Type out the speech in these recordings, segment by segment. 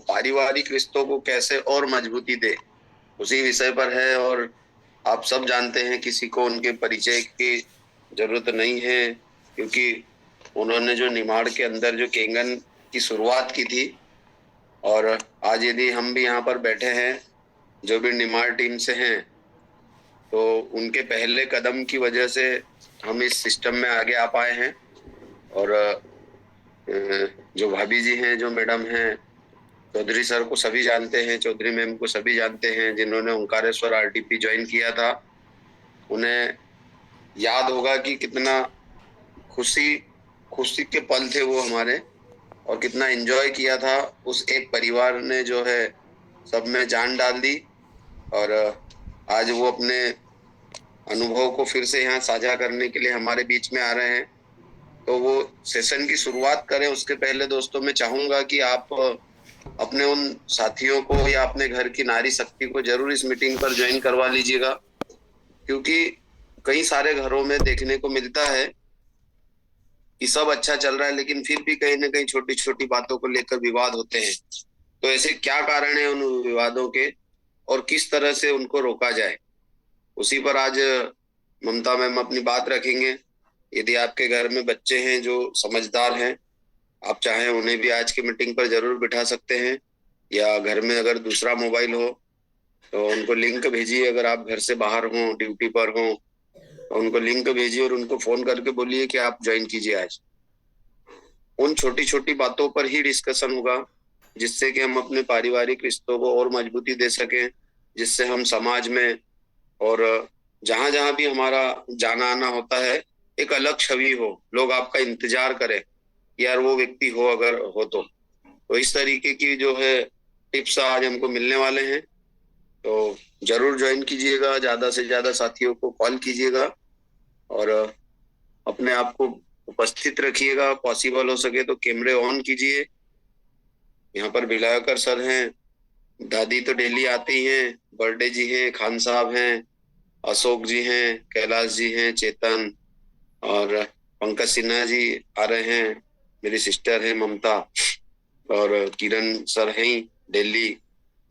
पारिवारिक रिश्तों को कैसे और मजबूती दे, उसी विषय पर है। और आप सब जानते हैं, किसी को उनके परिचय की जरूरत नहीं है, क्योंकि उन्होंने जो निमाड़ के अंदर जो केंगन की शुरुआत की थी, और आज यदि हम भी यहाँ पर बैठे हैं जो भी निमाड़ टीम से हैं, तो उनके पहले कदम की वजह से हम इस सिस्टम में आगे आ पाए हैं। और जो भाभी जी हैं, जो मैडम हैं, चौधरी सर को सभी जानते हैं, चौधरी मैम को सभी जानते हैं, जिन्होंने ओंकारेश्वर आरटीपी ज्वाइन किया था। उन्हें याद होगा कि कितना खुशी खुशी के पल थे वो हमारे, और कितना एंजॉय किया था। उस एक परिवार ने जो है सब में जान डाल दी, और आज वो अपने अनुभव को फिर से यहाँ साझा करने के लिए हमारे बीच में आ रहे हैं। तो वो सेशन की शुरुआत करें उसके पहले दोस्तों, मैं चाहूंगा कि आप अपने उन साथियों को या अपने घर की नारी शक्ति को जरूर इस मीटिंग पर ज्वाइन करवा लीजिएगा, क्योंकि कई सारे घरों में देखने को मिलता है कि सब अच्छा चल रहा है, लेकिन फिर भी कहीं ना कहीं छोटी छोटी बातों को लेकर विवाद होते हैं। तो ऐसे क्या कारण है उन विवादों के, और किस तरह से उनको रोका जाए, उसी पर आज ममता मैम अपनी बात रखेंगे। यदि आपके घर में बच्चे हैं जो समझदार हैं, आप चाहें उन्हें भी आज की मीटिंग पर जरूर बिठा सकते हैं, या घर में अगर दूसरा मोबाइल हो तो उनको लिंक भेजिए। अगर आप घर से बाहर हों, ड्यूटी पर हों, तो उनको लिंक भेजिए और उनको फोन करके बोलिए कि आप ज्वाइन कीजिए। आज उन छोटी छोटी बातों पर ही डिस्कशन होगा, जिससे कि हम अपने पारिवारिक रिश्तों को और मजबूती दे सकें, जिससे हम समाज में और जहां जहां भी हमारा जाना आना होता है, एक अलग छवि हो, लोग आपका इंतजार करें, यार वो व्यक्ति हो अगर हो तो इस तरीके की जो है टिप्स आज हमको मिलने वाले हैं। तो जरूर ज्वाइन कीजिएगा, ज्यादा से ज्यादा साथियों को कॉल कीजिएगा, और अपने आप को उपस्थित रखिएगा। पॉसिबल हो सके तो कैमरे ऑन कीजिए। यहाँ पर भिलाकर सर हैं, दादी तो डेली आती हैं, बर्थडे जी हैं, खान साहब हैं, अशोक जी हैं, कैलाश जी हैं, चेतन और पंकज सिन्हा जी आ रहे हैं, मेरी सिस्टर है ममता, और किरण सर हैं दिल्ली,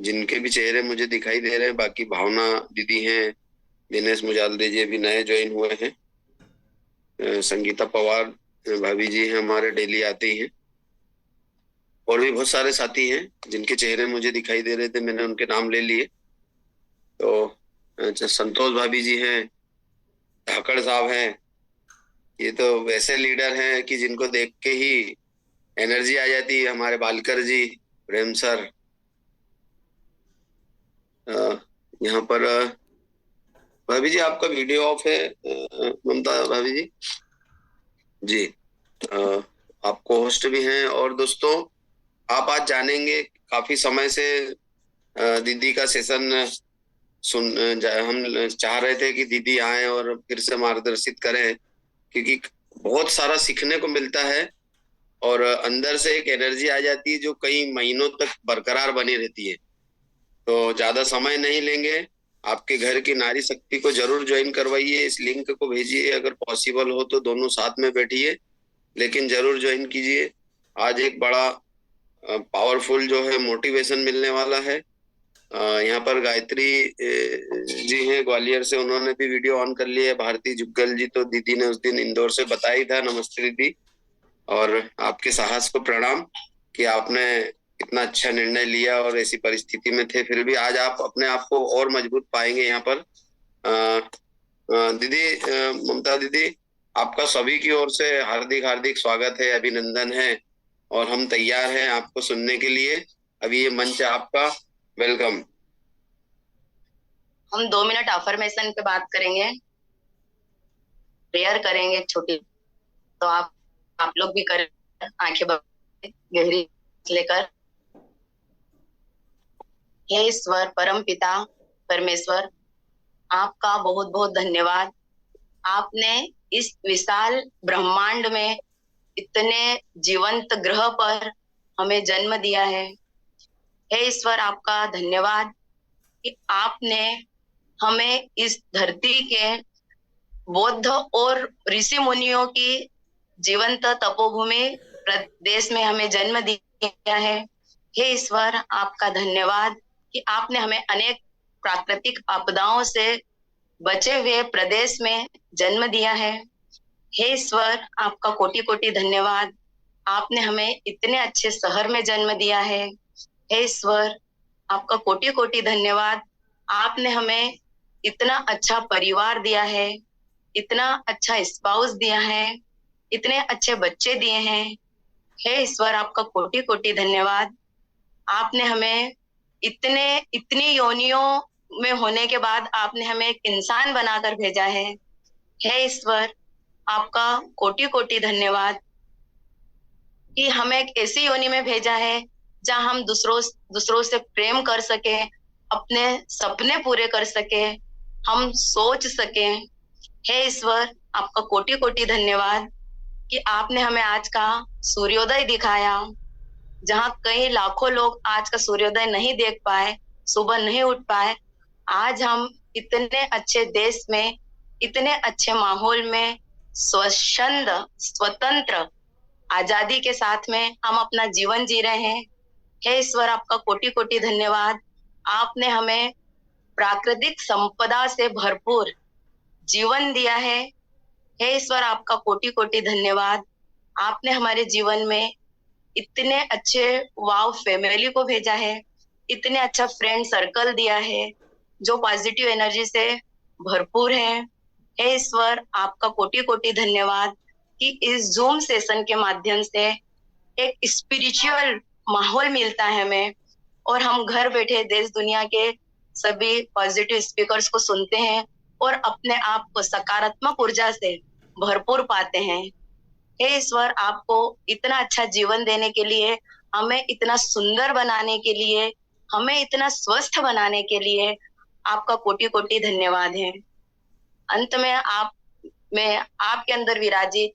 जिनके भी चेहरे मुझे दिखाई दे रहे हैं। बाकी भावना दीदी हैं, दिनेश मुजालदे जी भी नए ज्वाइन हुए हैं, संगीता पवार भाभी जी हैं, हमारे डेली आती हैं, और भी बहुत सारे साथी हैं जिनके चेहरे मुझे दिखाई दे रहे थे, मैंने उनके नाम ले लिए। तो संतोष भाभी जी हैं, धाकड़ साहब हैं, ये तो वैसे लीडर हैं कि जिनको देख के ही एनर्जी आ जाती है। हमारे बालकर जी, प्रेम सर, यहाँ पर भाभी जी आपका वीडियो ऑफ है, ममता भाभी जी जी, आपको होस्ट भी हैं। और दोस्तों, आप आज जानेंगे, काफी समय से दीदी का सेशन हम चाह रहे थे कि दीदी आए और फिर से मार्गदर्शित करें, क्योंकि बहुत सारा सीखने को मिलता है, और अंदर से एक एनर्जी आ जाती है जो कई महीनों तक बरकरार बनी रहती है। तो ज्यादा समय नहीं लेंगे, आपके घर की नारी शक्ति को जरूर ज्वाइन करवाइए, इस लिंक को भेजिए, अगर पॉसिबल हो तो दोनों साथ में बैठिए, लेकिन जरूर ज्वाइन कीजिए। आज एक बड़ा पावरफुल जो है मोटिवेशन मिलने वाला है। यहाँ पर गायत्री जी हैं ग्वालियर से, उन्होंने भी वीडियो ऑन कर लिया है। भारती जुग्गल जी तो दीदी ने उस दिन इंदौर से बताया था, नमस्ते दीदी, और आपके साहस को प्रणाम कि आपने इतना अच्छा निर्णय लिया और ऐसी परिस्थिति में थे, फिर भी आज आप अपने आप को और मजबूत पाएंगे। यहाँ पर दीदी, ममता दीदी, आपका सभी की ओर से हार्दिक हार्दिक स्वागत है, अभिनंदन है, और हम तैयार हैं आपको सुनने के लिए। अभी ये मंच आपका, वेलकम। हम 2 मिनट अफर्मेशन पे बात करेंगे, प्रेयर करेंगे छोटी, तो आप लोग भी करें, आंखें बंद गहरी लेकर। हे ईश्वर, परम पिता परमेश्वर, आपका बहुत बहुत धन्यवाद। आपने इस विशाल ब्रह्मांड में इतने जीवंत ग्रह पर हमें जन्म दिया है। हे ईश्वर, आपका धन्यवाद कि आपने हमें इस धरती के बौद्ध और ऋषि मुनियों की जीवंत तपोभूमि प्रदेश में हमें जन्म दिया है। हे ईश्वर, आपका धन्यवाद कि आपने हमें अनेक प्राकृतिक आपदाओं से बचे हुए प्रदेश में जन्म दिया है। हे ईश्वर, आपका कोटि कोटि धन्यवाद, आपने हमें इतने अच्छे शहर में जन्म दिया है। हे ईश्वर, आपका कोटि कोटि धन्यवाद, आपने हमें इतना अच्छा परिवार दिया है, इतना अच्छा स्पाउस दिया है, इतने अच्छे बच्चे दिए हैं। हे ईश्वर, आपका कोटि कोटि धन्यवाद, आपने हमें इतनी योनियों में होने के बाद आपने हमें एक इंसान बनाकर भेजा है। हे ईश्वर, आपका कोटि कोटि धन्यवाद कि हमें एक ऐसी योनि में भेजा है जहां हम दूसरों से प्रेम कर सके, अपने सपने पूरे कर सके, हम सोच सके। हे ईश्वर, आपका कोटि कोटि धन्यवाद कि आपने हमें आज का सूर्योदय दिखाया, जहां कई लाखों लोग आज का सूर्योदय नहीं देख पाए, सुबह नहीं उठ पाए। आज हम इतने अच्छे देश में, इतने अच्छे माहौल में, स्वतंत्र आजादी के साथ में हम अपना जीवन जी रहे हैं। हे ईश्वर, आपका कोटि कोटि धन्यवाद, आपने हमें प्राकृतिक संपदा से भरपूर जीवन दिया है। हे ईश्वर, आपका कोटि कोटि धन्यवाद, आपने हमारे जीवन में इतने अच्छे वाव फैमिली को भेजा है, इतने अच्छा फ्रेंड सर्कल दिया है जो पॉजिटिव एनर्जी से भरपूर है। हे ईश्वर, आपका कोटि कोटि धन्यवाद कि इस जूम सेशन के माध्यम से एक स्पिरिचुअल माहौल मिलता है हमें, और हम घर बैठे देश दुनिया के सभी पॉजिटिव स्पीकर्स को सुनते हैं और अपने आप को सकारात्मक ऊर्जा से भरपूर पाते हैं। हे ईश्वर, आपको इतना अच्छा जीवन देने के लिए, हमें इतना सुंदर बनाने के लिए, हमें इतना स्वस्थ बनाने के लिए आपका कोटि कोटि धन्यवाद है। अंत में मैं आपके अंदर विराजित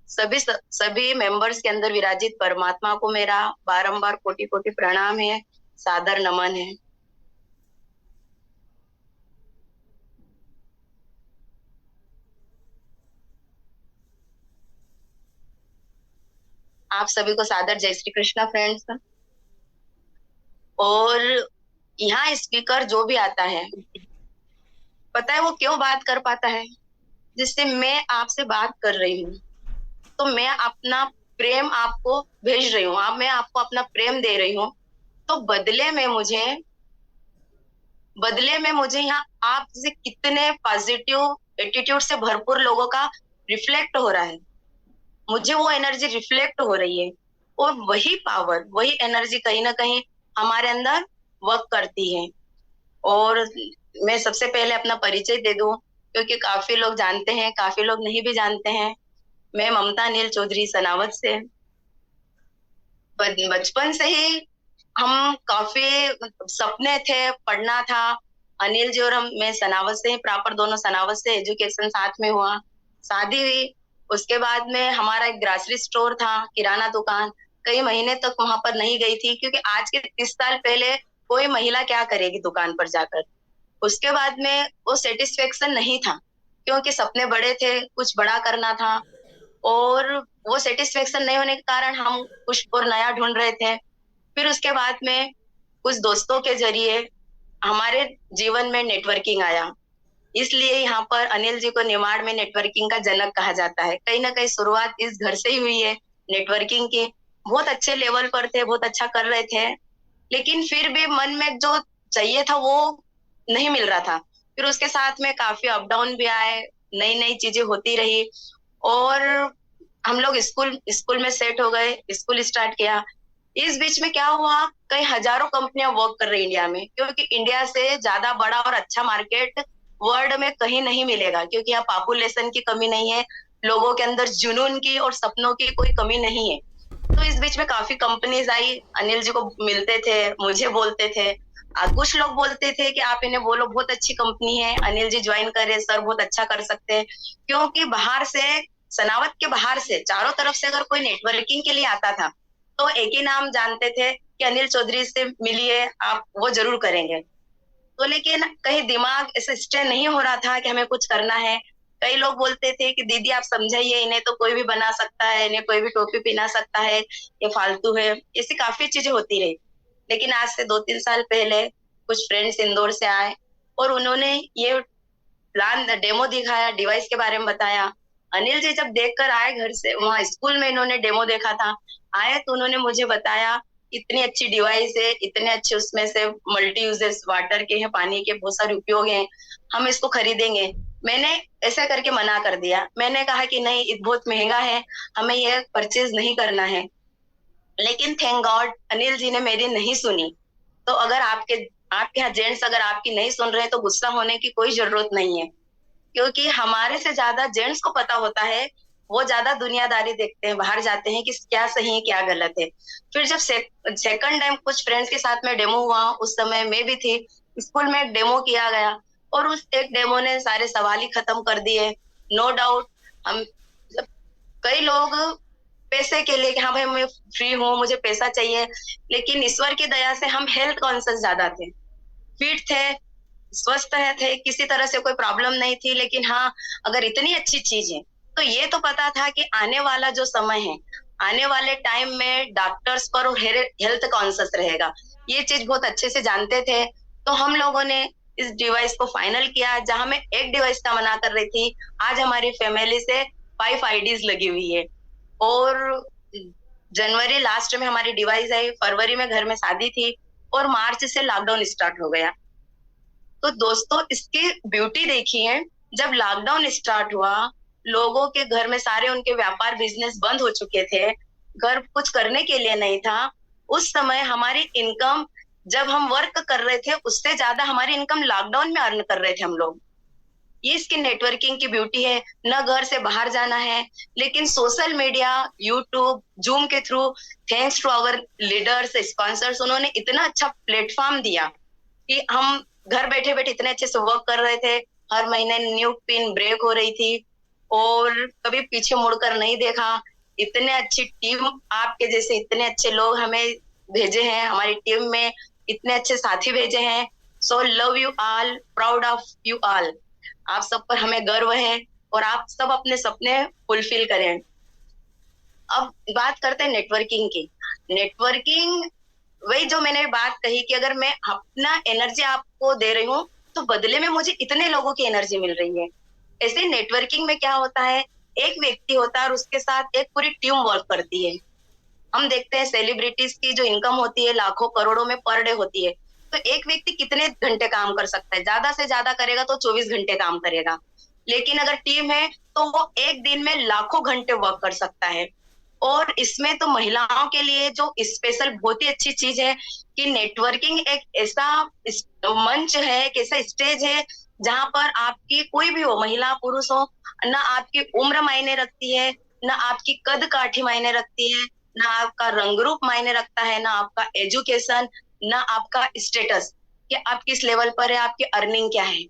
सभी मेंबर्स के अंदर विराजित परमात्मा को मेरा बारंबार कोटि कोटि प्रणाम है, सादर नमन है। आप सभी को सादर जय श्री कृष्णा फ्रेंड्स। और यहाँ स्पीकर जो भी आता है, पता है वो क्यों बात कर पाता है? जिससे मैं आपसे बात कर रही हूँ, तो मैं अपना प्रेम आपको भेज रही हूँ, मैं आपको अपना प्रेम दे रही हूँ, तो बदले में मुझे यहाँ आपसे कितने पॉजिटिव एटीट्यूड से भरपूर लोगों का रिफ्लेक्ट हो रहा है, मुझे वो एनर्जी रिफ्लेक्ट हो रही है, और वही पावर, वही एनर्जी कहीं ना कहीं हमारे अंदर वर्क करती है। और मैं सबसे पहले अपना परिचय दे दूं, क्योंकि काफी लोग जानते हैं, काफी लोग नहीं भी जानते हैं। मैं ममता अनिल चौधरी सनावत से, बचपन से ही हम काफी सपने थे, पढ़ना था। अनिल जी और मैं सनावत से ही, प्रॉपर दोनों सनावत से एजुकेशन साथ में हुआ, शादी हुई। उसके बाद में हमारा एक ग्रोसरी स्टोर था, किराना दुकान। कई महीने तक वहां पर नहीं गई थी, क्योंकि आज के 30 साल पहले कोई महिला क्या करेगी दुकान पर जाकर। उसके बाद में वो सेटिस्फेक्शन नहीं था, क्योंकि सपने बड़े थे, कुछ बड़ा करना था, और वो सेटिस्फेक्शन नहीं होने के कारण हम कुछ और नया ढूंढ रहे थे। फिर उसके बाद में कुछ दोस्तों के जरिए हमारे जीवन में नेटवर्किंग आया, इसलिए यहाँ पर अनिल जी को निमाड़ में नेटवर्किंग का जनक कहा जाता है। कहीं ना कहीं शुरुआत इस घर से ही हुई है नेटवर्किंग की। बहुत अच्छे लेवल पर थे, बहुत अच्छा कर रहे थे, लेकिन फिर भी मन में जो चाहिए था वो नहीं मिल रहा था। फिर उसके साथ में काफी अप डाउन भी आए, नई नई चीजें होती रही, और हम लोग स्कूल में सेट हो गए, स्कूल स्टार्ट किया। इस बीच में क्या हुआ, कई हजारों कंपनियां वर्क कर रही इंडिया में, क्योंकि इंडिया से ज्यादा बड़ा और अच्छा मार्केट वर्ल्ड में कहीं नहीं मिलेगा, क्योंकि यहाँ पॉपुलेशन की कमी नहीं है, लोगों के अंदर जुनून की और सपनों की कोई कमी नहीं है। तो इस बीच में काफी कंपनीज आई, अनिल जी को मिलते थे, मुझे बोलते थे, कुछ लोग बोलते थे कि आप इन्हें बोलो, बहुत अच्छी कंपनी है, अनिल जी ज्वाइन करे, सर बहुत अच्छा कर सकते हैं। क्योंकि बाहर से, सनावत के बाहर से चारों तरफ से अगर कोई नेटवर्किंग के लिए आता था, तो एक ही नाम जानते थे कि अनिल चौधरी से मिलिए, आप वो जरूर करेंगे। तो लेकिन कहीं दिमाग ऐसे स्टे नहीं हो रहा था कि हमें कुछ करना है। कई लोग बोलते थे कि दीदी आप समझाइए, इन्हें तो कोई भी बना सकता है, इन्हें कोई भी टोपी पहना सकता है, ये फालतू है, ऐसी काफी चीजें होती रही। लेकिन आज से 2-3 साल पहले कुछ फ्रेंड्स इंदौर से आए और उन्होंने ये प्लान डेमो दिखाया, डिवाइस के बारे में बताया। अनिल जी जब देखकर आए घर से, वहाँ स्कूल में इन्होंने डेमो देखा था, आए तो उन्होंने मुझे बताया इतनी अच्छी डिवाइस है, इतने अच्छे उसमें से मल्टी यूजेस वाटर के हैं, पानी के बहुत सारे उपयोग हैं, हम इसको खरीदेंगे। मैंने ऐसा करके मना कर दिया। मैंने कहा कि नहीं, ये बहुत महंगा है, हमें ये परचेज नहीं करना है। लेकिन थैंक गॉड अनिल जी ने मेरी नहीं सुनी। तो अगर आपके यहाँ जेंट्स अगर आपकी नहीं सुन रहे हैं तो गुस्सा होने की कोई जरूरत नहीं है, क्योंकि हमारे से ज्यादा जेंट्स को पता होता है। वो ज्यादा दुनियादारी देखते हैं, बाहर जाते हैं कि क्या सही है क्या गलत है। फिर जब सेकंड टाइम कुछ फ्रेंड्स के साथ में डेमो हुआ, उस समय मैं भी थी, स्कूल में एक डेमो किया गया और उस एक डेमो ने सारे सवाल ही खत्म कर दिए। नो डाउट हम कई लोग पैसे के लिए कि हाँ भाई मैं फ्री हूँ, मुझे पैसा चाहिए, लेकिन ईश्वर की दया से हम हेल्थ कॉन्शियस ज्यादा थे, फिट थे, स्वस्थ थे, किसी तरह से कोई प्रॉब्लम नहीं थी। लेकिन हाँ, अगर इतनी अच्छी चीज है तो ये तो पता था कि आने वाला जो समय है, आने वाले टाइम में डॉक्टर्स पर हेल्थ कॉन्शियस रहेगा, ये चीज बहुत अच्छे से जानते थे। तो हम लोगों ने इस डिवाइस को फाइनल किया। जहां मैं एक डिवाइस का मना कर रही थी, आज हमारी फैमिली से 5 आईडीज लगी हुई है। और जनवरी लास्ट में हमारी डिवाइस आई, फरवरी में घर में शादी थी और मार्च से लॉकडाउन स्टार्ट हो गया। तो दोस्तों इसकी ब्यूटी देखिए, जब लॉकडाउन स्टार्ट हुआ, लोगों के घर में सारे उनके व्यापार बिजनेस बंद हो चुके थे, घर कुछ करने के लिए नहीं था। उस समय हमारी इनकम जब हम वर्क कर रहे थे उससे ज्यादा हमारी इनकम लॉकडाउन में अर्न कर रहे थे हम लोग। ये इसकी नेटवर्किंग की ब्यूटी है, न घर से बाहर जाना है, लेकिन सोशल मीडिया, यूट्यूब, जूम के through, thanks to our leaders, sponsors, उन्होंने इतना अच्छा प्लेटफॉर्म दिया कि हम घर बैठे बैठे इतने अच्छे से वर्क कर रहे थे। हर महीने न्यू पिन ब्रेक हो रही थी और कभी पीछे मुड़कर नहीं देखा। इतने अच्छी टीम, आपके जैसे इतने अच्छे लोग हमें भेजे हैं, हमारी टीम में इतने अच्छे साथी भेजे हैं। So love you all, proud of you all. आप सब पर हमें गर्व है और आप सब अपने सपने फुलफिल करें। अब बात करते हैं नेटवर्किंग की। नेटवर्किंग वही जो मैंने बात कही कि अगर मैं अपना एनर्जी आपको दे रही हूँ तो बदले में मुझे इतने लोगों की एनर्जी मिल रही है। ऐसे नेटवर्किंग में क्या होता है, एक व्यक्ति होता है और उसके साथ एक पूरी टीम वर्क करती है। हम देखते हैं सेलिब्रिटीज की जो इनकम होती है लाखों करोड़ों में पर डे होती है, तो एक व्यक्ति कितने घंटे काम कर सकता है, ज्यादा से ज्यादा करेगा तो 24 घंटे काम करेगा। लेकिन अगर टीम है तो वो एक दिन में लाखों घंटे वर्क कर सकता है। और इसमें तो महिलाओं के लिए जो स्पेशल बहुत ही अच्छी चीज है कि नेटवर्किंग एक ऐसा मंच है, एक ऐसा स्टेज है जहां पर आपकी कोई भी हो, महिला पुरुष हो, ना आपकी उम्र मायने रखती है, ना आपकी कद काठी मायने रखती है, ना आपका रंग रूप मायने रखता है, ना आपका एजुकेशन, ना आपका स्टेटस कि आप किस लेवल पर है, आपकी अर्निंग क्या है।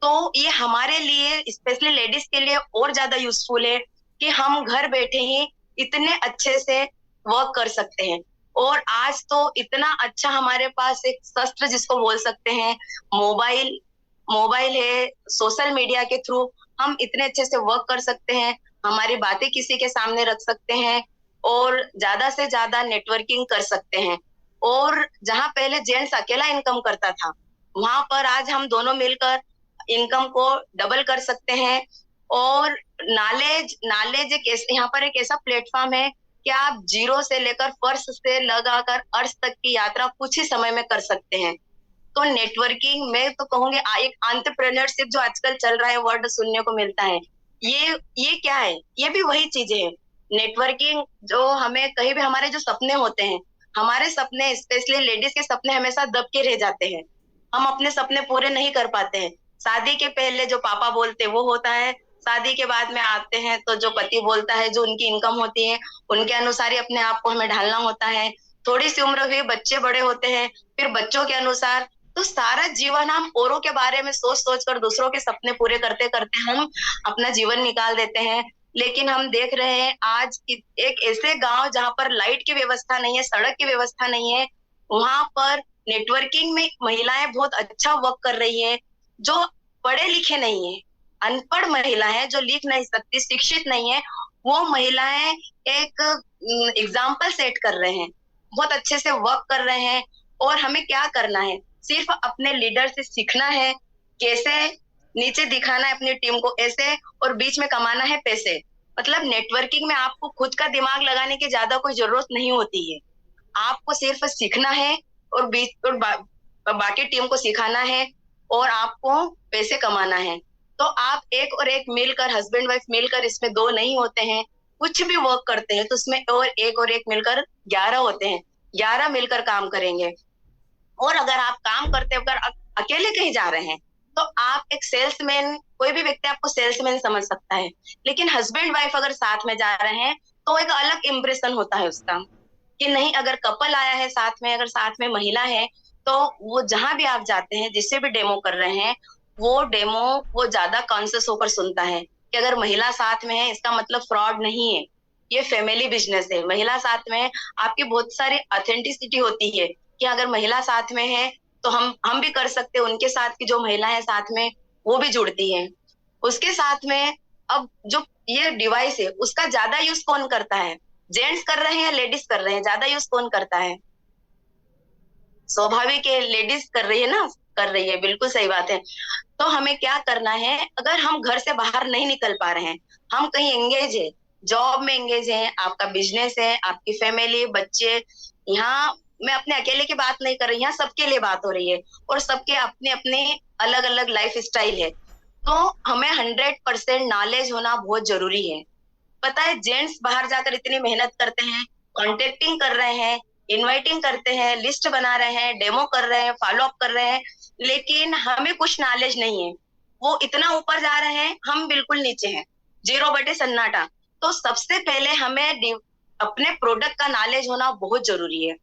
तो ये हमारे लिए, स्पेशली लेडीज के लिए और ज्यादा यूजफुल है कि हम घर बैठे ही इतने अच्छे से वर्क कर सकते हैं। और आज तो इतना अच्छा हमारे पास एक शस्त्र जिसको बोल सकते हैं, मोबाइल मोबाइल है, सोशल मीडिया के थ्रू हम इतने अच्छे से वर्क कर सकते हैं, हमारी बातें किसी के सामने रख सकते हैं और ज्यादा से ज्यादा नेटवर्किंग कर सकते हैं। और जहां पहले जेंट्स अकेला इनकम करता था, वहां पर आज हम दोनों मिलकर इनकम को डबल कर सकते हैं। और नॉलेज एक यहाँ पर एक ऐसा प्लेटफॉर्म है कि आप जीरो से लेकर फर्श से लगाकर अर्श तक की यात्रा कुछ ही समय में कर सकते हैं। तो नेटवर्किंग मैं तो कहूंगी एक एंटरप्रेन्योरशिप जो आजकल चल रहा है, वर्ड सुनने को मिलता है, ये क्या है, ये भी वही चीजें हैं। नेटवर्किंग जो हमें कहीं भी, हमारे जो सपने होते हैं, हमारे सपने स्पेशली लेडीज के सपने हमेशा दब के रह जाते हैं, हम अपने सपने पूरे नहीं कर पाते हैं। शादी के पहले जो पापा बोलते हैं वो होता है, शादी के बाद में आते हैं तो जो पति बोलता है, जो उनकी इनकम होती है उनके अनुसार ही अपने आप को हमें ढालना होता है। थोड़ी सी उम्र हुई, बच्चे बड़े होते हैं, फिर बच्चों के अनुसार। तो सारा जीवन हम औरों के बारे में सोच सोच कर, दूसरों के सपने पूरे करते करते हम अपना जीवन निकाल देते हैं। लेकिन हम देख रहे हैं आज एक ऐसे गांव जहां पर लाइट की व्यवस्था नहीं है, सड़क की व्यवस्था नहीं है, वहां पर नेटवर्किंग में महिलाएं बहुत अच्छा वर्क कर रही है। जो पढ़े लिखे नहीं है, अनपढ़ महिला है, जो लिख नहीं सकती, शिक्षित नहीं है, वो महिलाएं एक एग्जाम्पल सेट कर रहे हैं, बहुत अच्छे से वर्क कर रहे हैं। और हमें क्या करना है, सिर्फ अपने लीडर से सीखना है कैसे नीचे दिखाना है अपनी टीम को ऐसे, और बीच में कमाना है पैसे। मतलब नेटवर्किंग में आपको खुद का दिमाग लगाने की ज्यादा कोई जरूरत नहीं होती है, आपको सिर्फ सीखना है और बीच और बाकी टीम को सिखाना है और आपको पैसे कमाना है। तो आप एक और एक मिलकर, हस्बैंड वाइफ मिलकर, इसमें दो नहीं होते हैं, कुछ भी वर्क करते हैं तो उसमें और एक मिलकर 11 होते हैं, 11 मिलकर काम करेंगे। और अगर आप काम करते अगर अकेले कहीं जा रहे हैं तो आप एक सेल्समैन, कोई भी व्यक्ति आपको सेल्समैन समझ सकता है, लेकिन हस्बैंड वाइफ अगर साथ में जा रहे हैं तो एक अलग इंप्रेशन होता है उसका कि नहीं, अगर कपल आया है साथ में, अगर साथ में महिला है, तो वो जहां भी आप जाते हैं, जिससे भी डेमो कर रहे हैं, वो डेमो वो ज्यादा कॉन्शियस होकर सुनता है कि अगर महिला साथ में है इसका मतलब फ्रॉड नहीं है, ये फैमिली बिजनेस है। महिला साथ में है, आपकी बहुत सारी ऑथेंटिसिटी होती है कि अगर महिला साथ में है तो हम भी कर सकते हैं, उनके साथ की जो महिला है साथ में वो भी जुड़ती है उसके साथ में। अब जो ये डिवाइस है उसका ज्यादा यूज कौन करता है, जेंट्स कर रहे हैं या लेडीज कर रहे हैं, ज्यादा यूज कौन करता है? स्वाभाविक है लेडीज कर रही है ना, कर रही है, बिल्कुल सही बात है। तो हमें क्या करना है, अगर हम घर से बाहर नहीं निकल पा रहे हैं, हम कहीं एंगेज है, जॉब में एंगेज है, आपका बिजनेस है, आपकी फैमिली, बच्चे, यहाँ मैं अपने अकेले की बात नहीं कर रही, यहाँ सबके लिए बात हो रही है और सबके अपने अपने अलग अलग लाइफ स्टाइल है। तो हमें 100% नॉलेज होना बहुत जरूरी है। पता है जेंट्स बाहर जाकर इतनी मेहनत करते हैं, कॉन्टेक्टिंग कर रहे हैं, इनवाइटिंग करते हैं, लिस्ट बना रहे हैं, डेमो कर रहे हैं, फॉलो अप कर रहे हैं, लेकिन हमें कुछ नॉलेज नहीं है। वो इतना ऊपर जा रहे हैं, हम बिल्कुल नीचे हैं, 0/सन्नाटा। तो सबसे पहले हमें अपने प्रोडक्ट का नॉलेज होना बहुत जरूरी है।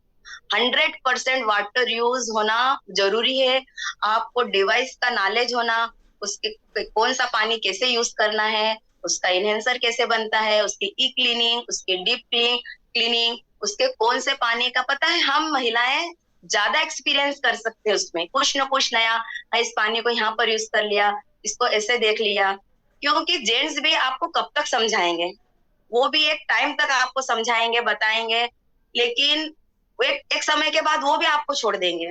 100% वाटर यूज होना जरूरी है। आपको डिवाइस का नॉलेज होना, उसके कौन सा पानी कैसे यूज करना है, उसका इनहेंसर कैसे बनता है, उसकी ई क्लीनिंग, उसकी डीप क्लीनिंग, उसके कौन से पानी का, पता है हम महिलाएं ज्यादा एक्सपीरियंस कर सकते हैं उसमें, कुछ ना कुछ नया, इस पानी को यहाँ पर यूज कर लिया, इसको ऐसे देख लिया। क्योंकि जेंट्स भी आपको कब तक समझाएंगे, वो भी एक टाइम तक आपको समझाएंगे, बताएंगे, लेकिन एक समय के बाद वो भी आपको छोड़ देंगे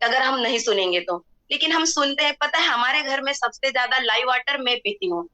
अगर हम नहीं सुनेंगे तो। लेकिन हम सुनते हैं। पता है हमारे घर में सबसे ज्यादा लाइव वाटर मैं पीती हूँ,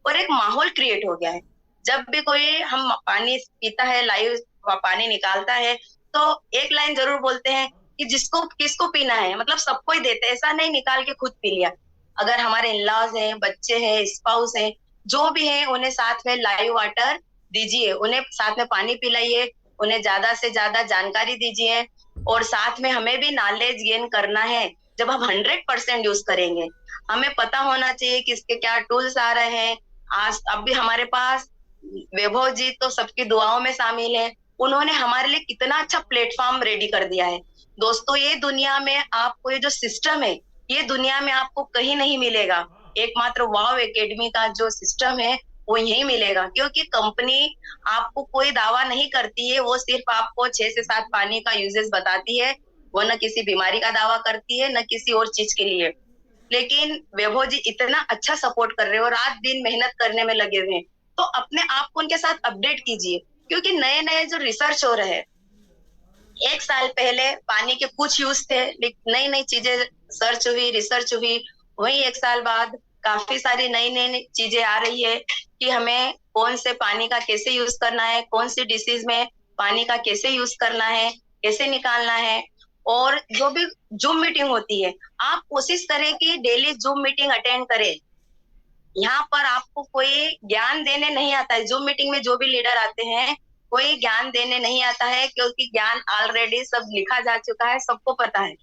और एक माहौल क्रिएट हो गया है। जब भी कोई हम पानी पीता है, लाइव पानी निकालता है, तो एक लाइन जरूर बोलते हैं कि जिसको किसको पीना है, मतलब सबको ही देते हैं, ऐसा नहीं निकाल के खुद पी लिया। अगर हमारे इन-लॉज हैं, बच्चे हैं, स्पाउस हैं, जो भी है, उन्हें साथ में लाइव वाटर दीजिए, उन्हें साथ में पानी पिलाइए, उन्हें ज्यादा से ज्यादा जानकारी दीजिए। और साथ में हमें भी नॉलेज गेन करना है। जब हम 100% यूज करेंगे, हमें पता होना चाहिए कि इसके क्या टूल्स आ रहे हैं। आज अब भी हमारे पास वैभव जी तो सबकी दुआओं में शामिल है, उन्होंने हमारे लिए कितना अच्छा प्लेटफॉर्म रेडी कर दिया है। दोस्तों, ये दुनिया में आपको ये जो सिस्टम है, ये दुनिया में आपको कहीं नहीं मिलेगा। एकमात्र वाव एकेडमी का जो सिस्टम है वो यही मिलेगा, क्योंकि कंपनी आपको कोई दावा नहीं करती है, वो सिर्फ आपको 6 से 7 पानी का यूजेस बताती है। वो न किसी बीमारी का दावा करती है, न किसी और चीज के लिए। लेकिन वैभव जी इतना अच्छा सपोर्ट कर रहे हो, रात दिन मेहनत करने में लगे हुए हैं, तो अपने आप को उनके साथ अपडेट कीजिए, क्योंकि नए नए जो रिसर्च हो रहे हैं, 1 साल पहले पानी के कुछ यूज थे, लेकिन नई नई चीजें सर्च हुई, रिसर्च हुई, वही 1 साल बाद काफी सारी नई नई चीजें आ रही है कि हमें कौन से पानी का कैसे यूज करना है, कौन सी डिसीज में पानी का कैसे यूज करना है, कैसे निकालना है। और जो भी जूम मीटिंग होती है, आप कोशिश करें कि डेली जूम मीटिंग अटेंड करें। यहाँ पर आपको कोई ज्ञान देने नहीं आता है। जूम मीटिंग में जो भी लीडर आते हैं, कोई ज्ञान देने नहीं आता है, क्योंकि ज्ञान ऑलरेडी सब लिखा जा चुका है, सबको पता है।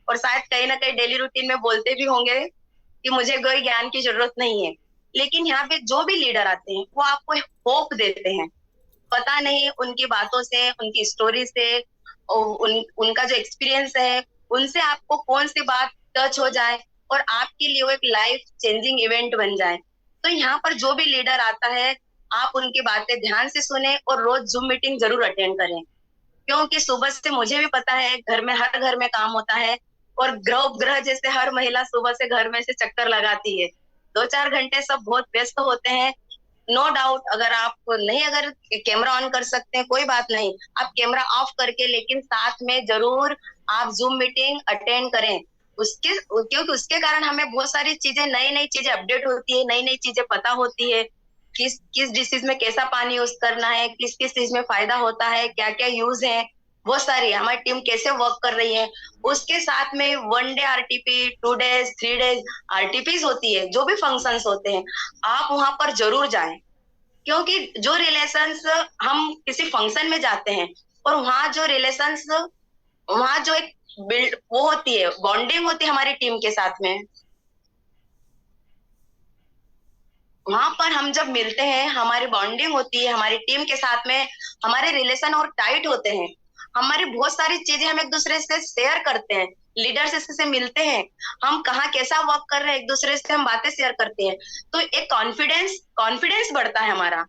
और शायद कहीं ना कहीं डेली रूटीन में बोलते भी होंगे कि मुझे कोई ज्ञान की जरूरत नहीं है। लेकिन यहाँ पे जो भी लीडर आते हैं वो आपको होप देते हैं। पता नहीं उनकी बातों से, उनकी स्टोरी से, उनका जो एक्सपीरियंस है, उनसे आपको कौन सी बात टच हो जाए और आपके लिए वो एक लाइफ चेंजिंग इवेंट बन जाए। तो यहाँ पर जो भी लीडर आता है, आप उनकी बातें ध्यान से सुने और रोज जूम मीटिंग जरूर अटेंड करें। क्योंकि सुबह से मुझे भी पता है, घर में हर घर में काम होता है, और ग्रह उपग्रह जैसे हर महिला सुबह से घर में से चक्कर लगाती है। 2-4 घंटे सब बहुत व्यस्त होते हैं, नो डाउट, अगर आप नहीं, अगर कैमरा ऑन कर सकते हैं कोई बात नहीं, आप कैमरा ऑफ करके लेकिन साथ में जरूर आप जूम मीटिंग अटेंड करें। क्योंकि उसके कारण हमें बहुत सारी चीजें, नई नई चीजें अपडेट होती है, नई नई चीजें पता होती है, किस किस डिसीज में कैसा पानी यूज करना है, किस किस चीज में फायदा होता है, क्या क्या यूज है, बहुत सारी हमारी टीम कैसे वर्क कर रही है। उसके साथ में 1 day RTP, 2 days, 3 days RTPs होती है, जो भी फंक्शंस होते हैं आप वहां पर जरूर जाएं। क्योंकि जो रिलेशंस, हम किसी फंक्शन में जाते हैं और वहां जो रिलेशंस, वहां जो एक बिल्ड वो होती है, बॉन्डिंग होती है हमारी टीम के साथ में, वहां पर हम जब मिलते हैं हमारी बॉन्डिंग होती है हमारी टीम के साथ में, हमारे रिलेशन और टाइट होते हैं, हमारी बहुत सारी चीजें हम एक दूसरे से शेयर करते हैं, लीडर्स से मिलते हैं, हम कहाँ कैसा वर्क कर रहे हैं एक दूसरे से हम बातें शेयर करते हैं, तो एक कॉन्फिडेंस कॉन्फिडेंस बढ़ता है हमारा।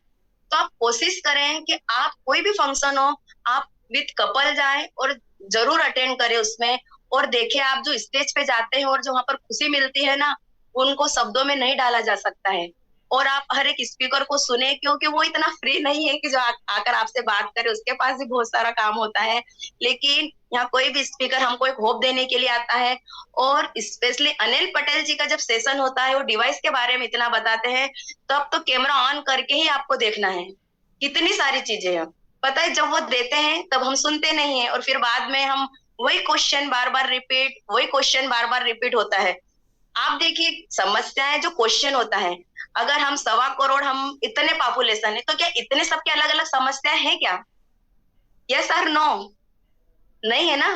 तो आप कोशिश करें कि आप कोई भी फंक्शन हो, आप विथ कपल जाएं और जरूर अटेंड करें उसमें, और देखें आप जो स्टेज पे जाते हैं और जो वहां पर खुशी मिलती है ना, उनको शब्दों में नहीं डाला जा सकता है। और आप हर एक स्पीकर को सुने, क्योंकि वो इतना फ्री नहीं है कि जो आकर आपसे बात करे, उसके पास भी बहुत सारा काम होता है। लेकिन यहाँ कोई भी स्पीकर हमको एक होप देने के लिए आता है, और स्पेशली अनिल पटेल जी का जब सेशन होता है वो डिवाइस के बारे में इतना बताते हैं, तब तो कैमरा ऑन करके ही आपको देखना है, कितनी सारी चीजें हैं। पता है, जब वो देते हैं तब हम सुनते नहीं है, और फिर बाद में हम वही क्वेश्चन बार बार रिपीट, वही क्वेश्चन बार बार रिपीट होता है। आप देखिए, समस्याएं जो क्वेश्चन होता है, अगर हम 1.25 करोड़, हम इतने पॉपुलेशन है, तो क्या इतने सबके अलग अलग समस्याएं हैं क्या? यस और नो? नहीं है ना।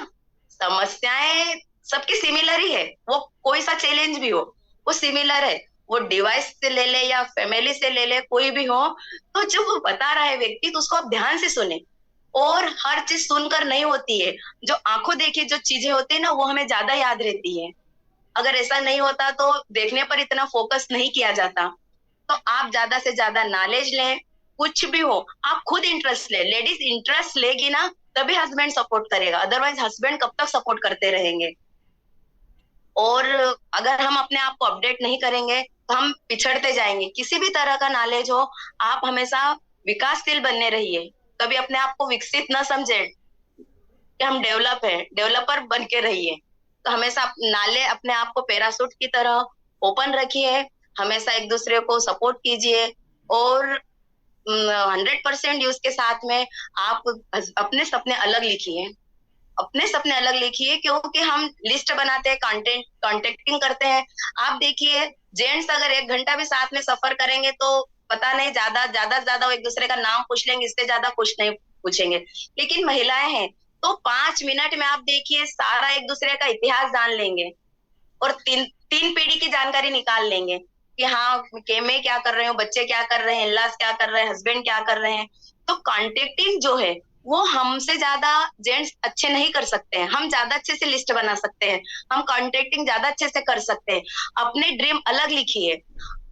समस्याएं सबकी सिमिलर ही है, वो कोई सा चैलेंज भी हो वो सिमिलर है, वो डिवाइस से ले ले या फैमिली से ले ले, कोई भी हो, तो जब वो बता रहा है व्यक्ति तो उसको आप ध्यान से सुने। और हर चीज सुनकर नहीं होती है, जो आंखों देखी जो चीजें होती है ना, वो हमें ज्यादा याद रहती है। अगर ऐसा नहीं होता तो देखने पर इतना फोकस नहीं किया जाता। तो आप ज्यादा से ज्यादा नॉलेज लें, कुछ भी हो आप खुद इंटरेस्ट ले, लेडीज इंटरेस्ट लेगी ना तभी हस्बैंड सपोर्ट करेगा, अदरवाइज हस्बैंड कब तक सपोर्ट करते रहेंगे। और अगर हम अपने आप को अपडेट नहीं करेंगे तो हम पिछड़ते जाएंगे। किसी भी तरह का नॉलेज हो, आप हमेशा विकासशील बनने रहिए, कभी अपने आप को विकसित न समझे कि हम डेवलप है, डेवलपर बन के रहिए। तो हमेशा नाले अपने आप को पैरासूट की तरह ओपन रखिए, हमेशा एक दूसरे को सपोर्ट कीजिए, और 100% यूज के साथ में आप अपने सपने अलग लिखिए, अपने सपने अलग लिखिए। क्योंकि हम लिस्ट बनाते हैं, कॉन्टेक्टिंग करते हैं। आप देखिए, जेंट्स अगर 1 घंटा भी साथ में सफर करेंगे तो पता नहीं, ज्यादा वो एक दूसरे का नाम पूछ लेंगे, इससे ज्यादा कुछ नहीं पूछेंगे। लेकिन महिलाएं हैं तो 5 मिनट में आप देखिए सारा एक दूसरे का इतिहास जान लेंगे, और तीन तीन पीढ़ी की जानकारी निकाल लेंगे कि हाँ मैं क्या कर रहे हूँ, बच्चे क्या कर रहे हैं, इलाज क्या कर रहे हैं, हस्बैंड क्या कर रहे हैं। तो कॉन्टेक्टिंग जो है वो हमसे ज्यादा जेंट्स अच्छे नहीं कर सकते हैं, हम ज्यादा अच्छे से लिस्ट बना सकते हैं, हम कॉन्टेक्टिंग ज्यादा अच्छे से कर सकते हैं। अपने ड्रीम अलग लिखिए,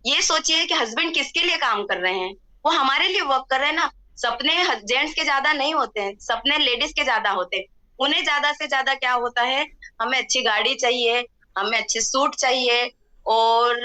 ये सोचिए कि हस्बैंड किसके लिए काम कर रहे हैं, वो हमारे लिए वर्क कर रहे हैं ना। सपने जेंट्स के ज्यादा नहीं होते हैं, सपने लेडीज के ज्यादा होते हैं। उन्हें ज्यादा से ज्यादा क्या होता है, हमें अच्छी गाड़ी चाहिए, हमें अच्छे सूट चाहिए और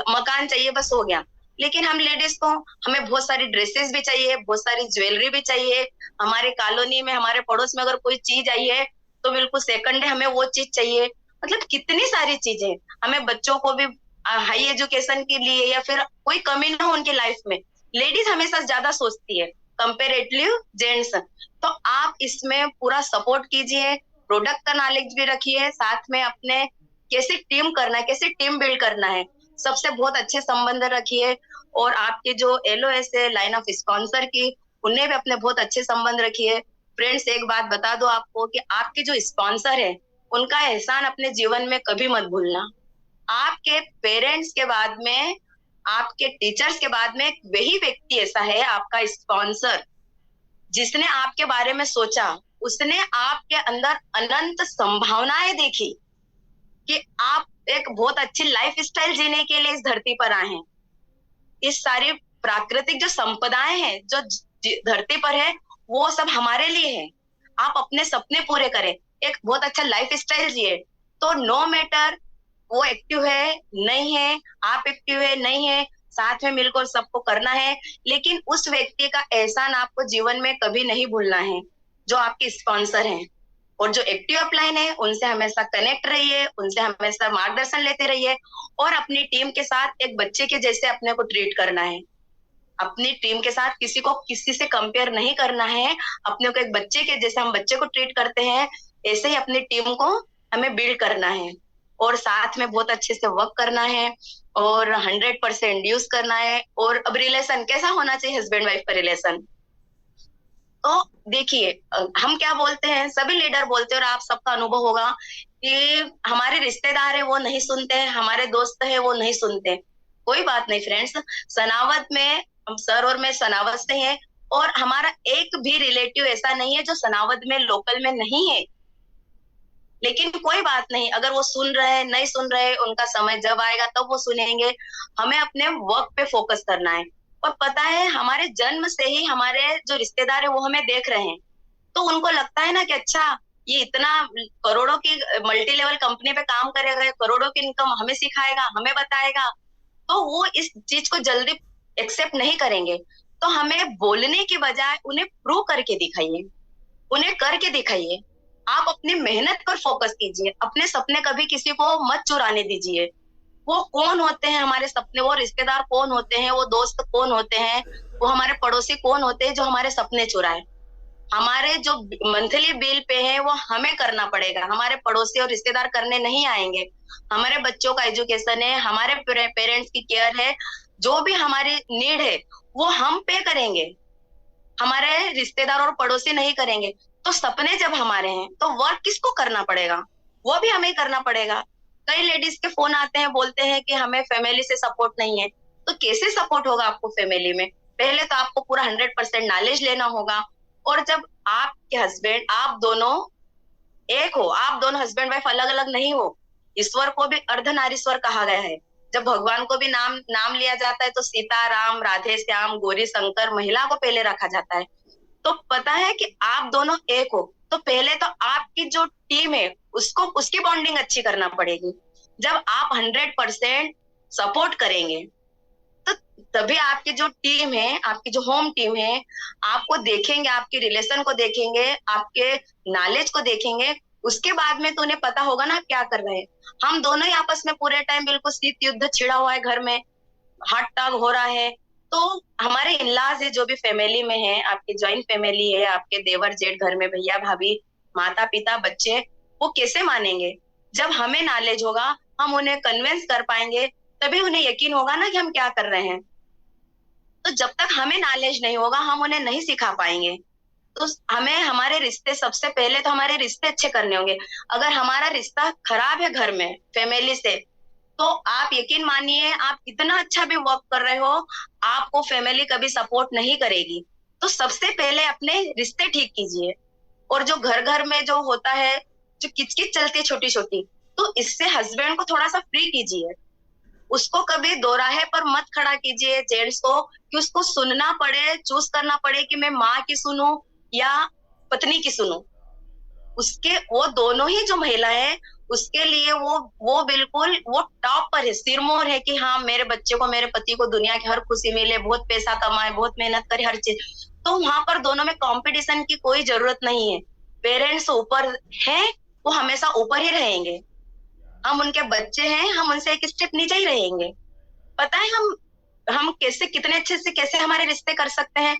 मकान चाहिए, बस हो गया। लेकिन हम लेडीज को, हमें बहुत सारी ड्रेसेस भी चाहिए, बहुत सारी ज्वेलरी भी चाहिए। हमारे कॉलोनी में, हमारे पड़ोस में अगर कोई चीज आई है तो बिल्कुल सेकंड डे हमें वो चीज चाहिए। मतलब कितनी सारी चीजें, हमें बच्चों को भी हाई एजुकेशन के लिए या फिर कोई कमी ना हो उनकी लाइफ में, लेडीज हमेशा ज्यादा सोचती है कंपेरेटिवली जेंट्स। तो आप इसमें पूरा सपोर्ट कीजिए, प्रोडक्ट का नॉलेज भी रखिए, साथ में अपने कैसे टीम करना है, कैसे टीम बिल्ड करना है, सबसे बहुत अच्छे संबंध रखिए। और आपके जो एलओएस है, लाइन ऑफ स्पॉन्सर की, उन्हें भी अपने बहुत अच्छे संबंध रखिए। फ्रेंड्स, एक बात बता दो आपको कि आपके जो स्पॉन्सर है उनका एहसान अपने जीवन में कभी मत भूलना। आपके पेरेंट्स के बाद में, आपके टीचर्स के बाद में वही व्यक्ति ऐसा है, आपका स्पॉन्सर, जिसने आपके बारे में सोचा, उसने आपके अंदर अनंत संभावनाएं देखी कि आप एक बहुत अच्छी लाइफ स्टाइल जीने के लिए इस धरती पर आए हैं। इस सारी प्राकृतिक जो संपदाएं हैं जो धरती पर है, वो सब हमारे लिए है। आप अपने सपने पूरे करें, एक बहुत अच्छा लाइफ स्टाइल जिए। तो नो मैटर वो एक्टिव है नहीं है, आप एक्टिव है नहीं है, साथ में मिलकर सबको करना है, लेकिन उस व्यक्ति का एहसान आपको जीवन में कभी नहीं भूलना है, जो आपके स्पॉन्सर हैं। और जो एक्टिव अपलाइन है, उनसे हमेशा कनेक्ट रहिए, उनसे हमेशा मार्गदर्शन लेते रहिए, और अपनी टीम के साथ एक बच्चे के जैसे अपने को ट्रीट करना है। अपनी टीम के साथ किसी को किसी से कंपेयर नहीं करना है, अपने को एक बच्चे के जैसे हम बच्चे को ट्रीट करते हैं, ऐसे ही अपनी टीम को हमें बिल्ड करना है, और साथ में बहुत अच्छे से वर्क करना है, और 100% यूज करना है। और अब रिलेशन कैसा होना चाहिए, हस्बैंड वाइफ का रिलेशन, तो देखिए हम क्या बोलते हैं, सभी लीडर बोलते हैं, और आप सबका अनुभव होगा कि हमारे रिश्तेदार है वो नहीं सुनते, हमारे दोस्त है वो नहीं सुनते। कोई बात नहीं फ्रेंड्स, सनावद में हम सर और मैं सनावद से हैं, और हमारा एक भी रिलेटिव ऐसा नहीं है जो सनावद में लोकल में नहीं है। लेकिन कोई बात नहीं, अगर वो सुन रहे हैं नहीं सुन रहे, उनका समय जब आएगा तब वो सुनेंगे। हमें अपने वर्क पे फोकस करना है। और पता है, हमारे जन्म से ही हमारे जो रिश्तेदार है वो हमें देख रहे हैं, तो उनको लगता है ना कि अच्छा ये इतना करोड़ों की मल्टी लेवल कंपनी पे काम करेगा, करोड़ों की इनकम हमें सिखाएगा, हमें बताएगा, तो वो इस चीज को जल्दी एक्सेप्ट नहीं करेंगे। तो हमें बोलने की बजाय उन्हें प्रूव करके दिखाइए, उन्हें करके दिखाइए। आप अपनी मेहनत पर फोकस कीजिए, अपने सपने कभी किसी को मत चुराने दीजिए। वो कौन होते हैं हमारे सपने, वो रिश्तेदार कौन होते हैं, वो दोस्त कौन होते हैं, वो हमारे पड़ोसी कौन होते हैं जो हमारे सपने चुराए। हमारे जो मंथली बिल पे है वो हमें करना पड़ेगा, हमारे पड़ोसी और रिश्तेदार करने नहीं आएंगे। हमारे बच्चों का एजुकेशन है, हमारे पेरेंट्स की केयर है, जो भी हमारी नीड है वो हम पे करेंगे, हमारे रिश्तेदार और पड़ोसी नहीं करेंगे। तो सपने जब हमारे हैं तो वर्क किसको करना पड़ेगा, वो भी हमें करना पड़ेगा। कई लेडीज के फोन आते हैं, बोलते हैं कि हमें फैमिली से सपोर्ट नहीं है। तो कैसे सपोर्ट होगा आपको फैमिली में, पहले तो आपको पूरा 100% नॉलेज लेना होगा। और जब आपके हस्बैंड, आप दोनों एक हो, आप दोनों हस्बैंड वाइफ अलग अलग नहीं हो। ईश्वर को भी अर्धनारीश्वर कहा गया है। जब भगवान को भी नाम लिया जाता है तो सीता राम, राधे श्याम, गौरी शंकर, महिला को पहले रखा जाता है। तो पता है कि आप दोनों एक हो, तो पहले तो आपकी जो टीम है उसकी बॉन्डिंग अच्छी करना पड़ेगी। जब आप 100% सपोर्ट करेंगे तो तभी आपकी जो टीम है, आपकी जो होम टीम है, आपको देखेंगे, आपके रिलेशन को देखेंगे, आपके नॉलेज को देखेंगे। उसके बाद में तो उन्हें पता होगा ना क्या कर रहे हैं। हम दोनों ही आपस में पूरे टाइम बिल्कुल शीत युद्ध छिड़ा हुआ है, घर में हट टग हो रहा है। तो हमारे इनलाज है, जो भी फैमिली में है, आपकी ज्वाइंट फैमिली है, आपके देवर जेठ घर में, भैया भाभी, माता पिता, बच्चे, वो कैसे मानेंगे। जब हमें नॉलेज होगा, हम उन्हें कन्विंस कर पाएंगे, तभी उन्हें यकीन होगा ना कि हम क्या कर रहे हैं। तो जब तक हमें नॉलेज नहीं होगा, हम उन्हें नहीं सिखा पाएंगे। तो हमें हमारे रिश्ते, सबसे पहले तो हमारे रिश्ते अच्छे करने होंगे। अगर हमारा रिश्ता खराब है घर में फैमिली से, तो आप यकीन मानिए, आप इतना अच्छा भी वर्क कर रहे हो, आपको फैमिली कभी सपोर्ट नहीं करेगी। तो सबसे पहले अपने रिश्ते ठीक कीजिए। और जो घर घर में जो होता है, जो किचकिच चलती है छोटी छोटी, तो इससे हस्बैंड को थोड़ा सा फ्री कीजिए। उसको कभी दोराहे पर मत खड़ा कीजिए जेंट्स को, कि उसको सुनना पड़े, चूज करना पड़े कि मैं माँ की सुनूं या पत्नी की सुनूं। उसके वो दोनों ही जो महिला है, उसके लिए वो बिल्कुल वो टॉप पर है, सिरमौर है कि हाँ मेरे बच्चे को, मेरे पति को दुनिया की हर खुशी मिले, बहुत पैसा कमाए, बहुत मेहनत करे, हर चीज। तो वहां पर दोनों में कंपटीशन की कोई जरूरत नहीं है। पेरेंट्स ऊपर हैं, वो हमेशा ऊपर ही रहेंगे। हम उनके बच्चे हैं, हम उनसे एक स्टेप नीचे ही रहेंगे। पता है हम कैसे, कितने अच्छे से कैसे हमारे रिश्ते कर सकते हैं।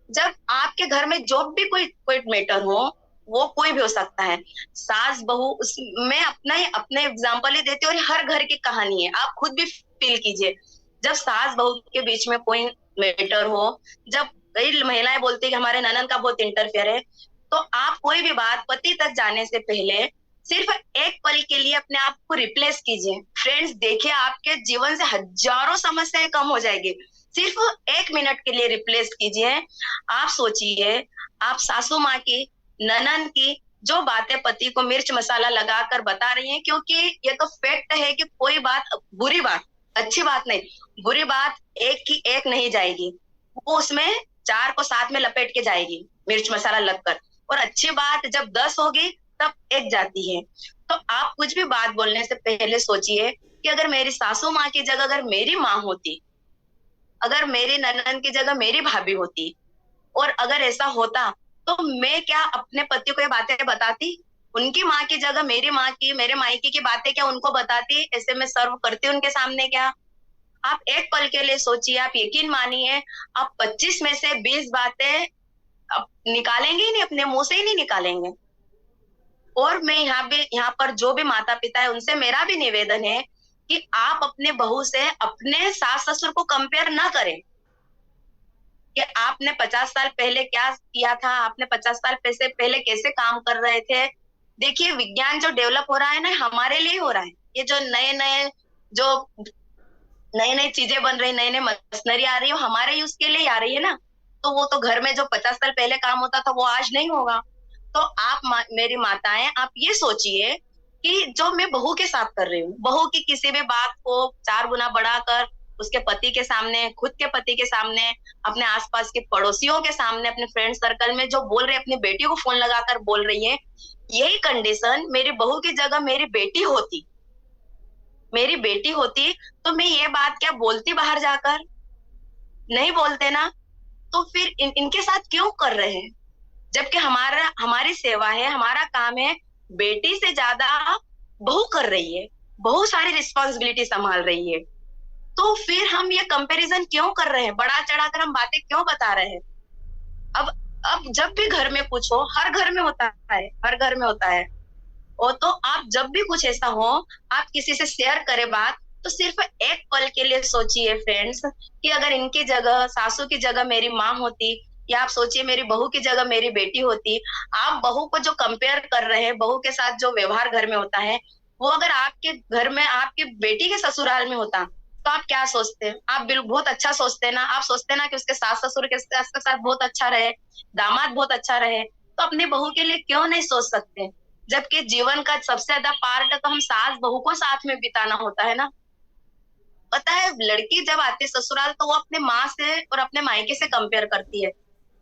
जब आपके घर में जो भी कोई मैटर हो, वो कोई भी हो सकता है, सास बहू, उसमें अपने एग्जाम्पल ही देती हूँ, और हर घर की कहानी है, आप खुद भी फील कीजिए। जब सास बहू के बीच में कोई मैटर हो, जब कई महिलाएं बोलती है कि हमारे ननद का बहुत इंटरफेयर है, तो आप कोई भी बात पति तक जाने से पहले सिर्फ एक पल के लिए अपने आप को रिप्लेस कीजिए। फ्रेंड्स देखिए, आपके जीवन से हजारों समस्याएं कम हो जाएगी। सिर्फ 1 मिनट के लिए रिप्लेस कीजिए। आप सोचिए, आप सासू माँ की, ननन की जो बातें पति को मिर्च मसाला लगाकर बता रही हैं, क्योंकि ये तो फैक्ट है कि कोई बात, बुरी बात, अच्छी बात नहीं, बुरी बात एक की एक नहीं जाएगी, वो उसमें 4 को साथ में लपेट के जाएगी मिर्च मसाला लगकर। और अच्छी बात जब 10 होगी तब एक जाती है। तो आप कुछ भी बात बोलने से पहले सोचिए कि अगर मेरी सासू माँ की जगह अगर मेरी माँ होती, अगर मेरी ननद की जगह मेरी भाभी होती और अगर ऐसा होता तो मैं क्या अपने पति को ये बातें बताती? उनकी माँ की जगह मेरी माँ की, मेरे मायके की बातें क्या उनको बताती? ऐसे मैं सर्व करती उनके सामने क्या? आप एक पल के लिए सोचिए, आप यकीन मानिए, आप 25 में से 20 बातें आप निकालेंगे ही नहीं, अपने मुंह से ही नहीं निकालेंगे। और मैं यहाँ पर जो भी माता पिता है उनसे मेरा भी निवेदन है कि आप अपने बहू से अपने सास ससुर को कंपेयर ना करें कि आपने 50 साल पहले क्या किया था, आपने 50 साल पहले कैसे काम कर रहे थे। देखिए विज्ञान जो डेवलप हो रहा है ना, हमारे लिए हो रहा है। ये जो जो नई नई चीजें बन रही, नई नई मशीनरी आ रही है, हमारे यूज के लिए आ रही है ना। तो वो तो घर में जो 50 साल पहले काम होता था वो आज नहीं होगा। तो आप मेरी माताएं, आप ये सोचिए कि जो मैं बहू के साथ कर रही हूँ, बहू की किसी भी बात को 4 गुना बढ़ाकर उसके पति के सामने, खुद के पति के सामने, अपने आसपास के पड़ोसियों के सामने, अपने फ्रेंड सर्कल में जो बोल रहे, अपनी बेटी को फोन लगाकर बोल रही है, यही कंडीशन मेरी बहू की जगह मेरी बेटी होती तो मैं ये बात क्या बोलती बाहर जाकर? नहीं बोलते ना। तो फिर इनके साथ क्यों कर रहे हैं? जबकि हमारी सेवा है, हमारा काम है। बेटी से ज्यादा बहू कर रही है, बहू सारी रिस्पॉन्सिबिलिटी संभाल रही है। तो फिर हम ये कंपैरिजन क्यों कर रहे हैं? बढ़ा चढ़ाकर हम बातें क्यों बता रहे हैं? अब अब जब भी घर में कुछ हो, हर घर में होता है, हर घर में होता है। और तो आप जब भी कुछ ऐसा हो, आप किसी से शेयर करें बात, तो सिर्फ एक पल के लिए सोचिए फ्रेंड्स कि अगर इनकी जगह, सासू की जगह मेरी माँ होती, या आप सोचिए मेरी बहू की जगह मेरी बेटी होती। आप बहू को जो कंपेयर कर रहे हैं, बहू के साथ जो व्यवहार घर में होता है, वो अगर आपके घर में आपकी बेटी के ससुराल में होता, तो आप क्या सोचते? आप बिल्कुल बहुत अच्छा सोचते ना? आप सोचते ना कि उसके सास ससुर के साथ बहुत अच्छा रहे, दामाद बहुत अच्छा रहे। तो अपनी बहू के लिए क्यों नहीं सोच सकते? जबकि जीवन का सबसे ज्यादा पार्ट तो हम सास बहू को साथ में बिताना होता है ना। पता है, लड़की जब आती है ससुराल तो वो अपने माँ से और अपने मायके से कंपेयर करती है,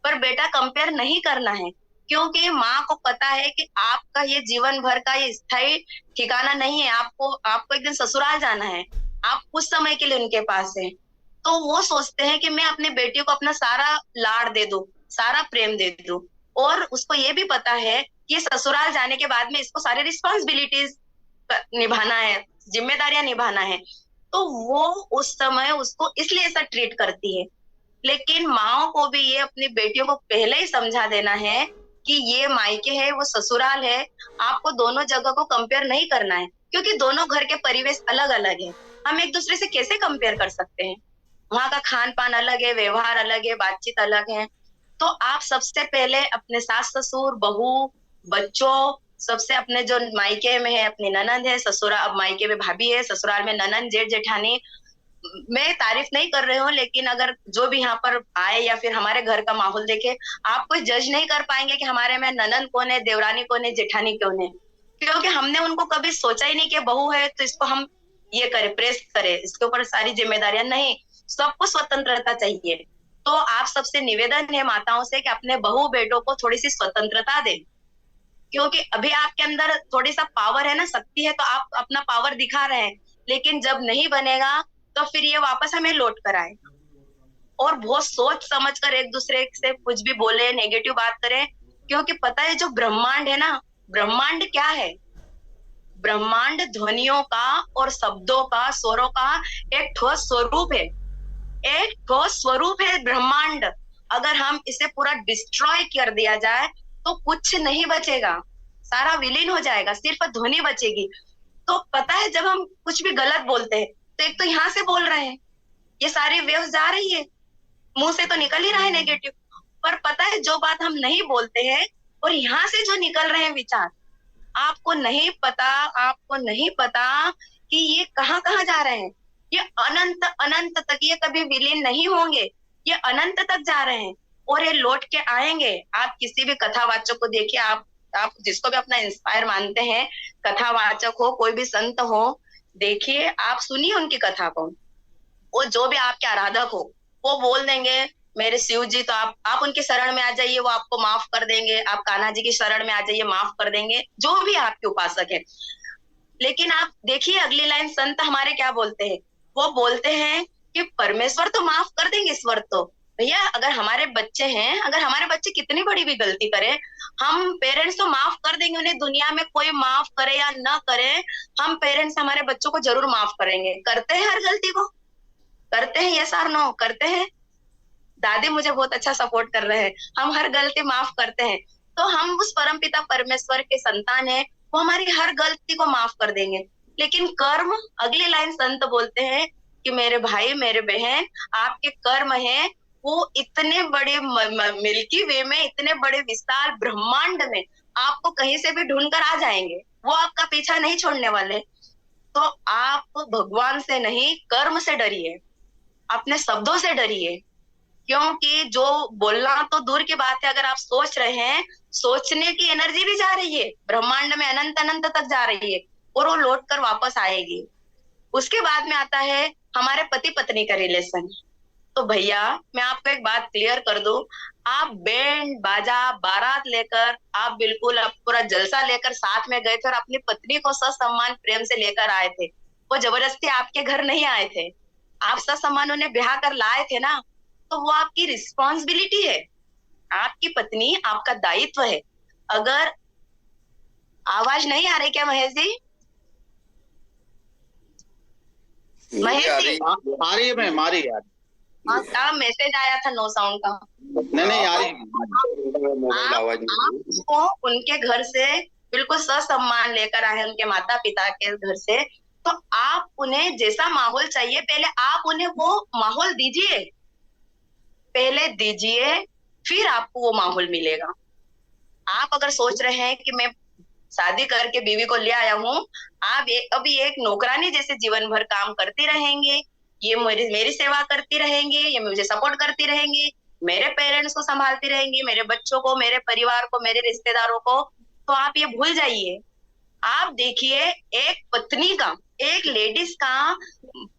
पर बेटा कंपेयर नहीं करना है। क्योंकि माँ को पता है कि आपका ये जीवन भर का ये स्थायी ठिकाना नहीं है, आपको आपको एक दिन ससुराल जाना है, आप कुछ समय के लिए उनके पास है। तो वो सोचते हैं कि मैं अपनी बेटी को अपना सारा लाड़ दे दूं, सारा प्रेम दे दूं। और उसको ये भी पता है कि ससुराल जाने के बाद में इसको सारी रिस्पॉन्सिबिलिटीज निभाना है, जिम्मेदारियां निभाना है। तो वो उस समय उसको इसलिए ऐसा ट्रीट करती है। लेकिन माओ को भी ये अपनी बेटियों को पहले ही समझा देना है कि ये मायके है, वो ससुराल है। आपको दोनों जगह को कंपेयर नहीं करना है, क्योंकि दोनों घर के परिवेश अलग अलग है। हम एक दूसरे से कैसे कंपेयर कर सकते हैं? वहां का खान पान अलग है, व्यवहार अलग है, बातचीत अलग है। तो आप सबसे पहले अपने सास ससुर, बहू, बच्चों, सबसे अपने जो मायके में है, अपनी ननद है, ससुराल मायके में भाभी है, ससुराल में ननद, जेठ जेठानी। मैं तारीफ नहीं कर रही हूँ, लेकिन अगर जो भी यहाँ पर आए या फिर हमारे घर का माहौल देखे, आप कोई जज नहीं कर पाएंगे कि हमारे में ननद कौन है, देवरानी कौन है, जेठानी कौन है। क्योंकि हमने उनको कभी सोचा ही नहीं कि बहू है तो इसको हम ये करें, प्रेस करें, इसके ऊपर सारी जिम्मेदारियां नहीं। सबको स्वतंत्रता चाहिए। तो आप सबसे निवेदन है माताओं से कि अपने बहू बेटों को थोड़ी सी स्वतंत्रता दें। क्योंकि अभी आपके अंदर थोड़ी सा पावर है ना, शक्ति है, तो आप अपना पावर दिखा रहे हैं। लेकिन जब नहीं बनेगा तो फिर ये वापस हमें लौट कर आए। और बहुत सोच समझ कर एक दूसरे से कुछ भी बोले, नेगेटिव बात करें। क्योंकि पता है जो ब्रह्मांड है ना, ब्रह्मांड क्या है? ब्रह्मांड ध्वनियों का और शब्दों का, स्वरों का एक ठोस स्वरूप है। एक ठोस स्वरूप है ब्रह्मांड। अगर हम इसे पूरा डिस्ट्रॉय कर दिया जाए तो कुछ नहीं बचेगा, सारा विलीन हो जाएगा, सिर्फ ध्वनि बचेगी। तो पता है जब हम कुछ भी गलत बोलते हैं तो एक तो यहाँ से बोल रहे हैं, ये सारी वेव्स जा रही है, मुंह से तो निकल ही रहा है नेगेटिव। पर पता है जो बात हम नहीं बोलते हैं और यहाँ से जो निकल रहे हैं विचार, आपको नहीं पता कि ये कहाँ कहाँ जा रहे हैं। ये अनंत अनंत तक, ये कभी विलीन नहीं होंगे, ये अनंत तक जा रहे हैं और ये लौट के आएंगे। आप किसी भी कथावाचक को देखिए, आप जिसको भी अपना इंस्पायर मानते हैं, कथावाचक हो, कोई भी संत हो, देखिए, आप सुनिए उनकी कथा को। वो जो भी आपके आराधक हो, वो बोल देंगे मेरे शिव जी, तो आप उनके शरण में आ जाइए, वो आपको माफ कर देंगे। आप कान्हा जी की शरण में आ जाइए, माफ कर देंगे, जो भी आपके उपासक है। लेकिन आप देखिए अगली लाइन, संत हमारे क्या बोलते हैं? वो बोलते हैं कि परमेश्वर तो माफ कर देंगे ईश्वर तो। भैया अगर हमारे बच्चे हैं, अगर हमारे बच्चे कितनी बड़ी भी गलती करें, हम पेरेंट्स तो माफ कर देंगे उन्हें, दुनिया में कोई माफ करे या न करे, हम पेरेंट्स हमारे बच्चों को जरूर माफ करेंगे। करते हैं हर गलती को, करते हैं, यस और नो करते हैं। दादी मुझे बहुत अच्छा सपोर्ट कर रहे हैं, हम हर गलती माफ करते हैं। तो हम उस परमपिता परमेश्वर के संतान है, वो हमारी हर गलती को माफ कर देंगे। लेकिन कर्म, अगली लाइन संत बोलते हैं कि मेरे भाई मेरे बहन, आपके कर्म है वो इतने बड़े मिल्की वे में, इतने बड़े विशाल ब्रह्मांड में आपको कहीं से भी ढूंढ कर आ जाएंगे, वो आपका पीछा नहीं छोड़ने वाले। तो आप भगवान से नहीं, कर्म से डरिए, अपने शब्दों से डरिए। क्योंकि जो बोलना तो दूर की बात है, अगर आप सोच रहे हैं, सोचने की एनर्जी भी जा रही है ब्रह्मांड में, अनंत अनंत तक जा रही है, और वो लौट कर वापस आएगी। उसके बाद में आता है हमारे पति पत्नी का रिलेशन। तो भैया मैं आपको एक बात क्लियर कर दूं, आप बैंड बाजा बारात लेकर, आप बिल्कुल आप पूरा जलसा लेकर साथ में गए थे और अपनी पत्नी को ससम्मान प्रेम से लेकर आए थे। वो जबरदस्ती आपके घर नहीं आए थे, आप ससम्मान उन्हें ब्याह कर लाए थे ना, तो वो आपकी रिस्पॉन्सिबिलिटी है, आपकी पत्नी आपका दायित्व है। अगर आवाज नहीं आ रही क्या महेश जी? महेश जी आ रही है मैम, आ रही है। हाँ, क्या मैसेज आया था नो साउंड का? नहीं आ रही है। आपको उनके घर से बिल्कुल ससम्मान लेकर आए, उनके माता पिता के घर से, तो आप उन्हें जैसा माहौल चाहिए पहले आप उन्हें वो माहौल दीजिए, पहले दीजिए, फिर आपको वो माहौल मिलेगा। आप अगर सोच रहे हैं कि मैं शादी करके बीवी को ले आया हूँ, आप अभी एक नौकरानी जैसे जीवन भर काम करती रहेंगे, ये मेरी सेवा करती रहेंगी, ये मुझे सपोर्ट करती रहेंगी, मेरे पेरेंट्स को संभालती रहेंगी, मेरे बच्चों को, मेरे परिवार को, मेरे रिश्तेदारों को, तो आप ये भूल जाइए। आप देखिए एक पत्नी का, एक लेडीज का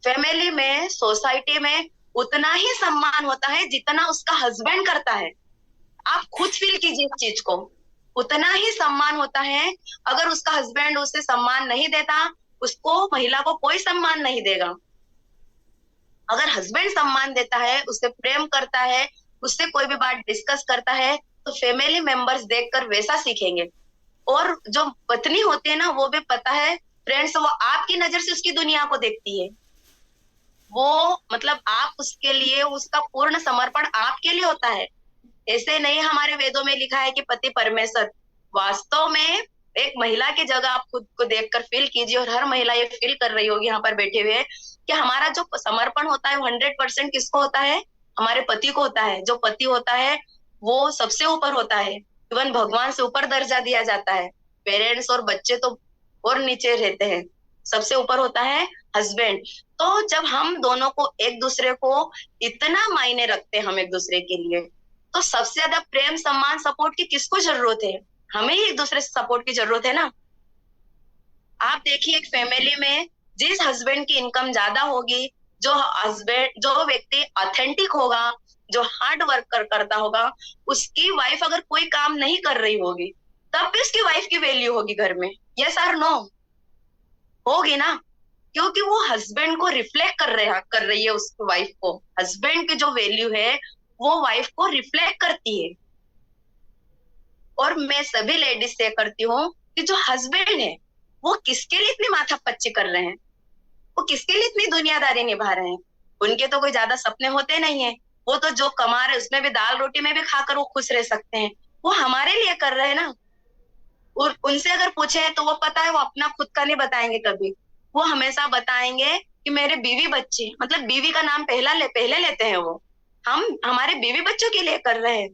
फैमिली में, सोसाइटी में उतना ही सम्मान होता है जितना उसका हस्बैंड करता है। आप खुद फील कीजिए इस चीज को, उतना ही सम्मान होता है। अगर उसका हस्बैंड उसे सम्मान नहीं देता, उसको, महिला को कोई सम्मान नहीं देगा। अगर हस्बैंड सम्मान देता है, उससे प्रेम करता है, उससे कोई भी बात डिस्कस करता है, तो फैमिली मेंबर्स देखकर वैसा सीखेंगे। और जो पत्नी होती है ना, वो भी पता है फ्रेंड्स, वो आपकी नजर से उसकी दुनिया को देखती है। वो मतलब आप उसके लिए, उसका पूर्ण समर्पण आपके लिए होता है। ऐसे नहीं हमारे वेदों में लिखा है कि पति परमेश्वर, वास्तव में एक महिला की जगह आप खुद को देखकर फील कीजिए, और हर महिला ये फील कर रही होगी यहाँ पर बैठे हुए, कि हमारा जो समर्पण होता है 100% किसको होता है? हमारे पति को होता है। जो पति होता है वो सबसे ऊपर होता है, इवन भगवान से ऊपर दर्जा दिया जाता है। पेरेंट्स और बच्चे तो और नीचे रहते हैं, सबसे ऊपर होता है हस्बैंड। तो जब हम दोनों को, एक दूसरे को इतना मायने रखते हैं हम एक दूसरे के लिए, तो सबसे ज्यादा प्रेम सम्मान सपोर्ट की किसको जरूरत है? हमें ही एक दूसरे से सपोर्ट की जरूरत है ना। आप देखिए एक फैमिली में जिस हस्बैंड की इनकम ज्यादा होगी, जो व्यक्ति ऑथेंटिक होगा, जो हार्ड वर्क करता होगा, उसकी वाइफ अगर कोई काम नहीं कर रही होगी, तब भी उसकी वाइफ की वैल्यू होगी घर में। यस और नो? होगी ना, क्योंकि वो हस्बैंड को रिफ्लेक्ट कर रही है उस वाइफ को। हस्बैंड की जो वैल्यू है वो वाइफ को रिफ्लेक्ट करती है। और मैं सभी लेडीज से करती हूँ कि जो हस्बैंड है वो किसके लिए इतनी माथापच्ची कर रहे हैं, वो किसके लिए इतनी दुनियादारी निभा रहे हैं? उनके तो कोई ज्यादा सपने होते नहीं है, वो तो जो कमा रहे उसमें भी, दाल रोटी में भी खाकर वो खुश रह सकते हैं। वो हमारे लिए कर रहे हैं ना। और उनसे अगर पूछे तो वो पता है, वो अपना खुद का नहीं बताएंगे कभी, वो हमेशा बताएंगे कि मेरे बीवी बच्चे, मतलब बीवी का नाम पहले लेते हैं वो, हम हमारे बीवी बच्चों के लिए कर रहे हैं।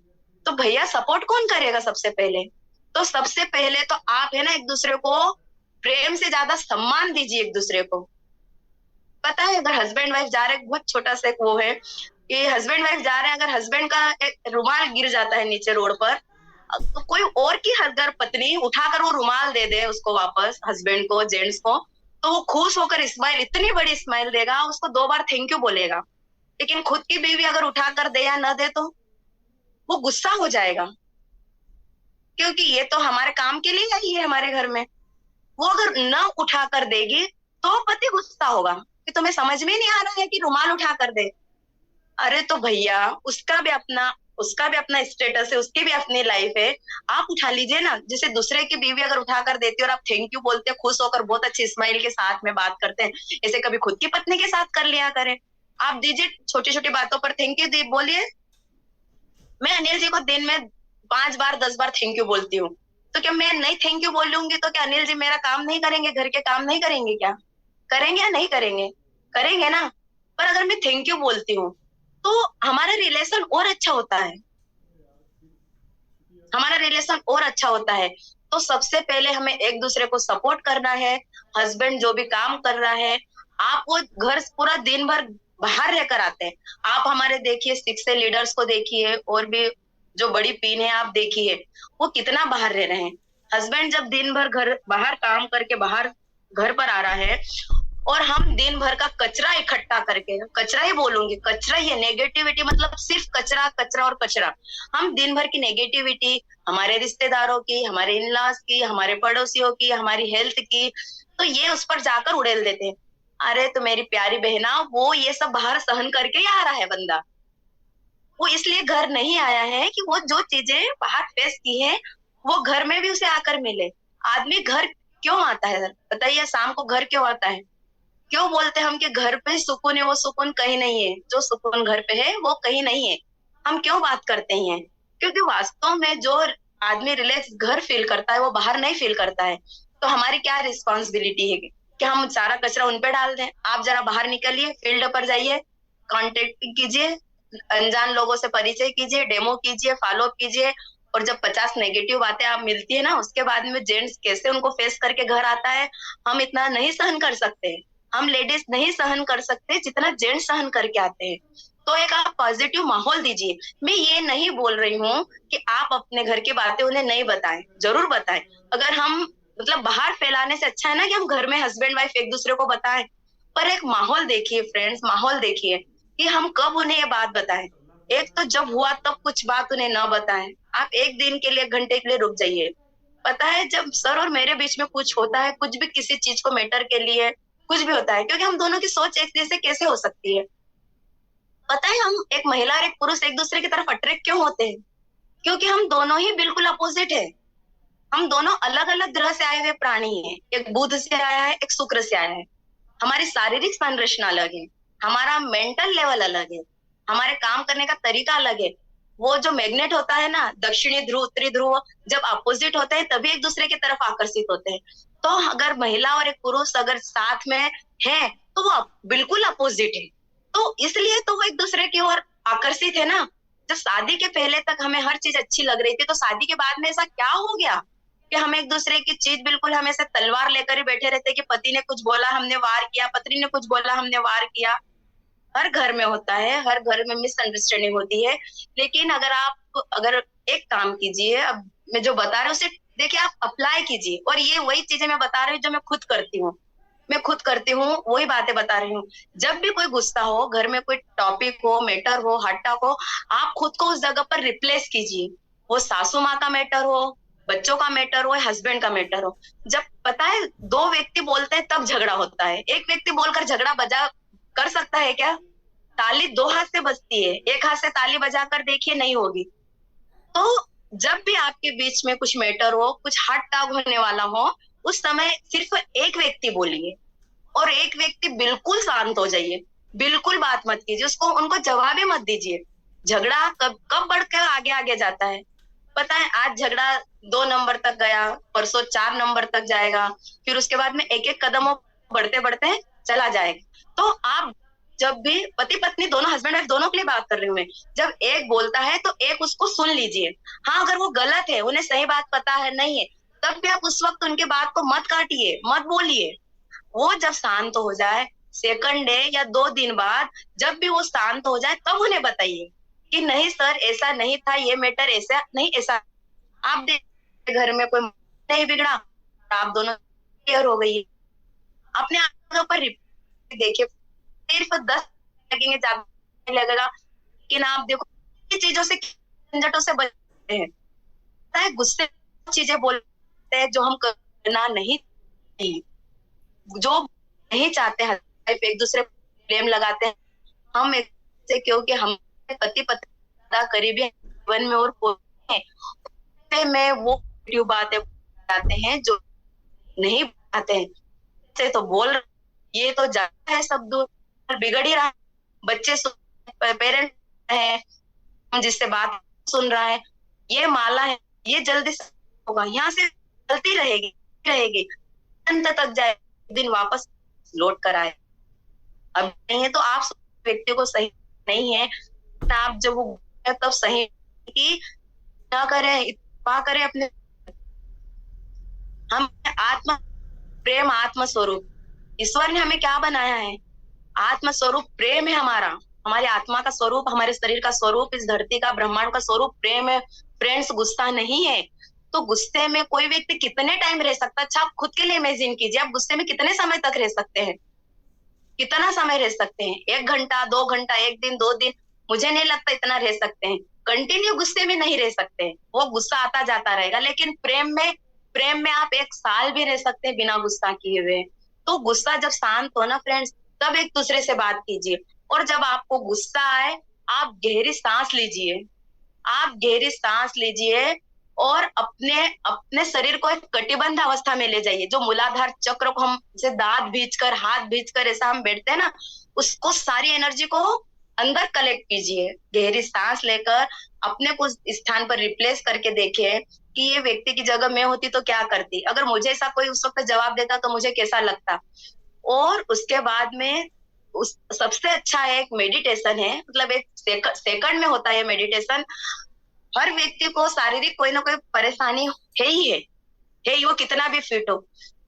तो भैया सपोर्ट कौन करेगा सबसे पहले? तो सबसे पहले तो आप है ना, एक दूसरे को प्रेम से ज्यादा सम्मान दीजिए एक दूसरे को। पता है अगर हस्बैंड वाइफ जा रहे हैं, बहुत छोटा सा एक वो है कि हस्बैंड वाइफ जा रहे हैं, अगर हस्बैंड का एक रुमाल गिर जाता है नीचे रोड पर, तो कोई और की अगर पत्नी उठाकर वो रुमाल दे दे उसको वापस, हस्बैंड को, जेंट्स को, तो वो खुश होकर स्माइल, इतनी बड़ी स्माइल देगा, उसको 2 बार थैंक यू बोलेगा। लेकिन खुद की बीवी अगर उठाकर दे या न दे तो वो गुस्सा हो जाएगा, क्योंकि ये तो हमारे काम के लिए आई है हमारे घर में। वो अगर न उठाकर देगी तो पति गुस्सा होगा, कि तुम्हें समझ में नहीं आ रहा है कि रुमाल उठा कर दे। अरे तो भैया उसका भी अपना स्टेटस है, उसकी भी अपनी लाइफ है, आप उठा लीजिए ना। जैसे दूसरे की बीवी अगर उठा कर देती है और आप थैंक यू बोलते, खुश होकर बहुत अच्छी स्माइल के साथ में बात करते हैं, ऐसे कभी खुद की पत्नी के साथ कर लिया करें। आप दीजिए, छोटी छोटी बातों पर थैंक यू दी बोलिए। मैं अनिल जी को दिन में 5 बार 10 बार थैंक यू बोलती हूँ, तो क्या मैं नहीं थैंक यू बोलूंगी तो क्या अनिल जी मेरा काम नहीं करेंगे, घर के काम नहीं करेंगे क्या? करेंगे या नहीं करेंगे? करेंगे ना। पर अगर मैं थैंक यू बोलती हूँ तो हमारा रिलेशन और अच्छा होता है, हमारा रिलेशन और अच्छा होता है। तो सबसे पहले हमें एक दूसरे को सपोर्ट करना है। हस्बैंड जो भी काम कर रहा है, आप वो घर पूरा दिन भर बाहर रहकर आते हैं। आप हमारे देखिए सिक्स से लीडर्स को देखिए, और भी जो बड़ी पीन है आप देखिए, वो कितना बाहर रह रहे हैं। हस्बैंड जब दिन भर घर बाहर काम करके बाहर घर पर आ रहा है, और हम दिन भर का कचरा इकट्ठा करके, कचरा ही बोलूंगी, कचरा ही है, नेगेटिविटी मतलब सिर्फ कचरा कचरा और कचरा। हम दिन भर की नेगेटिविटी हमारे रिश्तेदारों की, हमारे इन-लॉज की, हमारे पड़ोसियों की, हमारी हेल्थ की, तो ये उस पर जाकर उड़ेल देते हैं। अरे तो मेरी प्यारी बहना, वो ये सब बाहर सहन करके ही आ रहा है बंदा। वो इसलिए घर नहीं आया है कि वो जो चीजें बाहर फेस की है वो घर में भी उसे आकर मिले। आदमी घर क्यों आता है बताइए? शाम को घर क्यों आता है? क्यों बोलते हैं हम कि घर पे सुकून है? वो सुकून कहीं नहीं है। जो सुकून घर पे है वो कहीं नहीं है। हम क्यों बात करते हैं? क्योंकि वास्तव में जो आदमी रिलैक्स घर फील करता है वो बाहर नहीं फील करता है। तो हमारी क्या रिस्पॉन्सिबिलिटी है कि हम सारा कचरा उन पे डाल दें? आप जरा बाहर निकलिए, फील्ड पर जाइए, कांटेक्ट कीजिए, अनजान लोगों से परिचय कीजिए, डेमो कीजिए, फॉलो कीजिए। और जब 50 नेगेटिव बातें आप मिलती है ना, उसके बाद में जेंट्स कैसे उनको फेस करके घर आता है, हम इतना नहीं सहन कर सकते। हम लेडीज नहीं सहन कर सकते जितना जेंट्स सहन करके आते हैं। तो एक आप पॉजिटिव माहौल दीजिए। मैं ये नहीं बोल रही हूँ कि आप अपने घर की बातें उन्हें नहीं बताएं, जरूर बताएं। अगर हम मतलब बाहर फैलाने से अच्छा है ना कि हम घर में हस्बैंड वाइफ एक दूसरे को बताएं। पर एक माहौल देखिए फ्रेंड्स, माहौल देखिए कि हम कब उन्हें ये बात बताएं। एक तो जब हुआ तब कुछ बात उन्हें न बताएं। आप एक दिन के लिए, घंटे के लिए रुक जाइए। पता है जब सर और मेरे बीच में कुछ होता है, कुछ भी किसी चीज को मैटर के लिए कुछ भी होता है, क्योंकि हम दोनों की सोच एक जैसे कैसे हो सकती है? पता है हम एक महिला और एक पुरुष एक दूसरे की तरफ अट्रैक्ट क्यों होते हैं? क्योंकि हम दोनों ही बिल्कुल अपोजिट है। हम दोनों अलग अलग ग्रह से आए हुए प्राणी हैं। एक बुध से आया है, एक शुक्र से आया है। हमारी शारीरिक संरचना अलग है, हमारा मेंटल लेवल अलग है, हमारे काम करने का तरीका अलग है। वो जो मैग्नेट होता है ना, दक्षिणी ध्रुव उत्तरी ध्रुव, जब अपोजिट होते हैं तभी एक दूसरे की तरफ आकर्षित होते हैं। तो अगर महिला और एक पुरुष अगर साथ में है तो वो बिल्कुल अपोजिट है। तो इसलिए तो वो एक दूसरे की ओर आकर्षित है ना। जब शादी के पहले तक हमें हर चीज अच्छी लग रही थी, तो शादी के बाद में ऐसा क्या हो गया कि हम एक दूसरे की चीज बिल्कुल हमेशा तलवार लेकर ही बैठे रहते कि पति ने कुछ बोला हमने वार किया, पत्नी ने कुछ बोला हमने वार किया। हर घर में होता है, हर घर में मिसअंडरस्टैंडिंग होती है। लेकिन अगर एक काम कीजिए, अब मैं जो बता रही हूँ उसे देखिए, आप अप्लाई कीजिए। और ये वही चीजें मैं बता रही हूँ जो मैं खुद करती हूँ। मैं खुद करती हूँ, वही बातें बता रही हूँ। जब भी कोई गुस्सा हो, घर में कोई टॉपिक हो, मैटर हो, हॉट टॉक हो, आप खुद को उस जगह पर रिप्लेस कीजिए। वो सासू माँ का मैटर हो, बच्चों का मैटर हो, हस्बैंड का मैटर हो। जब पता है दो व्यक्ति बोलते हैं तब झगड़ा होता है। एक व्यक्ति बोलकर झगड़ा बजा कर सकता है क्या? ताली दो हाथ से बजती है, एक हाथ से ताली बजाकर देखिए, नहीं होगी। तो जब भी आपके बीच में कुछ मैटर हो, कुछ हॉट टॉक होने वाला हो, उस समय सिर्फ एक व्यक्ति बोलिए और एक व्यक्ति बिल्कुल शांत हो जाइए। बिल्कुल बात मत कीजिए, उनको जवाब ही मत दीजिए। झगड़ा कब कब बढ़कर आगे आगे जाता है पता है? आज झगड़ा 2 नंबर तक गया, परसों 4 नंबर तक जाएगा, फिर उसके बाद में एक एक कदम बढ़ते बढ़ते चला जाएगा। तो आप जब भी पति पत्नी दोनों, हस्बैंड वाइफ दोनों के लिए बात कर रही हूँ मैं, जब एक बोलता है तो एक उसको सुन लीजिए। हाँ, अगर वो गलत है, उन्हें सही बात पता है नहीं है, तब भी आप उस वक्त उनके बात को मत काटिए, मत बोलिए। वो जब शांत हो जाए, सेकंड डे या 2 दिन बाद जब भी वो शांत हो जाए, तब उन्हें बताइए कि नहीं सर ऐसा नहीं था, ये मैटर ऐसा नहीं, ऐसा। आप देखिए घर में कोई नहीं बिगड़ा, आप दोनों क्लियर हो गई। अपने आप पर देखिए, सिर्फ 10 लगेंगे, ज्यादा नहीं लगेगा। लेकिन आप देखो चीजों से, झंझटों से बचते हैं। गुस्से चीजें बोलते हैं जो हम करना नहीं, जो नहीं चाहते हैं वाइफ एक दूसरे ब्लेम लगाते हैं, हम ऐसे क्योंकि हम पति पत्नी करीबी जीवन में और कोई में वो बातें बताते हैं जो नहीं बताते हैं, से तो बोल ये तो जाता है सब दूर, बिगड़ ही रहा है, बच्चे पेरेंट है जिससे बात सुन रहा है, ये माला है, ये जल्दी से होगा, यहाँ से चलती रहेगी अंत तक जाए, दिन वापस लौट कर आए। अब नहीं है तो आप व्यक्ति को सही नहीं है, आप जब वो तब सही कि क्या करें, करें अपने हम आत्मा प्रेम आत्म स्वरूप, ईश्वर ने हमें क्या बनाया है, आत्म स्वरूप प्रेम है हमारा, हमारी आत्मा का स्वरूप, हमारे शरीर का स्वरूप, इस धरती का ब्रह्मांड का स्वरूप प्रेम है। फ्रेंड्स, गुस्सा नहीं है। तो गुस्से में कोई व्यक्ति कितने टाइम रह सकता है? अच्छा, आप खुद के लिए इमेजिन कीजिए, आप गुस्से में कितने समय तक रह सकते हैं, कितना समय रह सकते हैं? 1 घंटा, 2 घंटा, 1 दिन, 2 दिन, मुझे नहीं लगता इतना रह सकते हैं। कंटिन्यू गुस्से में नहीं रह सकते, वो गुस्सा आता जाता रहेगा। लेकिन प्रेम में आप 1 साल भी रह सकते हैं बिना गुस्सा किए हुए। तो गुस्सा जब शांत हो ना फ्रेंड्स, तब एक दूसरे से बात कीजिए। और जब आपको गुस्सा आए, आप गहरी सांस लीजिए, आप गहरी सांस लीजिए और अपने शरीर को एक कटिबंध अवस्था में ले जाइए। जो मूलाधार चक्र को हम जैसे दांत भींचकर, हाथ भींचकर ऐसा हम बैठते हैं ना, उसको सारी एनर्जी को अंदर कलेक्ट कीजिए। गहरी सांस लेकर अपने को स्थान पर रिप्लेस करके देखिए कि ये व्यक्ति की जगह मैं होती तो क्या करती, अगर मुझे ऐसा कोई उस वक्त जवाब देता तो मुझे कैसा लगता। और उसके बाद में उस सबसे अच्छा एक मेडिटेशन है, मतलब 1 सेकंड में होता है मेडिटेशन। हर व्यक्ति को शारीरिक कोई ना कोई परेशानी है ही, वो कितना भी फिट हो।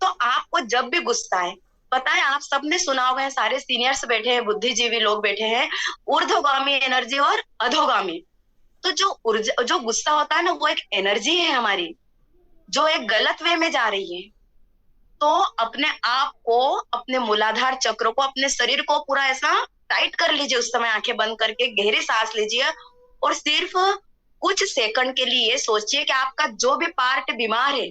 तो आपको जब भी गुस्सा है, पता है आप सबने सुना होगा, सारे सीनियर्स बैठे हैं, बुद्धिजीवी लोग बैठे हैं, ऊर्ध्वगामी एनर्जी और अधोगामी। तो जो गुस्सा होता है ना, वो एक एनर्जी है हमारी, जो एक गलत वे में जा रही है। तो अपने आप को, अपने मूलाधार चक्र को, अपने शरीर को पूरा ऐसा टाइट कर लीजिए। उस समय आंखें बंद करके गहरी सांस लीजिए और सिर्फ कुछ सेकंड के लिए सोचिए कि आपका जो भी पार्ट बीमार है,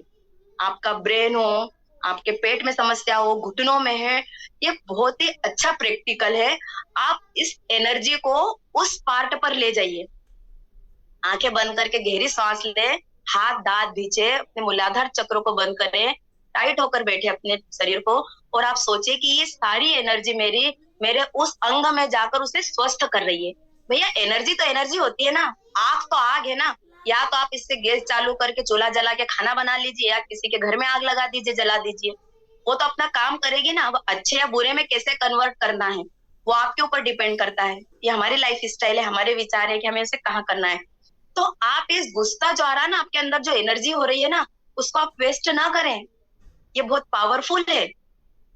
आपका ब्रेन हो, आपके पेट में समस्या हो, घुटनों में है, ये बहुत ही अच्छा प्रैक्टिकल है। आप इस एनर्जी को उस पार्ट पर ले जाइए, आंखें बंद करके गहरी सांस ले, हाथ दांत भींचे, अपने मूलाधार चक्र को बंद करें, टाइट होकर बैठे अपने शरीर को, और आप सोचिए कि ये सारी एनर्जी मेरे उस अंग में जाकर उसे स्वस्थ कर रही है। भैया एनर्जी तो एनर्जी होती है ना, आग तो आग है ना। या तो आप इससे गैस चालू करके चूल्हा जला के खाना बना लीजिए, या किसी के घर में आग लगा दीजिए, जला दीजिए, वो तो अपना काम करेगी ना। वो अच्छे या बुरे में कैसे कन्वर्ट करना है वो आपके ऊपर डिपेंड करता है। ये हमारी लाइफ स्टाइल है, हमारे विचार है कि हमें उसे कहाँ करना है। तो आप इस गुस्सा जो आ रहा है ना, आपके अंदर जो एनर्जी हो रही है ना, उसको आप वेस्ट ना करें। ये बहुत पावरफुल है,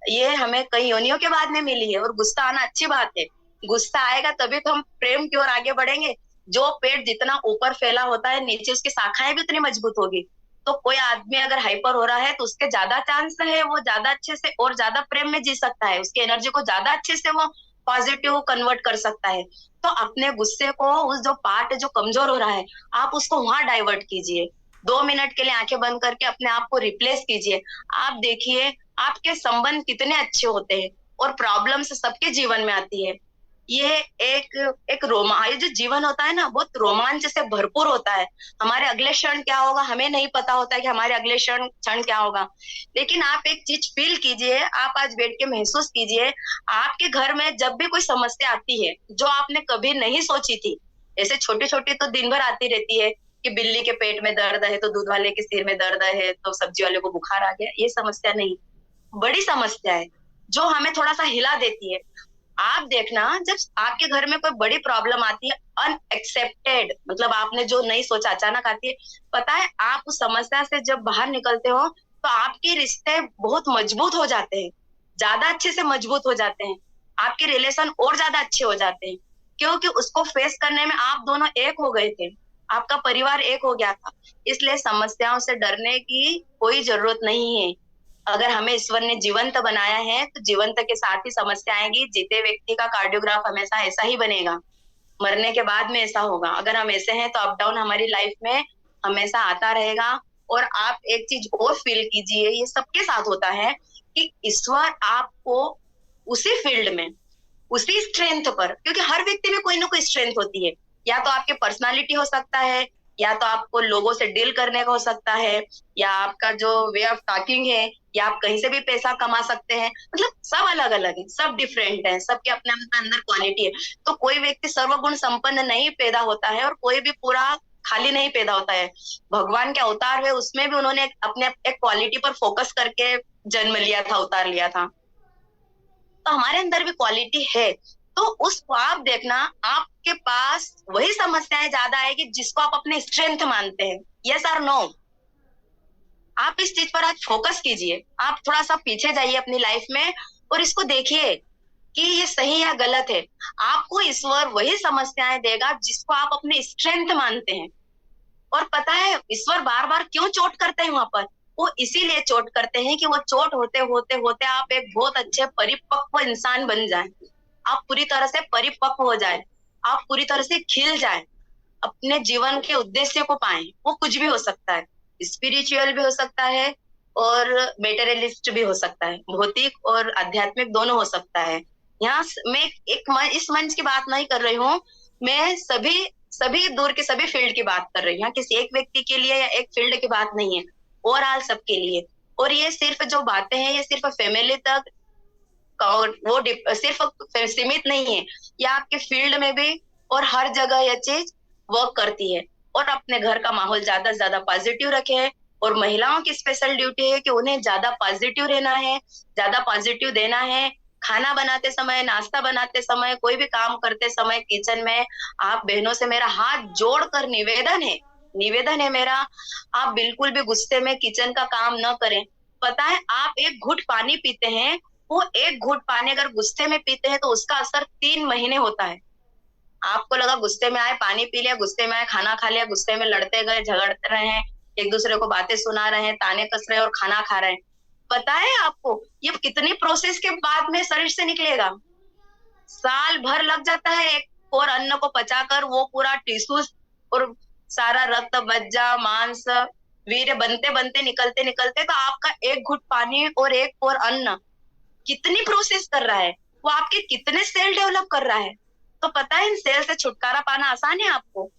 ये हमें कई योनियों के बाद में मिली है। और गुस्सा आना अच्छी बात है, गुस्सा आएगा तभी तो हम प्रेम की ओर आगे बढ़ेंगे। जो पेड़ जितना ऊपर फैला होता है, नीचे उसकी शाखाएं भी उतनी मजबूत होगी। तो कोई आदमी अगर हाइपर हो रहा है तो उसके ज्यादा चांस है वो ज्यादा अच्छे से और ज्यादा प्रेम में जी सकता है, उसकी एनर्जी को ज्यादा अच्छे से वो पॉजिटिव कन्वर्ट कर सकता है। तो अपने गुस्से को, उस जो पार्ट जो कमजोर हो रहा है, आप उसको वहां डाइवर्ट कीजिए। 2 मिनट के लिए आंखें बंद करके अपने आप को रिप्लेस कीजिए। आप देखिए आपके संबंध कितने अच्छे होते हैं और प्रॉब्लम्स सबके जीवन में आती है। ये एक ये जो जीवन होता है ना, बहुत रोमांच से भरपूर होता है। हमारे अगले क्षण क्या होगा हमें नहीं पता होता है कि हमारे अगले क्षण क्या होगा। लेकिन आप एक चीज फील कीजिए, आप आज बैठ के महसूस कीजिए, आपके घर में जब भी कोई समस्या आती है जो आपने कभी नहीं सोची थी, ऐसे छोटी छोटी तो दिन भर आती रहती है कि बिल्ली के पेट में दर्द है तो दूध वाले के सिर में दर्द है तो सब्जी वाले को बुखार आ गया, ये समस्या नहीं, बड़ी समस्या है जो हमें थोड़ा सा हिला देती है। आप देखना, जब आपके घर में कोई बड़ी प्रॉब्लम आती है, अनएक्सेप्टेड, मतलब आपने जो नहीं सोचा, अचानक आती है, पता है आप उस समस्या से जब बाहर निकलते हो तो आपके रिश्ते बहुत मजबूत हो जाते हैं, ज्यादा अच्छे से मजबूत हो जाते हैं, आपके रिलेशन और ज्यादा अच्छे हो जाते हैं, क्योंकि उसको फेस करने में आप दोनों एक हो गए थे, आपका परिवार एक हो गया था। इसलिए समस्याओं से डरने की कोई जरूरत नहीं है। अगर हमें ईश्वर ने जीवंत बनाया है तो जीवंत के साथ ही समस्या आएगी। जीते व्यक्ति का कार्डियोग्राफ हमेशा ऐसा ही बनेगा, मरने के बाद में ऐसा होगा। अगर हम ऐसे हैं तो अप डाउन हमारी लाइफ में हमेशा आता रहेगा। और आप एक चीज और फील कीजिए, ये सबके साथ होता है कि ईश्वर आपको उसी फील्ड में, उसी स्ट्रेंथ पर, क्योंकि हर व्यक्ति में कोई ना कोई स्ट्रेंथ होती है। या तो आपके पर्सनालिटी हो सकता है, या तो आपको लोगों से डील करने का हो सकता है, या आपका जो वे ऑफ टॉकिंग है, या आप कहीं से भी पैसा कमा सकते हैं। मतलब सब अलग अलग है, सब डिफरेंट है, सबके अपने अपने अंदर क्वालिटी है। तो कोई व्यक्ति सर्वगुण संपन्न नहीं पैदा होता है और कोई भी पूरा खाली नहीं पैदा होता है। भगवान के अवतार है, उसमें भी उन्होंने अपने एक क्वालिटी पर फोकस करके जन्म लिया था, अवतार लिया था। तो हमारे अंदर भी क्वालिटी है, तो उसको आप देखना, आपके पास वही समस्याएं ज्यादा आएगी जिसको आप अपने स्ट्रेंथ मानते हैं। यस और नो? आप इस चीज पर आज फोकस कीजिए। आप थोड़ा सा पीछे जाइए अपनी लाइफ में और इसको देखिए कि ये सही या गलत है। आपको ईश्वर वही समस्याएं देगा जिसको आप अपने स्ट्रेंथ मानते हैं। और पता है ईश्वर बार बार क्यों चोट करते हैं वहां पर? वो इसीलिए चोट करते हैं कि वो चोट होते होते होते आप एक बहुत अच्छे परिपक्व इंसान बन जाए, आप पूरी तरह से परिपक्व हो जाए, आप पूरी तरह से खिल जाए, अपने जीवन के उद्देश्य को पाए। वो कुछ भी हो सकता है, स्पिरिचुअल भी हो सकता है और मेटेरियलिस्ट भी हो सकता है, भौतिक और आध्यात्मिक दोनों हो सकता है। यहाँ मैं इस मंच की बात नहीं कर रही हूँ, मैं सभी दूर के सभी फील्ड की बात कर रही हूँ। यहाँ किसी एक व्यक्ति के लिए या एक फील्ड की बात नहीं है, ओवरऑल सबके लिए। और ये सिर्फ जो बातें हैं ये सिर्फ फैमिली तक वो सिर्फ सीमित नहीं है, ये आपके फील्ड में भी और हर जगह यह चीज वर्क करती है। और अपने घर का माहौल ज्यादा से ज्यादा पॉजिटिव रखे। और महिलाओं की स्पेशल ड्यूटी है कि उन्हें ज्यादा पॉजिटिव रहना है, ज्यादा पॉजिटिव देना है। खाना बनाते समय, नाश्ता बनाते समय, कोई भी काम करते समय किचन में, आप बहनों से मेरा हाथ जोड़कर निवेदन है मेरा, आप बिल्कुल भी गुस्से में किचन का काम न करें। पता है आप एक घुट पानी पीते हैं, वो एक घुट पानी अगर गुस्से में पीते हैं तो उसका असर 3 महीने होता है। आपको लगा गुस्से में आए पानी पी लिया, गुस्से में आए खाना खा लिया, गुस्से में लड़ते गए, झगड़ते रहे हैं, एक दूसरे को बातें सुना रहे हैं, ताने कस रहे हैं और खाना खा रहे हैं। पता है आपको ये कितनी प्रोसेस के बाद में शरीर से निकलेगा? साल भर लग जाता है एक और अन्न को पचाकर वो पूरा टिश्यूज और सारा रक्त, मज्जा, मांस, वीर्य बनते बनते निकलते निकलते, तो आपका एक घुट पानी और एक और अन्न कितनी प्रोसेस कर रहा है, वो आपके कितने सेल डेवलप कर रहा है। तो पता है इन सेल से छुटकारा पाना आसान है आपको?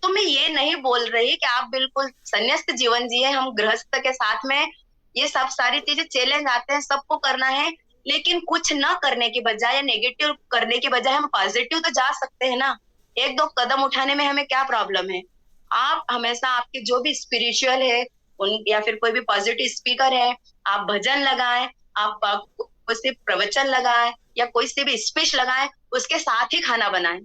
तो मैं ये नहीं बोल रही कि आप बिल्कुल संन्यास्त जीवन जिए, हम गृहस्थ के साथ में ये सब सारी चीजें चैलेंज आते हैं, सबको करना है। लेकिन कुछ न करने की बजाय या नेगेटिव करने की बजाय हम पॉजिटिव तो जा सकते हैं ना। 1-2 कदम उठाने में हमें क्या प्रॉब्लम है? आप हमेशा आपके जो भी स्पिरिचुअल है उन या फिर कोई भी पॉजिटिव स्पीकर है, आप भजन लगाएं, आप कोई से प्रवचन लगाएं या कोई से भी स्पीच लगाएं, उसके साथ ही खाना बनाएं।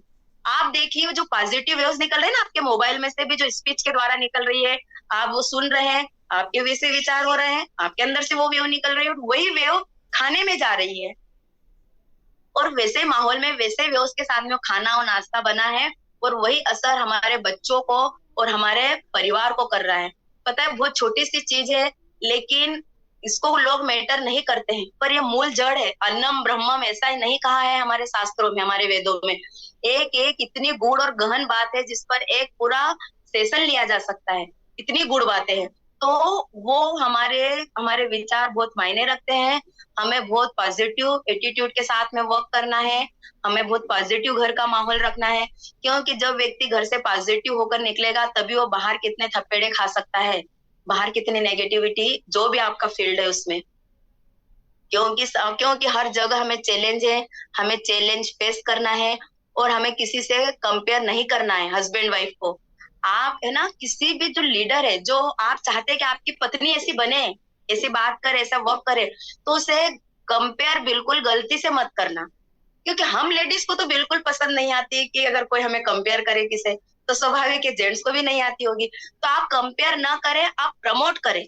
आप देखिए जो पॉजिटिव वेव्स निकल रहे हैं ना, आपके मोबाइल में से भी जो स्पीच के द्वारा निकल रही है, आप वो सुन रहे हैं, आपके वैसे विचार हो रहे हैं, आपके अंदर से वो वेव निकल रही है और वही वेव खाने में जा रही है। और वैसे माहौल में वैसे वेव्स के साथ में खाना और नाश्ता बना है और वही असर हमारे बच्चों को और हमारे परिवार को कर रहा है। पता है बहुत छोटी सी चीज है लेकिन इसको लोग मैटर नहीं करते हैं, पर ये मूल जड़ है। अन्नम ब्रह्मम ऐसा ही नहीं कहा है हमारे शास्त्रों में, हमारे वेदों में। एक एक इतनी गूढ़ और गहन बात है जिस पर एक पूरा सेशन लिया जा सकता है, इतनी गूढ़ बातें हैं। तो वो हमारे विचार बहुत मायने रखते हैं। हमें बहुत पॉजिटिव एटीट्यूड के साथ में वर्क करना है, हमें बहुत पॉजिटिव घर का माहौल रखना है, क्योंकि जब व्यक्ति घर से पॉजिटिव होकर निकलेगा तभी वो बाहर कितने थपेड़े खा सकता है, बाहर कितनी नेगेटिविटी, जो भी आपका फील्ड है उसमें। क्योंकि हर जगह हमें चैलेंज है, हमें चैलेंज फेस करना है और हमें किसी से कंपेयर नहीं करना है। हस्बैंड वाइफ को आप है ना, किसी भी जो लीडर है, जो आप चाहते हैं कि आपकी पत्नी ऐसी बने, ऐसी बात करे, ऐसा वर्क करे, तो उसे कंपेयर बिल्कुल गलती से मत करना। क्योंकि हम लेडीज को तो बिल्कुल पसंद नहीं आती कि अगर कोई हमें कंपेयर करे किसे, तो स्वाभाविक है जेंट्स को भी नहीं आती होगी। तो आप कंपेयर ना करें, आप प्रमोट करें,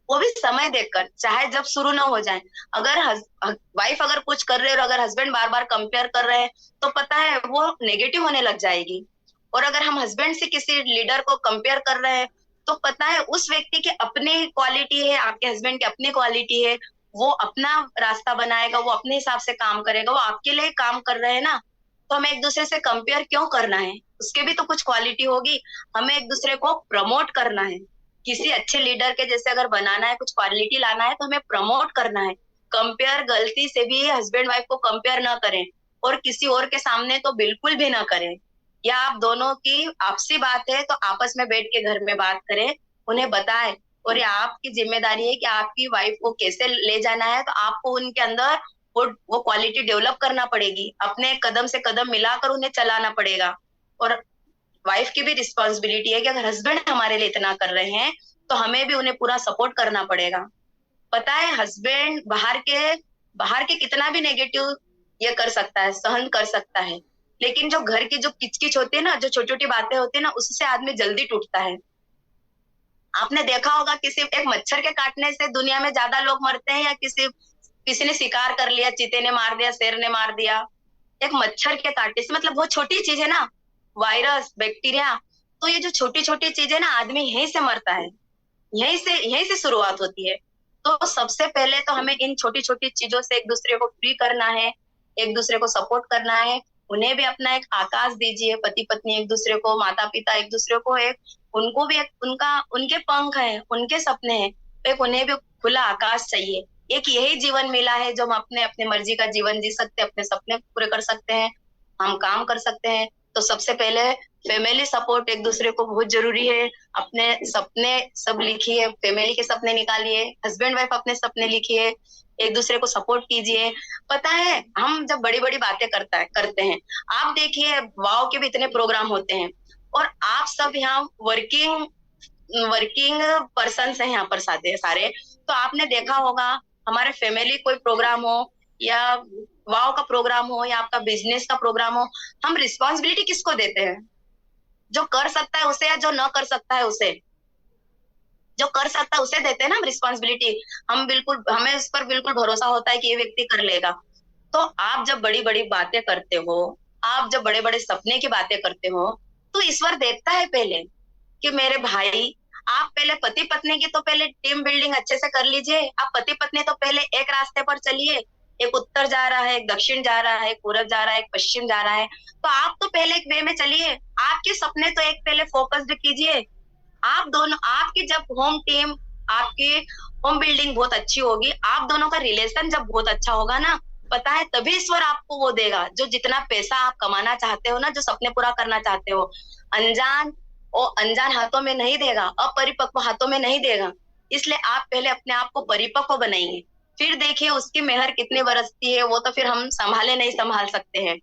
वो भी समय देकर, चाहे जब शुरू ना हो जाए। अगर वाइफ अगर कुछ कर रहे हैं और अगर हस्बैंड बार बार कंपेयर कर रहे हैं तो पता है वो नेगेटिव होने लग जाएगी। और अगर हम हस्बैंड से किसी लीडर को कंपेयर कर रहे हैं तो पता है उस व्यक्ति की अपनी क्वालिटी है, आपके हस्बैंड की अपनी क्वालिटी है, वो अपना रास्ता बनाएगा, वो अपने हिसाब से काम करेगा, वो आपके लिए काम कर रहे हैं ना। तो हमें एक दूसरे से कंपेयर क्यों करना है? उसके भी तो कुछ क्वालिटी होगी। हमें एक दूसरे को प्रमोट करना है, किसी अच्छे लीडर के जैसे अगर बनाना है, कुछ क्वालिटी लाना है तो हमें प्रमोट करना है। कंपेयर गलती से भी हस्बैंड वाइफ को कंपेयर ना करें, और किसी और के सामने तो बिल्कुल भी ना करें। या आप दोनों की आपसी बात है तो आपस में बैठ के घर में बात करें, उन्हें बताएं, और ये आपकी जिम्मेदारी है कि आपकी वाइफ को कैसे ले जाना है, तो आपको उनके अंदर वो क्वालिटी डेवलप करना पड़ेगी, अपने कदम से कदम मिलाकर उन्हें चलाना पड़ेगा। और वाइफ की भी रिस्पॉन्सिबिलिटी है कि अगर हस्बैंड हमारे लिए इतना कर रहे हैं तो हमें भी उन्हें पूरा सपोर्ट करना पड़ेगा। पता है हस्बैंड बाहर के कितना भी नेगेटिव ये कर सकता है, सहन कर सकता है, लेकिन जो घर की जो किचकिच होती है ना, जो छोटी छोटी बातें होती है ना, उससे आदमी जल्दी टूटता है। आपने देखा होगा किसी एक मच्छर के काटने से दुनिया में ज्यादा लोग मरते हैं, या किसी ने शिकार कर लिया, चीते ने मार दिया, शेर ने मार दिया, एक मच्छर के काटने से, मतलब वो छोटी चीज है ना, वायरस, बैक्टीरिया, तो ये जो छोटी छोटी चीज है ना, आदमी यहीं से मरता है, यहीं से शुरुआत होती है। तो सबसे पहले तो हमें इन छोटी छोटी चीजों से एक दूसरे को फ्री करना है, एक दूसरे को सपोर्ट करना है। उन्हें भी अपना एक आकाश दीजिए, पति पत्नी एक दूसरे को, माता पिता एक दूसरे को, एक उनको भी एक उनके पंख हैं, उनके सपने हैं, एक उन्हें भी खुला आकाश चाहिए। एक यही जीवन मिला है जो हम अपने मर्जी का जीवन जी सकते हैं, अपने सपने पूरे कर सकते हैं, हम काम कर सकते हैं। तो सबसे पहले फैमिली सपोर्ट एक दूसरे को बहुत जरूरी है। अपने सपने सब लिखिए, फैमिली के सपने निकालिए, हस्बैंड वाइफ अपने सपने लिखिए, एक दूसरे को सपोर्ट कीजिए। पता है हम जब बड़ी बड़ी बातें करते हैं, आप देखिए वाव के भी इतने प्रोग्राम होते हैं, और आप सब यहाँ वर्किंग पर्सन हैं यहाँ पर सारे, तो आपने देखा होगा हमारे फैमिली कोई प्रोग्राम हो या वाव का प्रोग्राम हो या आपका बिजनेस का प्रोग्राम हो, हम रिस्पॉन्सिबिलिटी किसको देते हैं? जो कर सकता है उसे, या जो न कर सकता है उसे? जो कर सकता है उसे देते हैं ना हम रिस्पॉन्सिबिलिटी। हमें उस पर बिल्कुल भरोसा होता है कि ये व्यक्ति कर लेगा। तो आप जब बड़ी बड़ी बातें करते हो, आप जब बड़े बड़े सपने की बातें करते हो, तो ईश्वर देखता है पहले कि मेरे भाई, आप पहले पति पत्नी की तो पहले टीम बिल्डिंग अच्छे से कर लीजिए। आप पति पत्नी तो पहले एक रास्ते पर चलिए, एक उत्तर जा रहा है, एक दक्षिण जा रहा है, एक पूरब जा रहा है, एक पश्चिम जा रहा है, तो आप तो पहले एक वे में चलिए। आपके सपने तो एक पहले फोकस्ड कीजिए। आप दोनों, आपकी जब आपकी होम बिल्डिंग बहुत अच्छी होगी, आप दोनों का रिलेशन जब बहुत अच्छा होगा ना, पता है तभी ईश्वर आपको वो देगा जो जितना पैसा आप कमाना चाहते हो ना, जो सपने पूरा करना चाहते हो, अनजान हाथों में नहीं देगा, अपरिपक्व हाथों में नहीं देगा। इसलिए आप पहले अपने आप को परिपक्व बनाइए, फिर देखिए उसकी मेहर कितनी बरसती है, वो तो फिर हम नहीं संभाल सकते हैं।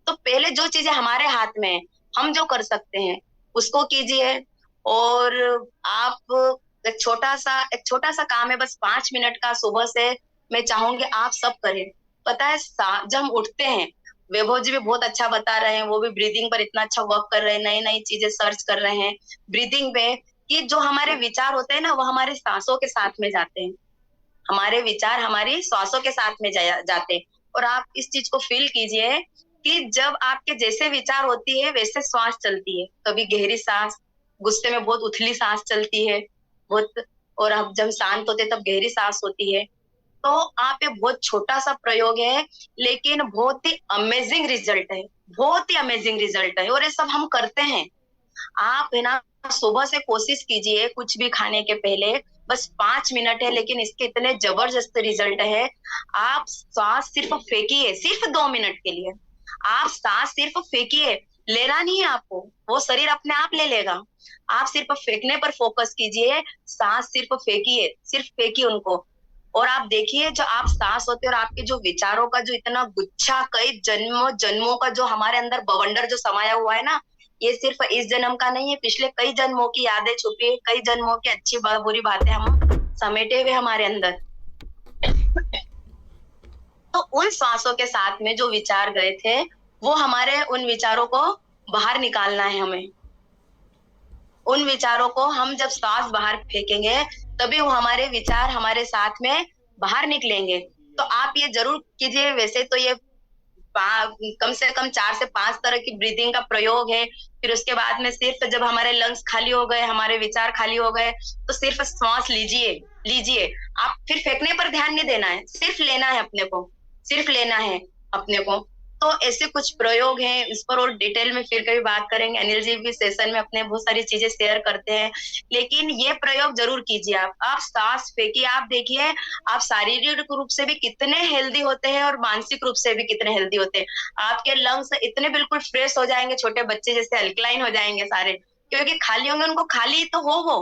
तो पहले जो चीजें हमारे हाथ में है, हम जो कर सकते हैं उसको कीजिए। और आप एक छोटा सा काम है, बस 5 मिनट का, सुबह से मैं चाहूंगी आप सब करें। पता है जब हम उठते हैं, वैभव जी भी बहुत अच्छा बता रहे हैं, वो भी ब्रीदिंग पर इतना अच्छा वर्क कर रहे हैं, नई नई चीजें सर्च कर रहे हैं ब्रीदिंग पे, कि जो हमारे विचार होते हैं ना, वो हमारे सांसों के साथ में जाते हैं, हमारे विचार हमारी श्वासों के साथ में जाते हैं। और आप इस चीज को फील कीजिए कि जब आपके जैसे विचार होती है वैसे श्वास चलती है, कभी गहरी सांस, गुस्से में बहुत उथली सांस चलती है बहुत, और अब जब शांत होते तब गहरी सांस होती है। तो आप ये बहुत छोटा सा प्रयोग है, लेकिन बहुत ही अमेजिंग रिजल्ट है, बहुत ही अमेजिंग रिजल्ट है, और ये सब हम करते हैं। आप है ना सुबह से कोशिश कीजिए, कुछ भी खाने के पहले बस 5 मिनट है, लेकिन इसके इतने जबरदस्त रिजल्ट है। आप सांस सिर्फ फेंकिए, सिर्फ 2 मिनट के लिए आप सांस सिर्फ फेंकिए, लेना नहीं है आपको, वो शरीर अपने आप ले लेगा। आप सिर्फ फेंकने पर फोकस कीजिए, सांस सिर्फ फेंकिए उनको, और आप देखिए जो आप सांस होते और आपके जो विचारों का जो इतना गुच्छा, कई जन्मों का जो हमारे अंदर बवंडर जो समाया हुआ है ना, ये सिर्फ इस जन्म का नहीं है, पिछले कई जन्मों की यादें छुपी है, कई जन्मों की अच्छी बुरी बातें हम समेटे हुए हमारे अंदर। तो उन सांसों के साथ में जो विचार गए थे, वो हमारे उन विचारों को बाहर निकालना है हमें। उन विचारों को हम जब सांस बाहर फेंकेंगे, तभी वो हमारे विचार हमारे साथ में बाहर निकलेंगे। तो आप ये जरूर कीजिए। वैसे तो ये कम से कम 4 से 5 तरह की ब्रीदिंग का प्रयोग है। फिर उसके बाद में सिर्फ जब हमारे लंग्स खाली हो गए, हमारे विचार खाली हो गए, तो सिर्फ सांस लीजिए। आप फिर फेंकने पर ध्यान नहीं देना है, सिर्फ लेना है अपने को, सिर्फ लेना है अपने को। तो ऐसे कुछ प्रयोग हैं, इस पर और डिटेल में फिर कभी बात करेंगे। अनिल जी भी सेशन में अपने बहुत सारी चीजें शेयर करते हैं, लेकिन ये प्रयोग जरूर कीजिए। आप सांस फेंकिए, आप देखिए आप शारीरिक रूप से भी कितने हेल्दी होते हैं और मानसिक रूप से भी कितने हेल्दी होते हैं। आपके लंग्स इतने बिल्कुल फ्रेश हो जाएंगे, छोटे बच्चे जैसे अल्कलाइन हो जाएंगे सारे, क्योंकि खाली होंगे, उनको खाली तो हो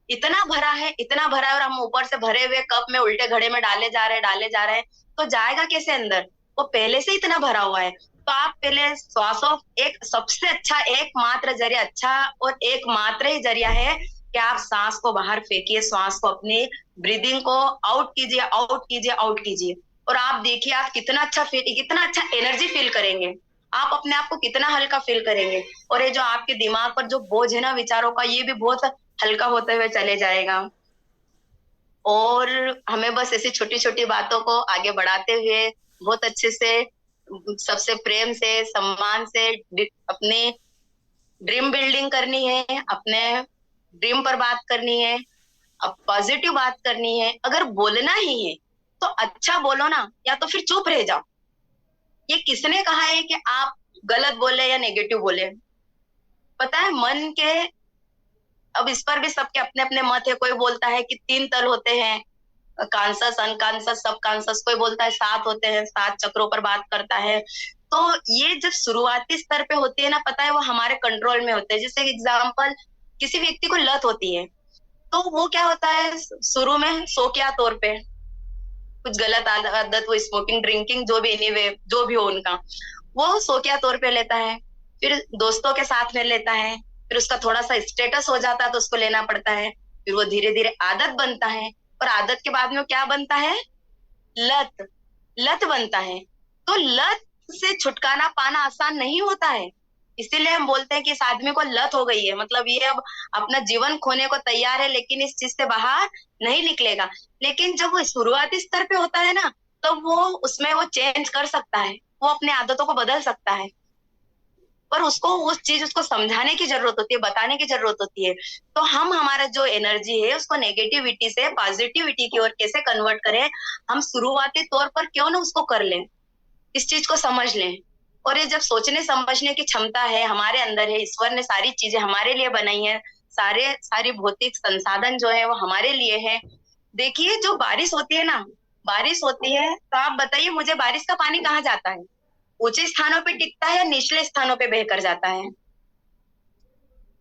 इतना भरा है, इतना भरा है, और हम ऊपर से भरे हुए कप में उल्टे घड़े में डाले जा रहे हैं, तो जाएगा कैसे अंदर? वो पहले से इतना भरा हुआ है। तो आप पहले श्वासों, एक सबसे अच्छा एकमात्र जरिया, अच्छा और एकमात्र ही जरिया है कि आप सांस को बाहर फेंकिए, श्वास को, अपनी ब्रीदिंग को आउट कीजिए, आउट कीजिए, आउट कीजिए, और आप देखिए आप कितना अच्छा कितना अच्छा एनर्जी फील करेंगे, आप अपने आप को कितना हल्का फील करेंगे, और ये जो आपके दिमाग पर जो बोझ है ना विचारों का, ये भी बहुत हल्का होते हुए चले जाएगा। और हमें बस ऐसी छोटी छोटी बातों को आगे बढ़ाते हुए बहुत अच्छे से, सबसे प्रेम से, सम्मान से अपनी ड्रीम बिल्डिंग करनी है, अपने ड्रीम पर बात करनी है, अब पॉजिटिव बात करनी है। अगर बोलना ही है तो अच्छा बोलो ना, या तो फिर चुप रह जाओ। ये किसने कहा है कि आप गलत बोले या नेगेटिव बोले? पता है मन के, अब इस पर भी सबके अपने अपने मत है। कोई बोलता है कि 3 तल होते हैं, कॉन्शस, अनकॉन्शस, सब कॉन्शस। कोई बोलता है 7 होते हैं, 7 चक्रों पर बात करता है। तो ये जब शुरुआती स्तर पे होती है ना, पता है वो हमारे कंट्रोल में होते हैं। जैसे एग्जाम्पल, किसी व्यक्ति को लत होती है, तो वो क्या होता है, शुरू में शौकिया तौर पे कुछ गलत आदत, वो स्मोकिंग, ड्रिंकिंग, जो भी, एनीवे जो भी हो उनका, वो शौकिया तौर पे लेता है, फिर दोस्तों के साथ में लेता है, फिर उसका थोड़ा सा स्टेटस हो जाता है तो उसको लेना पड़ता है, फिर वो धीरे धीरे आदत बनता है, और आदत के बाद में क्या बनता है? लत। लत बनता है। तो लत से छुटकारा पाना आसान नहीं होता है। इसीलिए हम बोलते हैं कि इस आदमी को लत हो गई है, मतलब ये अब अपना जीवन खोने को तैयार है, लेकिन इस चीज से बाहर नहीं निकलेगा। लेकिन जब वो शुरुआती स्तर पे होता है ना, तो वो उसमें वो चेंज कर सकता है, वो अपने आदतों को बदल सकता है, पर उसको उस चीज उसको समझाने की जरूरत होती है, बताने की जरूरत होती है। तो हम हमारा जो एनर्जी है उसको नेगेटिविटी से पॉजिटिविटी की ओर कैसे कन्वर्ट करें, हम शुरुआती तौर पर क्यों ना उसको कर लें, इस चीज को समझ लें। और ये जब सोचने समझने की क्षमता है हमारे अंदर है, ईश्वर ने सारी चीजें हमारे लिए बनाई है, सारी भौतिक संसाधन जो है वो हमारे लिए है। देखिए जो बारिश होती है ना, बारिश होती है तो आप बताइए मुझे, बारिश का पानी कहाँ जाता है? ऊंचे स्थानों पे टिकता है या निचले स्थानों पे बहकर जाता है?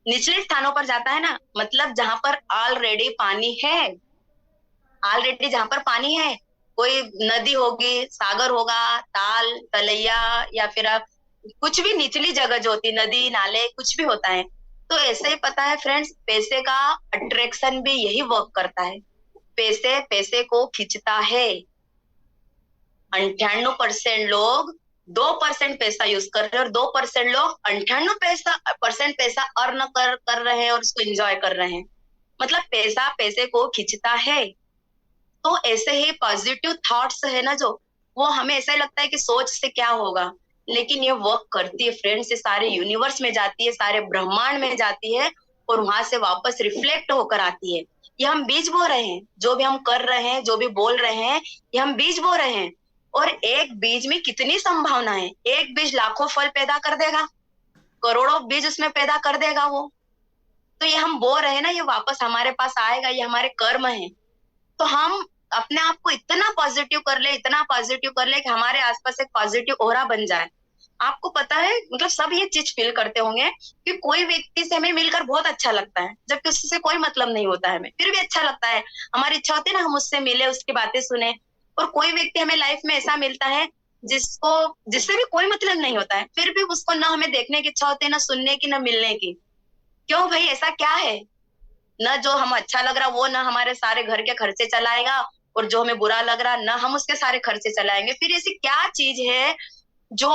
निचले स्थानों पर जाता है ना, मतलब जहां पर ऑलरेडी पानी है, ऑलरेडी जहां पर पानी है, कोई नदी होगी, सागर होगा, ताल तलैया, या फिर आप कुछ भी निचली जगह जो होती, नदी नाले कुछ भी होता है। तो ऐसे ही पता है फ्रेंड्स, पैसे का अट्रैक्शन भी यही वर्क करता है। पैसे पैसे को खींचता है। 98% लोग 2% पैसा यूज कर रहे हैं, और 2% लोग 98% पैसा अर्न कर रहे हैं और उसको एंजॉय कर रहे हैं। मतलब पैसा पैसे को खींचता है। तो ऐसे ही पॉजिटिव थॉट्स है ना, जो वो हमें ऐसा ही लगता है कि सोच से क्या होगा, लेकिन ये वर्क करती है फ्रेंड्स, ये सारे यूनिवर्स में जाती है, सारे ब्रह्मांड में जाती है, और वहां से वापस रिफ्लेक्ट होकर आती है। ये हम बीज बो रहे हैं, जो भी हम कर रहे हैं, जो भी बोल रहे हैं, ये हम बीज बो रहे हैं। और एक बीज में कितनी संभावना है, एक बीज लाखों फल पैदा कर देगा, करोड़ों बीज उसमें पैदा कर देगा वो। तो ये हम बो रहे हैं ना, ये वापस हमारे पास आएगा, ये हमारे कर्म है। तो हम अपने आप को इतना पॉजिटिव कर ले, इतना पॉजिटिव कर ले कि हमारे आसपास एक पॉजिटिव ऑरा बन जाए। आपको पता है, मतलब सब ये चीज फील करते होंगे कि कोई व्यक्ति से हमें मिलकर बहुत अच्छा लगता है, जबकि उससे कोई मतलब नहीं होता है, हमें फिर भी अच्छा लगता है। हमारी इच्छा होती है ना हम उससे मिले, उसकी बातें सुने। और कोई व्यक्ति हमें लाइफ में ऐसा मिलता है जिससे भी कोई मतलब नहीं होता है, फिर भी उसको ना हमें देखने की इच्छा होती है, ना सुनने की, ना मिलने की। क्यों भाई, ऐसा क्या है? न जो हम अच्छा लग रहा वो ना हमारे सारे घर के खर्चे चलाएगा, और जो हमें बुरा लग रहा ना हम उसके सारे खर्चे चलाएंगे। फिर ऐसी क्या चीज है जो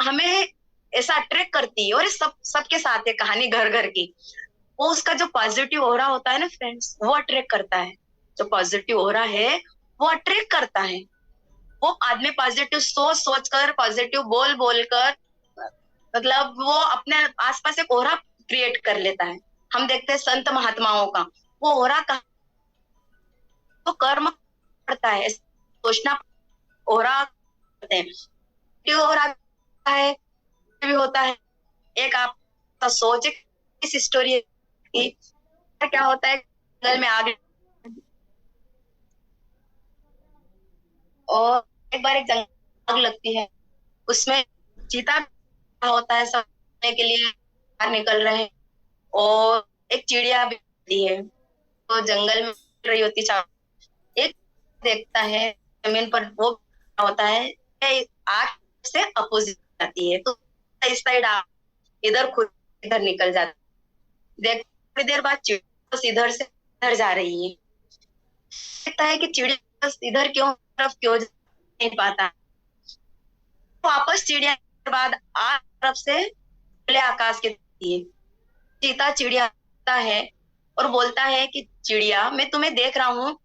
हमें ऐसा अट्रैक्ट करती है? और सबके साथ है कहानी घर घर की। वो उसका जो पॉजिटिव ऑरा होता है ना फ्रेंड्स, वो अट्रैक्ट करता है। जो पॉजिटिव ऑरा है वो अट्रैक्ट करता है। वो आदमी पॉजिटिव सोच कर, पॉजिटिव बोल कर, मतलब वो अपने आसपास एक ऑरा क्रिएट कर लेता है। हम देखते हैं संत महात्माओं का वो ऑरा का तो कर्म करता है, सोचना ऑरा करते हैं। ऑरा है भी होता है। एक आपका सोच इस स्टोरी है कि क्या होता है जंगल में आग, और एक बार एक जंगल आग लगती है, उसमें चीता होता है, सब के लिए बाहर निकल रहे हैं, और एक चिड़िया भी होती है तो जंगल में रही होती एक देखता है जमीन पर वो होता है, आग से अपोजिट आती है तो इस साइड इधर खुद इधर निकल जाता है। देख थोड़ी देर बाद चिड़िया इधर से इधर जा रही है, देखता है कि चिड़िया इधर क्यों तरफ क्यों जा नहीं पाता, वापस चिड़िया के बाद तरफ से खुले आकाश के चीता चिड़िया है और बोलता है कि चिड़िया मैं तुम्हें देख रहा हूँ,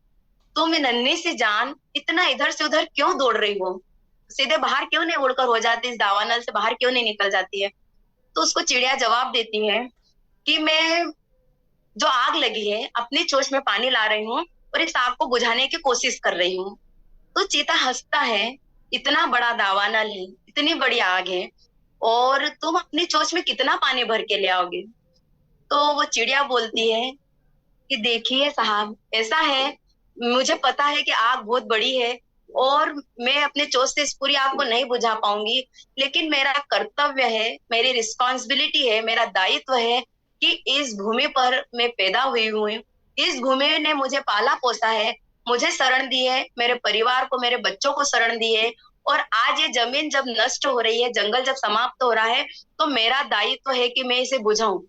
तुम नन्ही सी जान इतना इधर से उधर क्यों दौड़ रही हो, सीधे बाहर क्यों नहीं उड़कर हो जाती, इस दावानल से बाहर क्यों नहीं निकल जाती है। तो उसको चिड़िया जवाब देती है कि मैं जो आग लगी है अपनी चोंच में पानी ला रही हूँ और इस आग को बुझाने की कोशिश कर रही हूँ। तो चीता हंसता है, इतना बड़ा दावानल है, इतनी बड़ी आग है और तुम अपनी चोंच में कितना पानी भर के ले आओगे। तो वो चिड़िया बोलती है कि देखिए साहब, ऐसा है मुझे पता है कि आग बहुत बड़ी है और मैं अपने चोंच से इस पूरी आग को नहीं बुझा पाऊंगी, लेकिन मेरा कर्तव्य है, मेरी रिस्पॉन्सिबिलिटी है, मेरा दायित्व है कि इस भूमि पर मैं पैदा हुई हूँ, इस भूमि ने मुझे पाला पोसा है, मुझे शरण दी है, मेरे परिवार को, मेरे बच्चों को शरण दी है, और आज ये जमीन जब नष्ट हो रही है, जंगल जब समाप्त हो रहा है, तो मेरा दायित्व है कि मैं इसे बुझाऊं।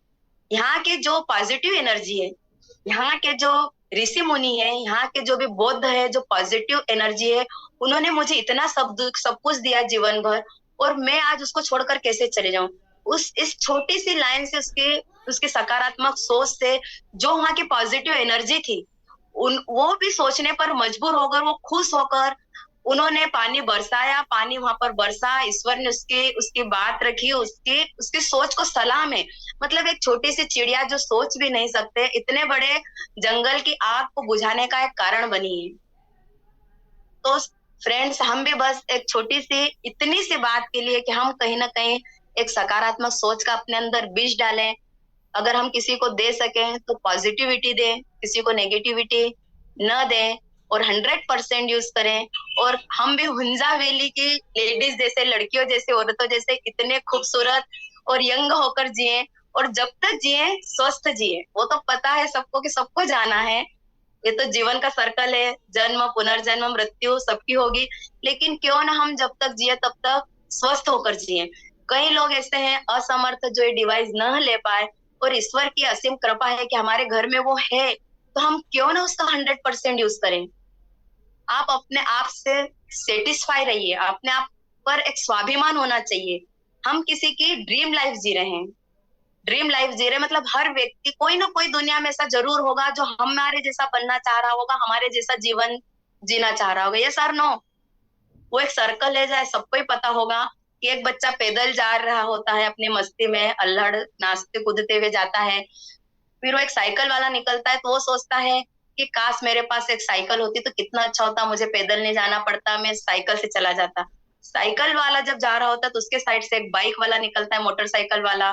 यहाँ के जो पॉजिटिव एनर्जी है, यहाँ के जो ऋषि मुनि है, यहाँ के जो भी बौद्ध है, जो पॉजिटिव एनर्जी है, उन्होंने मुझे इतना सब कुछ दिया जीवन भर, और मैं आज उसको छोड़कर कैसे चले जाऊं। उस इस छोटी सी लाइन से उसके सकारात्मक सोच से जो वहाँ की पॉजिटिव एनर्जी थी, वो भी सोचने पर मजबूर होकर, वो खुश होकर उन्होंने पानी बरसाया, पानी वहां पर बरसा, ईश्वर ने उसकी बात रखी, उसकी सोच को सलाम है। मतलब एक छोटी सी चिड़िया जो सोच भी नहीं सकते, इतने बड़े जंगल की आग को बुझाने का एक कारण बनी है। तो फ्रेंड्स, हम भी बस एक छोटी सी इतनी सी बात के लिए कि हम कहीं ना कहीं एक सकारात्मक सोच का अपने अंदर बीज डालें। अगर हम किसी को दे सकें तो पॉजिटिविटी दें, किसी को नेगेटिविटी न दें, और 100% यूज करें। और हम भी हुंजा वैली की लेडीज जैसे, लड़कियों जैसे, औरतों जैसे इतने खूबसूरत और यंग होकर जिए, और जब तक जिए स्वस्थ जिए। वो तो पता है सबको कि सबको जाना है, ये तो जीवन का सर्कल है, जन्म पुनर्जन्म मृत्यु सबकी होगी, लेकिन क्यों ना हम जब तक जिए तब तक स्वस्थ होकर जिए। कई लोग ऐसे हैं असमर्थ जो ये डिवाइस न ले पाए, और ईश्वर की असीम कृपा है कि हमारे घर में वो है, तो हम क्यों ना उसका 100% यूज करें। आप अपने आप से सेटिस्फाई रहिए, अपने आप पर एक स्वाभिमान होना चाहिए। हम किसी की ड्रीम लाइफ जी रहे हैं, ड्रीम लाइफ जी रहे मतलब हर व्यक्ति कोई ना कोई दुनिया में ऐसा जरूर होगा जो हमारे जैसा बनना चाह रहा होगा, हमारे जैसा जीवन जीना चाह रहा होगा। ये सर नो, वो एक सर्कल है, जहाँ सबको ही पता होगा कि एक बच्चा पैदल जा रहा होता है अपनी मस्ती में, अल्हड़ नाचते कूदते हुए जाता है, फिर वो एक साइकिल वाला निकलता है तो वो सोचता है कि काश मेरे पास एक साइकिल होती तो कितना अच्छा होता, मुझे पैदल नहीं जाना पड़ता, मैं साइकिल से चला जाता। साइकिल वाला जब जा रहा होता है तो उसके साइड से एक बाइक वाला निकलता है, मोटरसाइकिल वाला,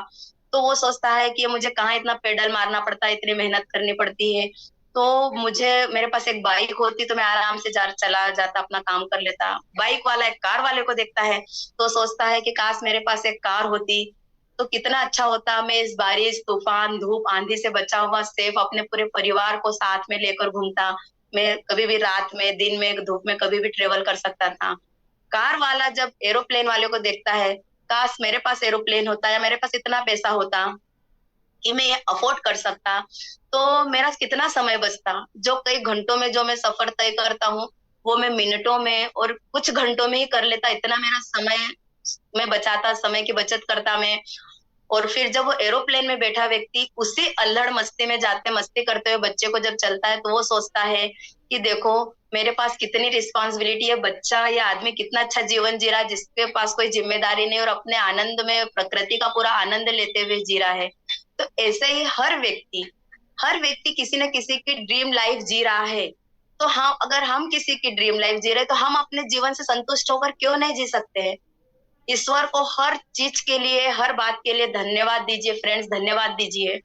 तो वो सोचता है कि मुझे कहाँ इतना पेडल मारना पड़ता है, इतनी मेहनत करनी पड़ती है, तो मुझे मेरे पास एक बाइक होती तो मैं आराम से चला जाता, अपना काम कर लेता। बाइक वाला एक कार वाले को देखता है तो सोचता है कि काश मेरे पास एक कार होती तो कितना अच्छा होता, मैं इस बारिश तूफान धूप आंधी से बचा हुआ सेफ अपने पूरे परिवार को साथ में लेकर घूमता, मैं कभी भी रात में दिन में धूप में कभी भी ट्रेवल कर सकता था। कार वाला जब एरोप्लेन वाले को देखता है, काश मेरे पास एरोप्लेन होता या मेरे पास इतना पैसा होता कि मैं ये अफोर्ड कर सकता, तो मेरा कितना समय बचता। जो कई घंटों में जो मैं सफर तय करता हूँ वो मैं मिनटों में और कुछ घंटों में ही कर लेता, इतना मेरा समय मैं बचाता, समय की बचत करता मैं। और फिर जब वो एरोप्लेन में बैठा व्यक्ति उसी अल्हड़ मस्ती में जाते मस्ती करते हुए बच्चे को जब चलता है तो वो सोचता है कि देखो मेरे पास कितनी रिस्पॉन्सिबिलिटी है, बच्चा या आदमी कितना अच्छा जीवन जी रहा है जिसके पास कोई जिम्मेदारी नहीं और अपने आनंद में प्रकृति का पूरा आनंद लेते हुए जी रहा है। तो ऐसे ही हर व्यक्ति किसी न किसी की ड्रीम लाइफ जी रहा है। तो हम अगर हम किसी की ड्रीम लाइफ जी रहे तो हम अपने जीवन से संतुष्ट होकर क्यों नहीं जी सकते हैं। ईश्वर को हर चीज के लिए, हर बात के लिए धन्यवाद दीजिए फ्रेंड्स, धन्यवाद दीजिए।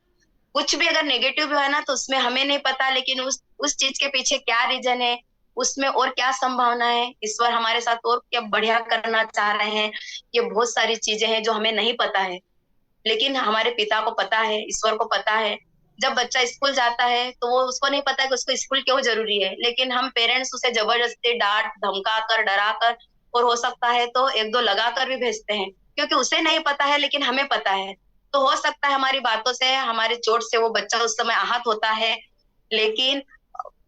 कुछ भी अगर नेगेटिव भी है ना तो उसमें हमें नहीं पता, लेकिन उस चीज के पीछे क्या रीजन है, उसमें और क्या संभावना है, ईश्वर हमारे साथ और क्या बढ़िया करना चाह रहे हैं, ये बहुत सारी चीजें हैं जो हमें नहीं पता है, लेकिन हमारे पिता को पता है, ईश्वर को पता है। जब बच्चा स्कूल जाता है तो वो उसको नहीं पता कि उसको स्कूल क्यों जरूरी है, लेकिन हम पेरेंट्स उसे जबरदस्ती डांट धमका कर, डरा कर, और हो सकता है तो एक दो लगा कर भी भेजते हैं, क्योंकि उसे नहीं पता है लेकिन हमें पता है। तो हो सकता है हमारी बातों से, हमारी चोट से वो बच्चा उस समय आहत होता है, लेकिन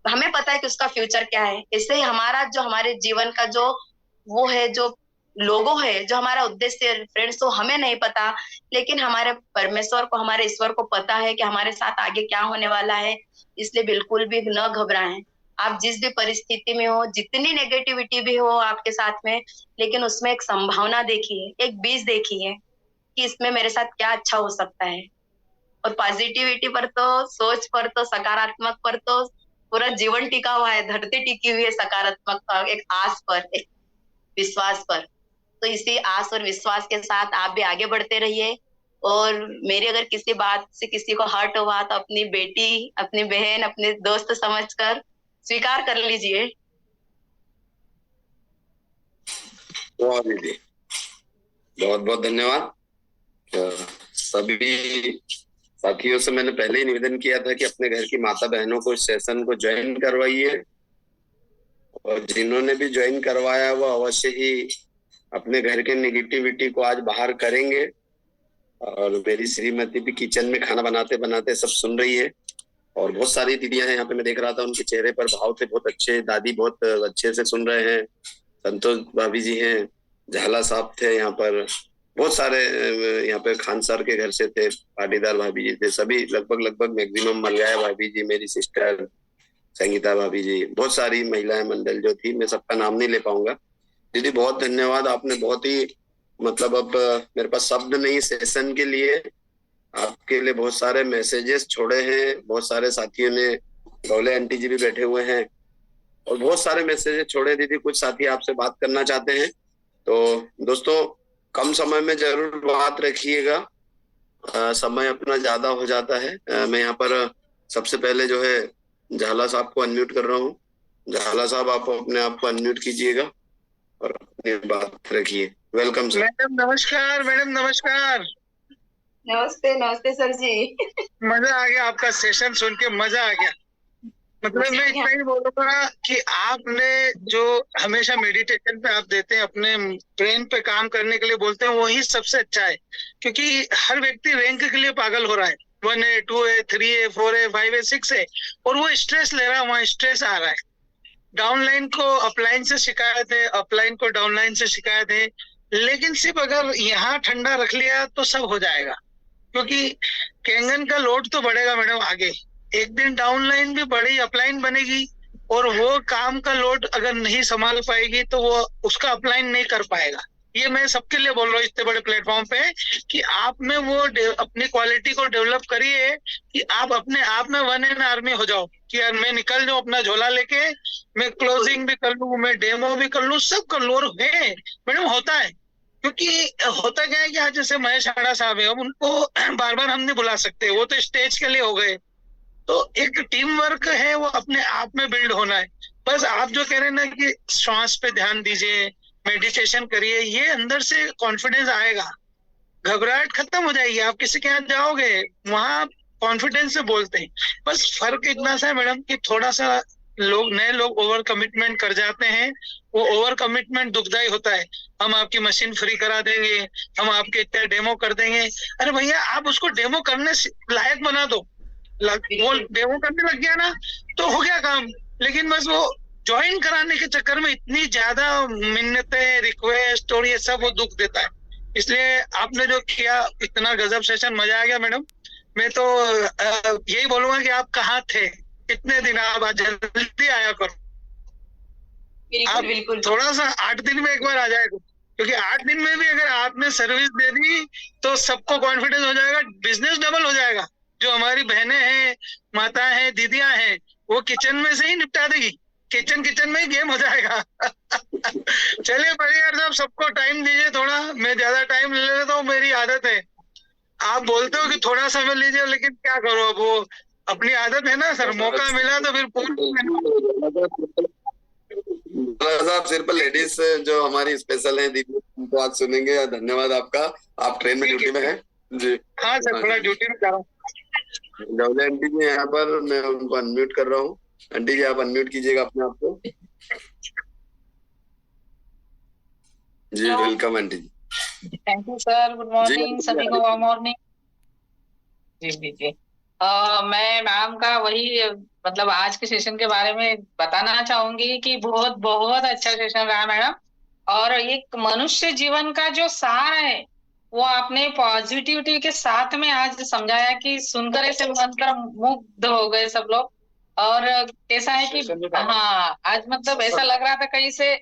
हमें पता है कि उसका फ्यूचर क्या है। इससे हमारा जो, हमारे जीवन का जो वो है, जो लोगो है, जो हमारा उद्देश्य फ्रेंड्स, वो हमें नहीं पता, लेकिन हमारे परमेश्वर को, हमारे ईश्वर को पता है कि हमारे साथ आगे क्या होने वाला है। इसलिए बिल्कुल भी न घबराएं। आप जिस भी परिस्थिति में हो, जितनी नेगेटिविटी भी हो आपके साथ में, लेकिन उसमें एक संभावना देखिए, एक बीज देखिए कि इसमें मेरे साथ क्या अच्छा हो सकता है। और पॉजिटिविटी पर तो, सोच पर तो, सकारात्मक पर तो पूरा जीवन टिका हुआ है, धरती टिकी हुई है सकारात्मक पर, एक आस पर, एक विश्वास पर। तो इसी आस और विश्वास के साथ आप भी आगे बढ़ते रहिए। और मेरी अगर किसी बात से किसी को हर्ट हुआ तो अपनी बेटी, अपनी बहन, अपने दोस्त समझकर स्वीकार कर लीजिए। वाह दीदी, बहुत बहुत धन्यवाद। सभी साथियों से मैंने पहले ही निवेदन किया था कि अपने घर की माता बहनों को इस सेशन को ज्वाइन करवाइए, और जिन्होंने भी ज्वाइन करवाया वो अवश्य ही अपने घर के नेगेटिविटी को आज बाहर करेंगे। और मेरी श्रीमती भी किचन में खाना बनाते बनाते सब सुन रही है, और बहुत सारी दीदियां हैं यहाँ पे, मैं देख रहा था उनके चेहरे पर भाव थे बहुत अच्छे, दादी बहुत अच्छे से सुन रहे हैं, संतोष भाभी जी हैं, झाला साहब थे यहाँ पर, बहुत सारे यहाँ पे खान सर के घर से थे, पाटीदार भाभी जी थे, सभी लगभग मैक्सिमम मलगाया भाभी जी, मेरी सिस्टर संगीता भाभी जी, बहुत सारी महिलाएं मंडल जो थी, मैं सबका नाम नहीं ले पाऊंगा। दीदी बहुत धन्यवाद, आपने बहुत ही मतलब, अब मेरे पास शब्द नहीं सेशन के लिए। आपके लिए बहुत सारे मैसेजेस छोड़े हैं, बहुत सारे साथियों ने, गौले आंटी जी भी बैठे हुए हैं, और बहुत सारे मैसेजेस छोड़े दीदी। कुछ साथी आपसे बात करना चाहते हैं, तो दोस्तों कम समय में जरूर बात रखिएगा, समय अपना ज्यादा हो जाता है। मैं यहाँ पर सबसे पहले जो है झाला साहब को अनम्यूट कर रहा हूँ। झाला साहब आप अपने आप को अनम्यूट कीजिएगा और अपनी बात रखिए। Welcome sir. मैडम नमस्कार, मैडम नमस्कार। नमस्ते, नमस्ते सर जी। मजा आ गया, आपका सेशन सुन के मजा आ गया। मतलब मैं इतना ही बोलूंगा कि आपने जो हमेशा मेडिटेशन पे आप देते हैं, अपने ब्रेन पे काम करने के लिए बोलते हैं, वही सबसे अच्छा है। क्योंकि हर व्यक्ति रैंक के लिए पागल हो रहा है, 1 है, 2 है, 3 है, 4 है, 5 है, 6 है, और वो स्ट्रेस ले रहा है, वहाँ स्ट्रेस आ रहा है। डाउनलाइन को अपलाइन से शिकायत है, अपलाइन को डाउनलाइन से शिकायत है, लेकिन सिर्फ अगर यहाँ ठंडा रख लिया तो सब हो जाएगा। क्योंकि कैंगन का लोड तो बढ़ेगा मैडम आगे, एक दिन डाउनलाइन भी बढ़ी, अपलाइन बनेगी, और वो काम का लोड अगर नहीं संभाल पाएगी तो वो उसका अपलाइन नहीं कर पाएगा। ये मैं सबके लिए बोल रहा हूँ इतने बड़े प्लेटफॉर्म पे, कि आप में वो अपनी क्वालिटी को डेवलप करिए कि आप अपने आप में 1 एन आर्मी हो जाओ, कि यार मैं निकल जाऊं अपना झोला लेके, मैं क्लोजिंग भी कर लूं, मैं डेमो भी कर लूं, सब कर लूं। और है मैडम, होता है। क्योंकि होता क्या है कि आज जैसे महेश आड़ा साहब है, अब उनको बार बार हम नहीं बुला सकते, वो तो स्टेज के लिए हो गए। तो एक टीम वर्क है, वो अपने आप में बिल्ड होना है। बस आप जो कह रहे हैं ना कि श्वास पे ध्यान दीजिए, मेडिटेशन करिए, ये अंदर से कॉन्फिडेंस आएगा, घबराहट खत्म हो जाएगी। आप किसी के यहाँ जाओगे, वहां कॉन्फिडेंस से बोलते हैं। बस फर्क इतना सा है मैडम कि थोड़ा सा नए लोग ओवर कमिटमेंट कर जाते हैं। वो ओवर कमिटमेंट दुखदाई होता है। हम आपकी मशीन फ्री करा देंगे, हम आपके इतने डेमो कर देंगे। अरे भैया, आप उसको डेमो करने लायक बना दो। वो डेमो करने लग गया ना तो हो गया काम। लेकिन बस वो ज्वाइन कराने के चक्कर में इतनी ज्यादा मिन्नतें, रिक्वेस्ट और ये सब वो दुख देता है। इसलिए आपने जो किया, इतना गजब सेशन, मजा आ गया मैडम। मैं तो यही बोलूंगा कि आप कहाँ थे इतने दिन, आप आज जल्दी आया करो। आप बिल्कुल थोड़ा सा 8 दिन में एक बार आ जाएगा, क्योंकि 8 दिन में भी अगर आपने सर्विस दे दी तो सबको कॉन्फिडेंस हो जाएगा, बिजनेस डबल हो जाएगा। जो हमारी बहनें हैं, माता हैं, दीदियां हैं, वो किचन में से ही निपटा देगी। किचन में ही गेम हो जाएगा। चलिए परिहार साहब, सबको टाइम दीजिए थोड़ा, मैं ज्यादा टाइम ले लेता हूँ, मेरी आदत है। आप बोलते हो कि थोड़ा समय लीजिए, लेकिन क्या करो, अब वो अपनी आदत है ना सर, मौका मिला तो फिर साहब सिर्फ लेडीज जो हमारी स्पेशल है दीदी, उनको आज सुनेंगे। धन्यवाद आपका, आप ट्रेन में ड्यूटी में हैं जी। हाँ सर, थोड़ा ड्यूटी में जा रहा हूँ। जवले आंटी जी यहाँ पर, मैं उनको अनम्यूट कर रहा हूँ। आंटी जी आप अनम्यूट कीजिएगा अपने आप को जी। Welcome aunty ji. Thank you sir, good morning सभी को, वार्म मॉर्निंग। जी जी जी। मैं मैम का वही मतलब आज के सेशन के बारे में बताना चाहूंगी कि बहुत बहुत अच्छा सेशन रहा मैडम। और एक मनुष्य जीवन का जो सार है वो आपने पॉजिटिविटी के साथ में आज समझाया कि सुनकर ऐसे बनकर मुग्ध हो गए सब लोग। और कैसा है कि हाँ, आज मतलब ऐसा लग रहा था कहीं से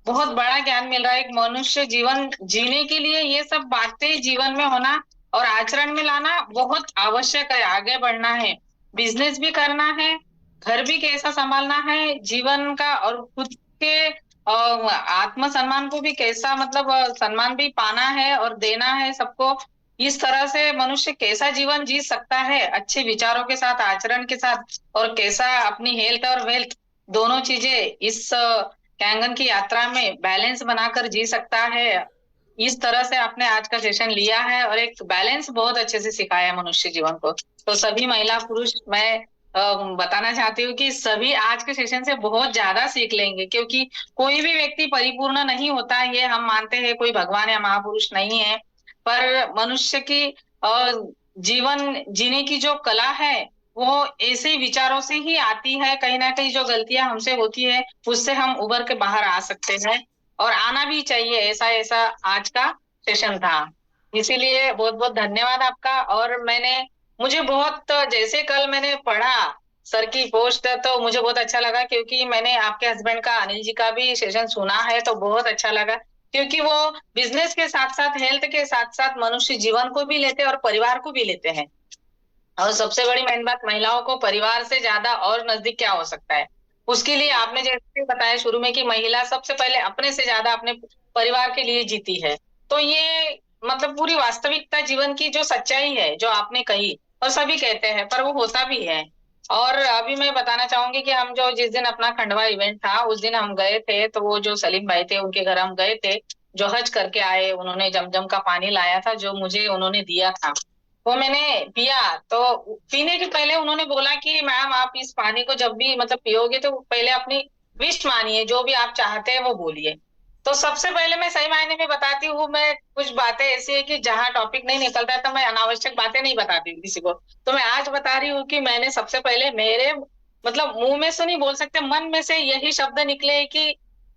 बहुत बड़ा ज्ञान मिल रहा है। एक मनुष्य जीवन जीने के लिए ये सब बातें जीवन में होना और आचरण में लाना बहुत आवश्यक है। आगे बढ़ना है, बिजनेस भी करना है, घर भी कैसा संभालना है जीवन का, और खुद के आत्मसम्मान को भी कैसा मतलब सम्मान भी पाना है और देना है सबको। इस तरह से मनुष्य कैसा जीवन जी सकता है अच्छे विचारों के साथ, आचरण के साथ, और कैसा अपनी हेल्थ और वेल्थ दोनों चीजें इस कैंगन की यात्रा में बैलेंस बनाकर जी सकता है। इस तरह से आपने आज का सेशन लिया है और एक बैलेंस बहुत अच्छे से सिखाया है मनुष्य जीवन को। तो सभी महिला पुरुष मैं बताना चाहती हूँ कि सभी आज के सेशन से बहुत ज्यादा सीख लेंगे, क्योंकि कोई भी व्यक्ति परिपूर्ण नहीं होता, ये हम मानते हैं, कोई भगवान या महापुरुष नहीं है, पर मनुष्य की जीवन जीने की जो कला है वो ऐसे विचारों से ही आती है। कहीं ना कहीं जो गलतियां हमसे होती है उससे हम उभर के बाहर आ सकते हैं, और आना भी चाहिए। ऐसा ऐसा आज का सेशन था, इसीलिए बहुत बहुत धन्यवाद आपका। और मुझे बहुत, जैसे कल मैंने पढ़ा सर की पोस्ट, तो मुझे बहुत अच्छा लगा, क्योंकि मैंने आपके हस्बैंड का, अनिल जी का भी सेशन सुना है, तो बहुत अच्छा लगा, क्योंकि वो बिजनेस के साथ साथ, हेल्थ के साथ साथ मनुष्य जीवन को भी लेते हैं और परिवार को भी लेते हैं। और सबसे बड़ी मेन बात, महिलाओं को परिवार से ज्यादा और नजदीक क्या हो सकता है। उसके लिए आपने जैसे बताया शुरू में कि महिला सबसे पहले अपने से ज्यादा अपने परिवार के लिए जीती है। तो ये मतलब पूरी वास्तविकता जीवन की जो सच्चाई है जो आपने कही, और सभी कहते हैं, पर वो होता भी है। और अभी मैं बताना चाहूंगी कि हम जो जिस दिन अपना खंडवा इवेंट था उस दिन हम गए थे, तो वो जो सलीम भाई थे उनके घर हम गए थे, जो हज करके आए, उन्होंने जमजम का पानी लाया था जो मुझे उन्होंने दिया था, वो मैंने पिया। तो पीने के पहले उन्होंने बोला कि मैम आप इस पानी को जब भी मतलब पियोगे तो पहले अपनी विश मानिए, जो भी आप चाहते हैं वो बोलिए। तो सबसे पहले मैं सही मायने में बताती हूँ, मैं कुछ बातें ऐसी है कि जहां टॉपिक नहीं निकलता है तो मैं अनावश्यक बातें नहीं बताती हूँ किसी को। तो मैं आज बता रही हूँ कि मैंने सबसे पहले मेरे मतलब मुंह में से नहीं बोल सकते, मन में से यही शब्द निकले कि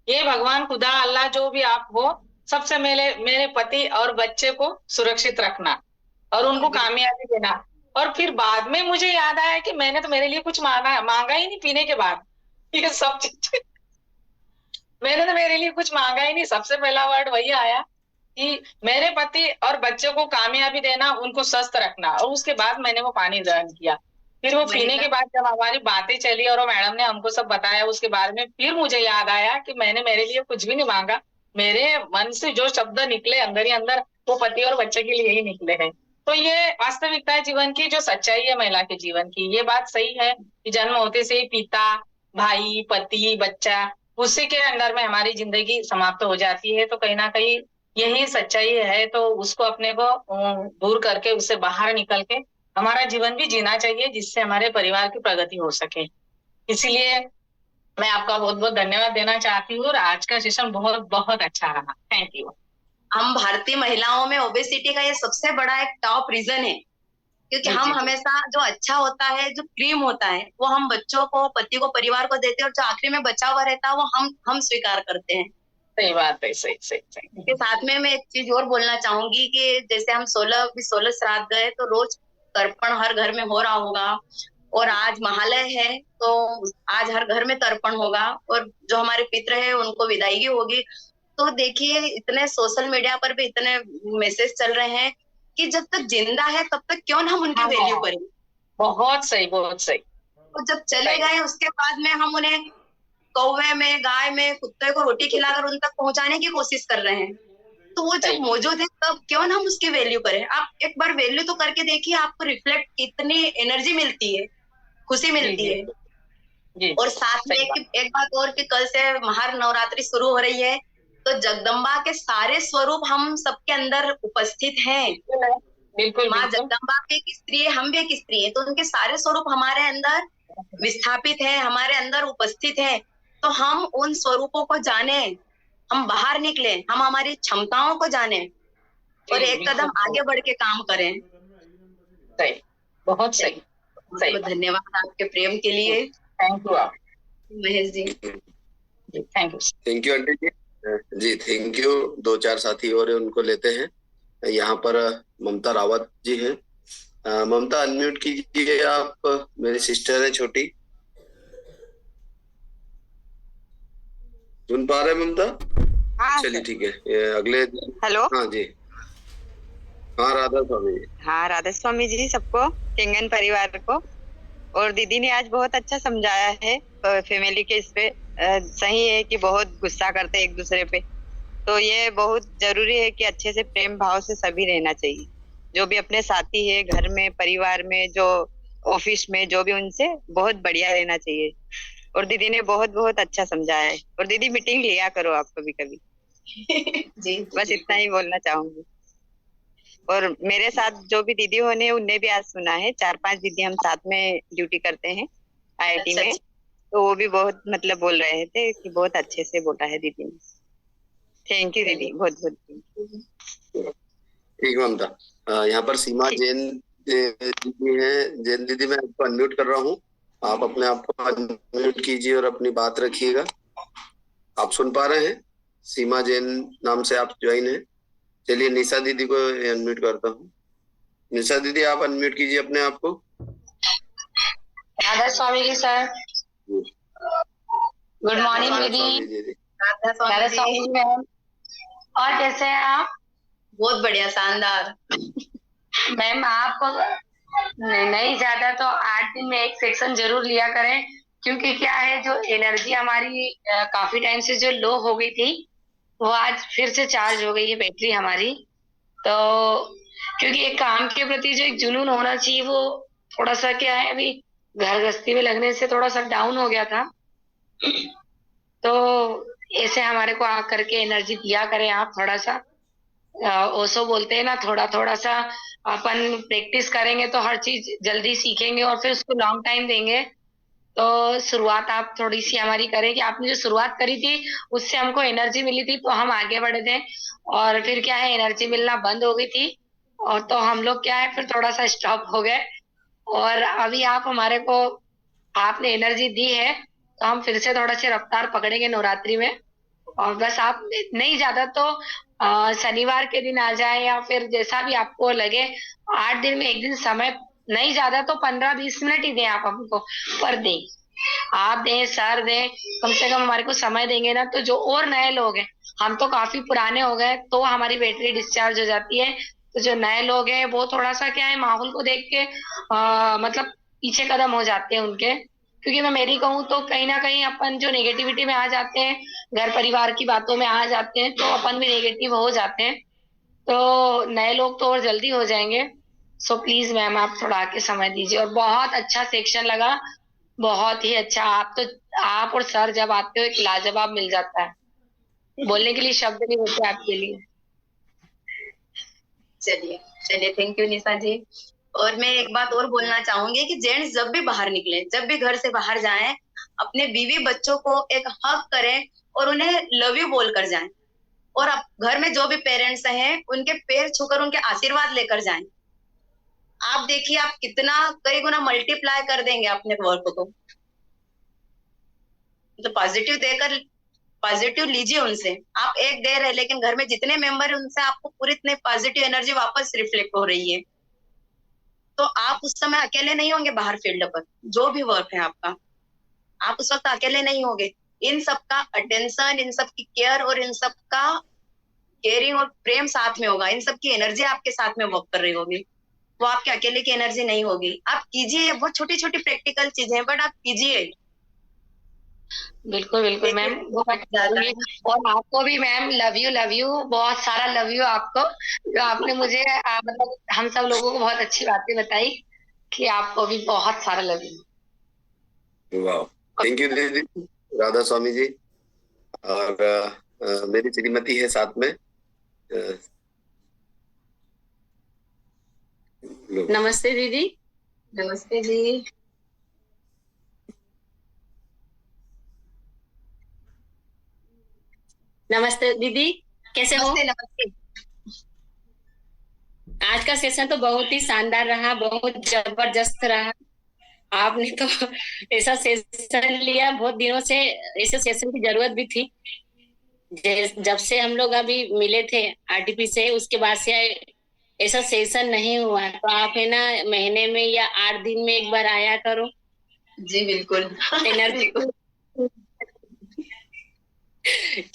ये भगवान खुदा अल्लाह जो भी आप हो, सबसे मेरे पति और बच्चे को सुरक्षित रखना और उनको कामयाबी देना। और फिर बाद में मुझे याद आया कि मैंने तो मेरे लिए कुछ मांगा ही नहीं पीने के बाद, ये सब चीजें मैंने तो मेरे लिए कुछ मांगा ही नहीं। सबसे पहला वर्ड वही आया कि मेरे पति और बच्चे को कामयाबी देना, उनको स्वस्थ रखना, और उसके बाद मैंने वो पानी ग्रहण किया। फिर वो पीने के बाद जब हमारी बातें चली और वो मैडम ने हमको सब बताया उसके बारे में, फिर मुझे याद आया कि मैंने मेरे लिए कुछ भी नहीं मांगा, मेरे मन से जो शब्द निकले अंदर ही अंदर वो पति और बच्चे के लिए ही निकले हैं। तो ये वास्तविकता है जीवन की, जो सच्चाई है महिला के जीवन की। ये बात सही है कि जन्म होते से ही पिता, भाई, पति, बच्चा, उसी के अंदर में हमारी जिंदगी समाप्त हो जाती है। तो कहीं ना कहीं यही सच्चाई है, तो उसको अपने को दूर करके उससे बाहर निकल के हमारा जीवन भी जीना चाहिए, जिससे हमारे परिवार की प्रगति हो सके। इसीलिए मैं आपका बहुत बहुत धन्यवाद देना चाहती हूँ, और आज का सेशन बहुत बहुत अच्छा रहा। Thank you. हम भारतीय महिलाओं में ओबेसिटी का ये सबसे बड़ा एक टॉप रीजन है, क्योंकि हम हमेशा जो अच्छा होता है, जो क्रीम होता है, वो हम बच्चों को, पति को, परिवार को देते हैं, और जो आखिरी में बचा हुआ रहता है वो हम स्वीकार करते हैं। सही बात है, सही सही सही। इसके साथ में मैं एक चीज और बोलना चाहूंगी कि जैसे हम 16 श्राद्ध गए, तो रोज तर्पण हर घर में हो रहा होगा, और आज महालय है तो आज हर घर में तर्पण होगा, और जो हमारे पितृ है उनको विदाईगी होगी। तो देखिए, इतने सोशल मीडिया पर भी इतने मैसेज चल रहे हैं कि जब तक जिंदा है तब तक क्यों ना हम उनकी वैल्यू करें। बहुत सही, बहुत सही। तो जब चले गए उसके बाद में हम उन्हें कौवे में, गाय में, कुत्ते को रोटी खिलाकर उन तक पहुंचाने की कोशिश कर रहे हैं, तो वो जब मौजूद है तब क्यों ना हम उसकी वैल्यू करें। आप एक बार वैल्यू तो करके देखिए, आपको रिफ्लेक्ट कितनी एनर्जी मिलती है, खुशी मिलती है। जी। और साथ में एक बात और कि कल से महानवरात्रि शुरू हो रही है, तो जगदम्बा के सारे स्वरूप हम सबके अंदर उपस्थित हैं। बिल्कुल माँ बिल्कुल। जगदम्बा भी एक स्त्री है, हम भी एक स्त्री है, तो उनके सारे स्वरूप हमारे अंदर विस्थापित है, हमारे अंदर उपस्थित है। तो हम उन स्वरूपों को जाने, हम बाहर निकले, हम हमारी क्षमताओं को जाने और एक कदम आगे बढ़ के काम करें। सही, बहुत सही, सही। धन्यवाद आपके प्रेम के लिए। थैंक यू आप Mahesh ji. Thank you. Thank you aunty ji. जी थैंक यू। 2-4 साथी और हैं, उनको लेते हैं। यहाँ पर ममता रावत जी हैं। ममता अनम्यूट कीजिए आप, मेरी सिस्टर है छोटी। सुन पा रहे हैं ममता? हाँ चलिए सर। ठीक है। ये अगले हेलो। हाँ जी। हाँ राधा स्वामी जी। हाँ राधा स्वामी जी, सबको, किंगन परिवार को। और दीदी ने आज बहुत अच्छा समझाया है फैमिली के इस पे। सही है कि बहुत गुस्सा करते एक दूसरे पे, तो ये बहुत जरूरी है कि अच्छे से प्रेम भाव से सभी रहना चाहिए। जो भी अपने साथी है, घर में, परिवार में, जो ऑफिस में, जो भी, उनसे बहुत बढ़िया रहना चाहिए। और दीदी ने बहुत बहुत अच्छा समझाया है। और दीदी मीटिंग लिया करो आप कभी कभी। जी बस इतना ही बोलना चाहूंगी। और मेरे साथ जो भी दीदी होने, उनने भी आज सुना है। 4-5 दीदी हम साथ में ड्यूटी करते हैं IIT में, तो वो भी बहुत मतलब बोल रहे थे कि बहुत अच्छे से बोला है दीदी ने। थैंक यू दीदी, बहुत बहुत। ठीक ममता। यहाँ पर सीमा जैन दीदी है। जैन दीदी मैं आपको अनम्यूट कर रहा हूँ, आप अपने आप को अनम्यूट कीजिए और अपनी बात रखिएगा। आप सुन पा रहे हैं? सीमा जैन नाम से आप ज्वाइन है। चलिए निशा दीदी को अनम्यूट करता हूँ। निशा दीदी आप अनम्यूट कीजिए अपने आप को। Radha Swami ji sir. Good morning दीदी। राधा स्वामी जी मैम। और कैसे हैं आप? बहुत बढ़िया, शानदार। मैम आपको नहीं ज्यादा तो 8 दिन में एक सेक्शन जरूर लिया करें, क्योंकि क्या है, जो एनर्जी हमारी काफी टाइम से जो लो हो गई थी, वो आज फिर से चार्ज हो गई है बैटरी हमारी। तो क्योंकि एक काम के प्रति जो एक जुनून होना चाहिए, वो थोड़ा सा क्या है, अभी घर गृहस्थी में लगने से थोड़ा सा डाउन हो गया था। तो ऐसे हमारे को आ करके एनर्जी दिया करें आप थोड़ा सा। ओशो बोलते हैं ना, थोड़ा थोड़ा सा अपन प्रैक्टिस करेंगे तो हर चीज जल्दी सीखेंगे और फिर उसको लॉन्ग टाइम देंगे। तो शुरुआत आप थोड़ी सी हमारी करें कि आपने जो शुरुआत करी थी उससे हमको एनर्जी मिली थी, तो हम आगे बढ़े थे। और फिर क्या है, एनर्जी मिलना बंद हो गई थी, और तो हम लोग क्या है, फिर थोड़ा सा स्टॉप हो गए। और अभी आप हमारे को, आपने एनर्जी दी है, तो हम फिर से थोड़ा सी रफ्तार पकड़ेंगे नवरात्रि में। और बस आप नहीं ज्यादा तो शनिवार के दिन आ जाए, या फिर जैसा भी आपको लगे। 8 दिन में एक दिन समय, नहीं ज्यादा तो 15-20 मिनट ही दें आप हमको, पर दें, आप दें, सर दें, कम से कम हमारे को समय देंगे ना, तो जो और नए लोग हैं, हम तो काफी पुराने हो गए, तो हमारी बैटरी डिस्चार्ज हो जाती है। तो जो नए लोग हैं वो थोड़ा सा क्या है, माहौल को देख के मतलब पीछे कदम हो जाते हैं उनके। क्योंकि मैं मेरी कहूँ तो कहीं ना कहीं अपन जो नेगेटिविटी में आ जाते हैं, घर परिवार की बातों में आ जाते हैं, तो अपन भी नेगेटिव हो जाते हैं। तो नए लोग तो और जल्दी हो जाएंगे। सो प्लीज मैम आप थोड़ा आके समय दीजिए। और बहुत अच्छा सेक्शन लगा, बहुत ही अच्छा। आप और सर जब आते हो, एक लाजवाब मिल जाता है, बोलने के लिए शब्द नहीं होते आपके लिए। चलिए चलिए, थैंक यू निशा जी। और मैं एक बात और बोलना चाहूंगी कि जेंट्स जब भी बाहर निकले, जब भी घर से बाहर जाएं, अपने बीवी बच्चों को एक हक करें और उन्हें लव यू बोल कर जाएं। और घर में जो भी पेरेंट्स हैं, उनके पैर छूकर उनके आशीर्वाद लेकर जाएं। आप देखिए, आप कितना कई गुना मल्टीप्लाई कर देंगे अपने वर्क को। तो पॉजिटिव देकर, पॉजिटिव लीजिए उनसे। आप एक दे रहे, लेकिन घर में जितने मेंबर है उनसे आपको पूरी इतने पॉजिटिव एनर्जी वापस रिफ्लेक्ट हो रही है। तो आप उस समय अकेले नहीं होंगे बाहर फील्ड पर, जो भी वर्क है आपका, आप उस वक्त अकेले नहीं होंगे। इन सबका अटेंशन, इन सब की केयर और इन सब का केयरिंग और प्रेम साथ में होगा। इन सब की एनर्जी आपके साथ में वर्क कर रही होगी, वो आपके अकेले की एनर्जी नहीं होगी। आप कीजिए, बहुत छोटी छोटी प्रैक्टिकल चीजें, बट आप कीजिए। बिल्कुल बिल्कुल मैम, बहुत ज्यादा। और आपको भी मैम लव यू, बहुत सारा लव यू आपको, जो आपने मुझे मतलब हम सब लोगों को बहुत अच्छी बातें बताई, कि आपको भी बहुत सारा लव यू। वाह, थैंक यू दीदी, राधा स्वामी जी। और मेरी श्रीमती है साथ में। नमस्ते दीदी। नमस्ते जी। नमस्ते दीदी, कैसे हो? नमस्ते नमस्ते। आज का सेशन तो बहुत ही शानदार रहा, बहुत जबरदस्त रहा। आपने तो ऐसा सेशन लिया, बहुत दिनों से ऐसे सेशन की जरूरत भी थी। जब से हम लोग अभी मिले थे आरटीपी से, उसके बाद से ऐसा सेशन नहीं हुआ। तो आप है ना महीने में या 8 दिन में एक बार आया करो। जी बिल्कुल। एनर्जी को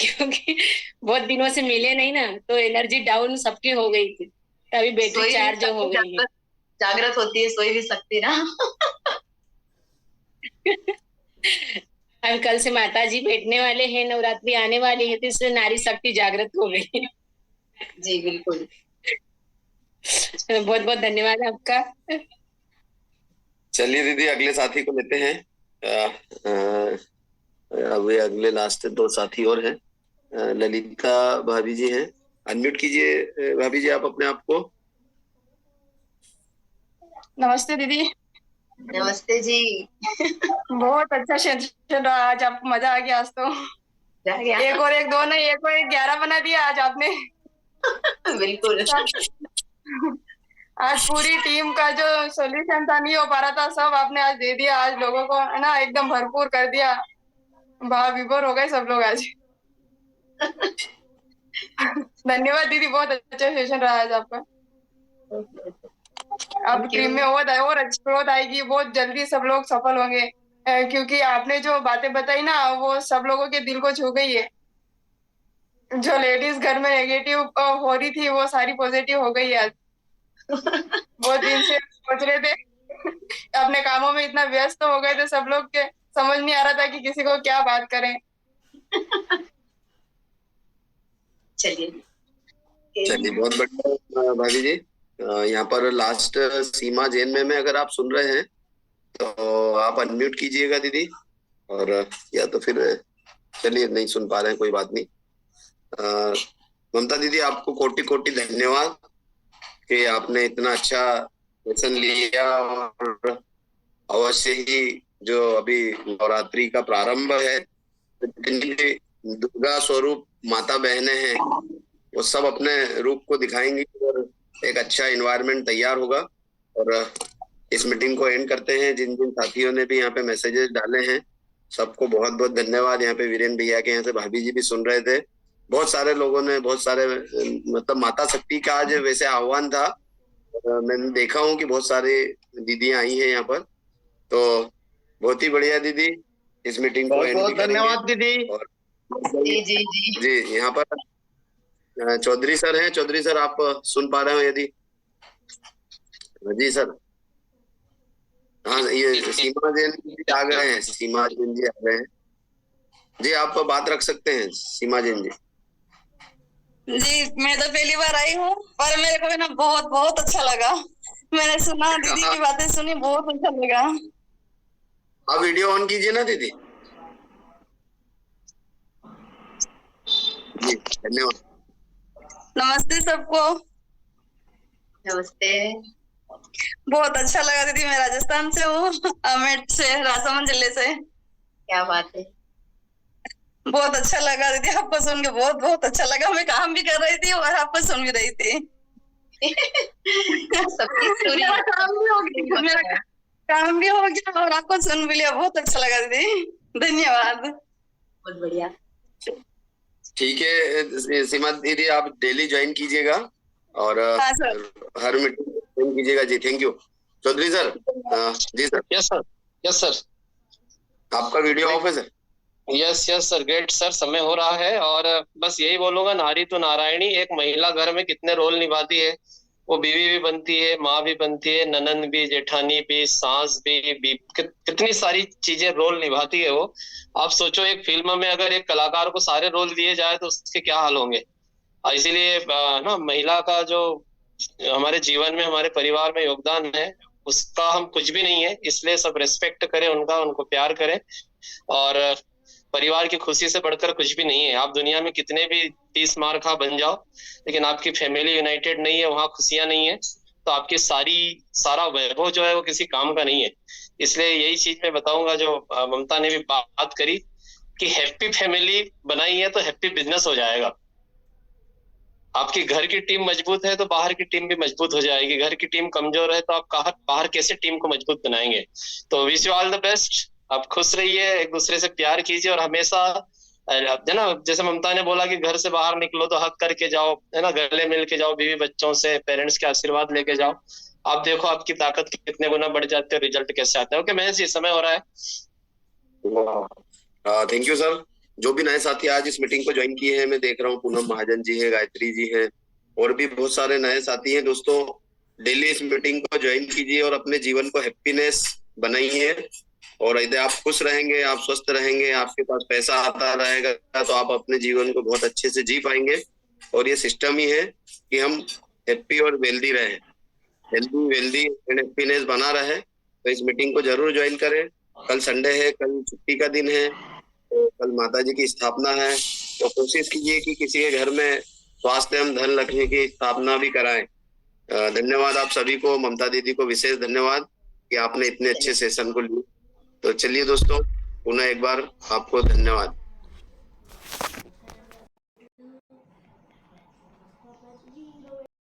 क्योंकि बहुत दिनों से मिले नहीं ना, तो एनर्जी डाउन सबकी हो गई थी, तभी बैटरी चार्ज हो गई है। जागृत होती है, सोई भी सकती ना। अब कल से माता जी बैठने वाले हैं, नवरात्रि आने वाली है, तो इससे नारी शक्ति जागृत हो गई है। जी बिल्कुल। बहुत बहुत धन्यवाद आपका। चलिए दीदी, अगले साथी को लेते हैं। अभी अगले लास्ट 2 साथी और हैं। ललिता भाभी जी हैं, अनम्यूट कीजिए भाभी जी आप अपने आप को। नमस्ते दीदी। नमस्ते जी। बहुत अच्छा सेशन रहा आज, आपको मजा आ गया आज तो। एक और एक 2 नहीं, एक और एक 11 बना दिया आज आपने। बिल्कुल। आज पूरी टीम का जो सॉल्यूशन था, नहीं हो पा रहा था, सब आपने आज दे दिया। आज लोगों को है ना एकदम भरपूर कर दिया, भाव विभोर हो गए सब लोग आज। धन्यवाद दीदी, बहुत अच्छा सेशन रहा आज आपका। अब टीम में और अच्छी ग्रोथ आएगी, बहुत जल्दी सब लोग सफल होंगे, क्योंकि आपने जो बातें बताई ना, वो सब लोगों के दिल को छू गई है। जो लेडीज घर में नेगेटिव हो रही थी, वो सारी पॉजिटिव हो गई है आज। बहुत दिन से सोच रहे थे, अपने कामों में इतना व्यस्त हो गए थे सब लोग के, समझ नहीं आ रहा था कि किसी को क्या बात करें। चलिए बहुत बढ़िया भाभी जी। यहाँ पर लास्ट सीमा जैन में अगर आप सुन रहे हैं तो आप अनम्यूट कीजिएगा दीदी, और या तो फिर चलिए नहीं सुन पा रहे हैं, कोई बात नहीं। ममता दीदी, आपको कोटि कोटि धन्यवाद कि आपने इतना अच्छा लेसन लिया, और अवश्य ही जो अभी नवरात्रि का प्रारंभ है, जितनी भी दुर्गा स्वरूप माता बहनें हैं वो सब अपने रूप को दिखाएंगी, और एक अच्छा एनवायरनमेंट तैयार होगा। और इस मीटिंग को एंड करते हैं। जिन जिन साथियों ने भी यहाँ पे मैसेजेस डाले हैं, सबको बहुत बहुत धन्यवाद। यहाँ पे वीरेन भैया के यहाँ से भाभी जी भी सुन रहे थे, बहुत सारे लोगों ने, बहुत सारे, मतलब माता शक्ति का आज वैसे आह्वान था। मैंने देखा हूँ कि बहुत सारी दीदियां आई हैं यहाँ पर, तो बहुत ही बढ़िया दीदी। इस मीटिंग को एंड बहुत धन्यवाद दीदी। और जी जी जी जी, यहाँ पर चौधरी सर हैं। चौधरी सर, आप सुन पा रहे हो यदि? जी सर। हाँ, ये सीमा जैन जी आ गए हैं, सीमा जैन जी आ गए हैं जी, आप बात रख सकते हैं सीमा जैन जी। जी, मैं तो पहली बार आई हूँ, पर मेरे को ना बहुत बहुत अच्छा लगा। मैंने सुना, दीदी की बातें सुनी, बहुत अच्छा लगा। आप वीडियो ऑन कीजिए ना दीदी। जी धन्यवाद। नमस्ते सबको। नमस्ते। बहुत अच्छा लगा दीदी, मैं राजस्थान से हूँ, अमेठ से, राजसमंद जिले से। क्या बात है। बहुत अच्छा लगा दीदी, आपको सुन के बहुत बहुत अच्छा लगा। मैं काम भी कर रही थी और आपको सुन भी रही थी। सबकी स्टोरी। मेरा काम भी हो गया, मेरा काम भी हो गया और आपको सुन भी लिया। बहुत अच्छा लगा दीदी, धन्यवाद। बहुत बढ़िया। ठीक है सीमा दीदी, आप डेली ज्वाइन कीजिएगा और हर मीटिंग ज्वाइन कीजिएगा जी। Thank you. चौधरी सर। जी sir. Yes sir, yes sir. आपका वीडियो ऑफ है sir? Yes yes sir, great sir. समय हो रहा है और बस यही बोलूंगा, नारी तो नारायणी, एक महिला घर में कितने रोल निभाती है वो बीवी भी बनती है, माँ भी बनती है, ननंद भी, जेठानी भी, सास भी कितनी सारी चीजें रोल निभाती है वो। आप सोचो एक फिल्म में अगर एक कलाकार को सारे रोल दिए जाए तो उसके क्या हाल होंगे। इसीलिए ना महिला का जो हमारे जीवन में, हमारे परिवार में योगदान है, उसका हम कुछ भी नहीं है। इसलिए सब रेस्पेक्ट करें उनका, उनको प्यार करें। और परिवार की खुशी से बढ़कर कुछ भी नहीं है। आप दुनिया में कितने भी 30 मार खा बन जाओ, लेकिन आपकी फैमिली यूनाइटेड नहीं है, वहां खुशियां नहीं है, तो आपकी सारा वैभव जो है वो किसी काम का नहीं है। इसलिए यही चीज मैं बताऊंगा जो ममता ने भी बात करी कि हैप्पी फैमिली बनाई है तो हैप्पी बिजनेस हो जाएगा। आपकी घर की टीम मजबूत है तो बाहर की टीम भी मजबूत हो जाएगी। घर की टीम कमजोर है तो आप बाहर कैसे टीम को मजबूत बनाएंगे। तो wish you all the best. आप खुश रहिए, एक दूसरे से प्यार कीजिए और हमेशा है ना, जैसे ममता ने बोला कि घर से बाहर निकलो तो हक करके जाओ, है ना, गले मिल के जाओ, बीवी बच्चों से, पेरेंट्स के आशीर्वाद लेके जाओ। आप देखो आपकी ताकत कितने गुना बढ़ जाते हैं, रिजल्ट कैसे आते हैं। ओके महेश जी, समय हो रहा है। Thank you sir. जो भी नए साथी आज इस मीटिंग को ज्वाइन किए हैं, मैं देख रहा हूँ पूनम महाजन जी है, गायत्री जी है, और भी बहुत सारे नए साथी हैं। दोस्तों डेली इस मीटिंग को ज्वाइन कीजिए और अपने जीवन को हैप्पीनेस बनाइए। और यदि आप खुश रहेंगे, आप स्वस्थ रहेंगे, आपके पास पैसा आता रहेगा, तो आप अपने जीवन को बहुत अच्छे से जी पाएंगे। और ये सिस्टम ही है कि हम हैप्पी और वेल्दी रहे, हेल्दी वेल्दी एंड हैप्पीनेस बना रहे। तो इस मीटिंग को जरूर ज्वाइन करें। कल संडे है, कल छुट्टी का दिन है, तो कल माता जी की स्थापना है। तो कोशिश कीजिए कि किसी के घर में स्वास्थ्य एवं धन लक्ष्मी की स्थापना भी कराएं। धन्यवाद आप सभी को, ममता दीदी को विशेष धन्यवाद कि आपने इतने अच्छे सेशन को लिए। तो चलिए दोस्तों, पुनः एक बार आपको धन्यवाद।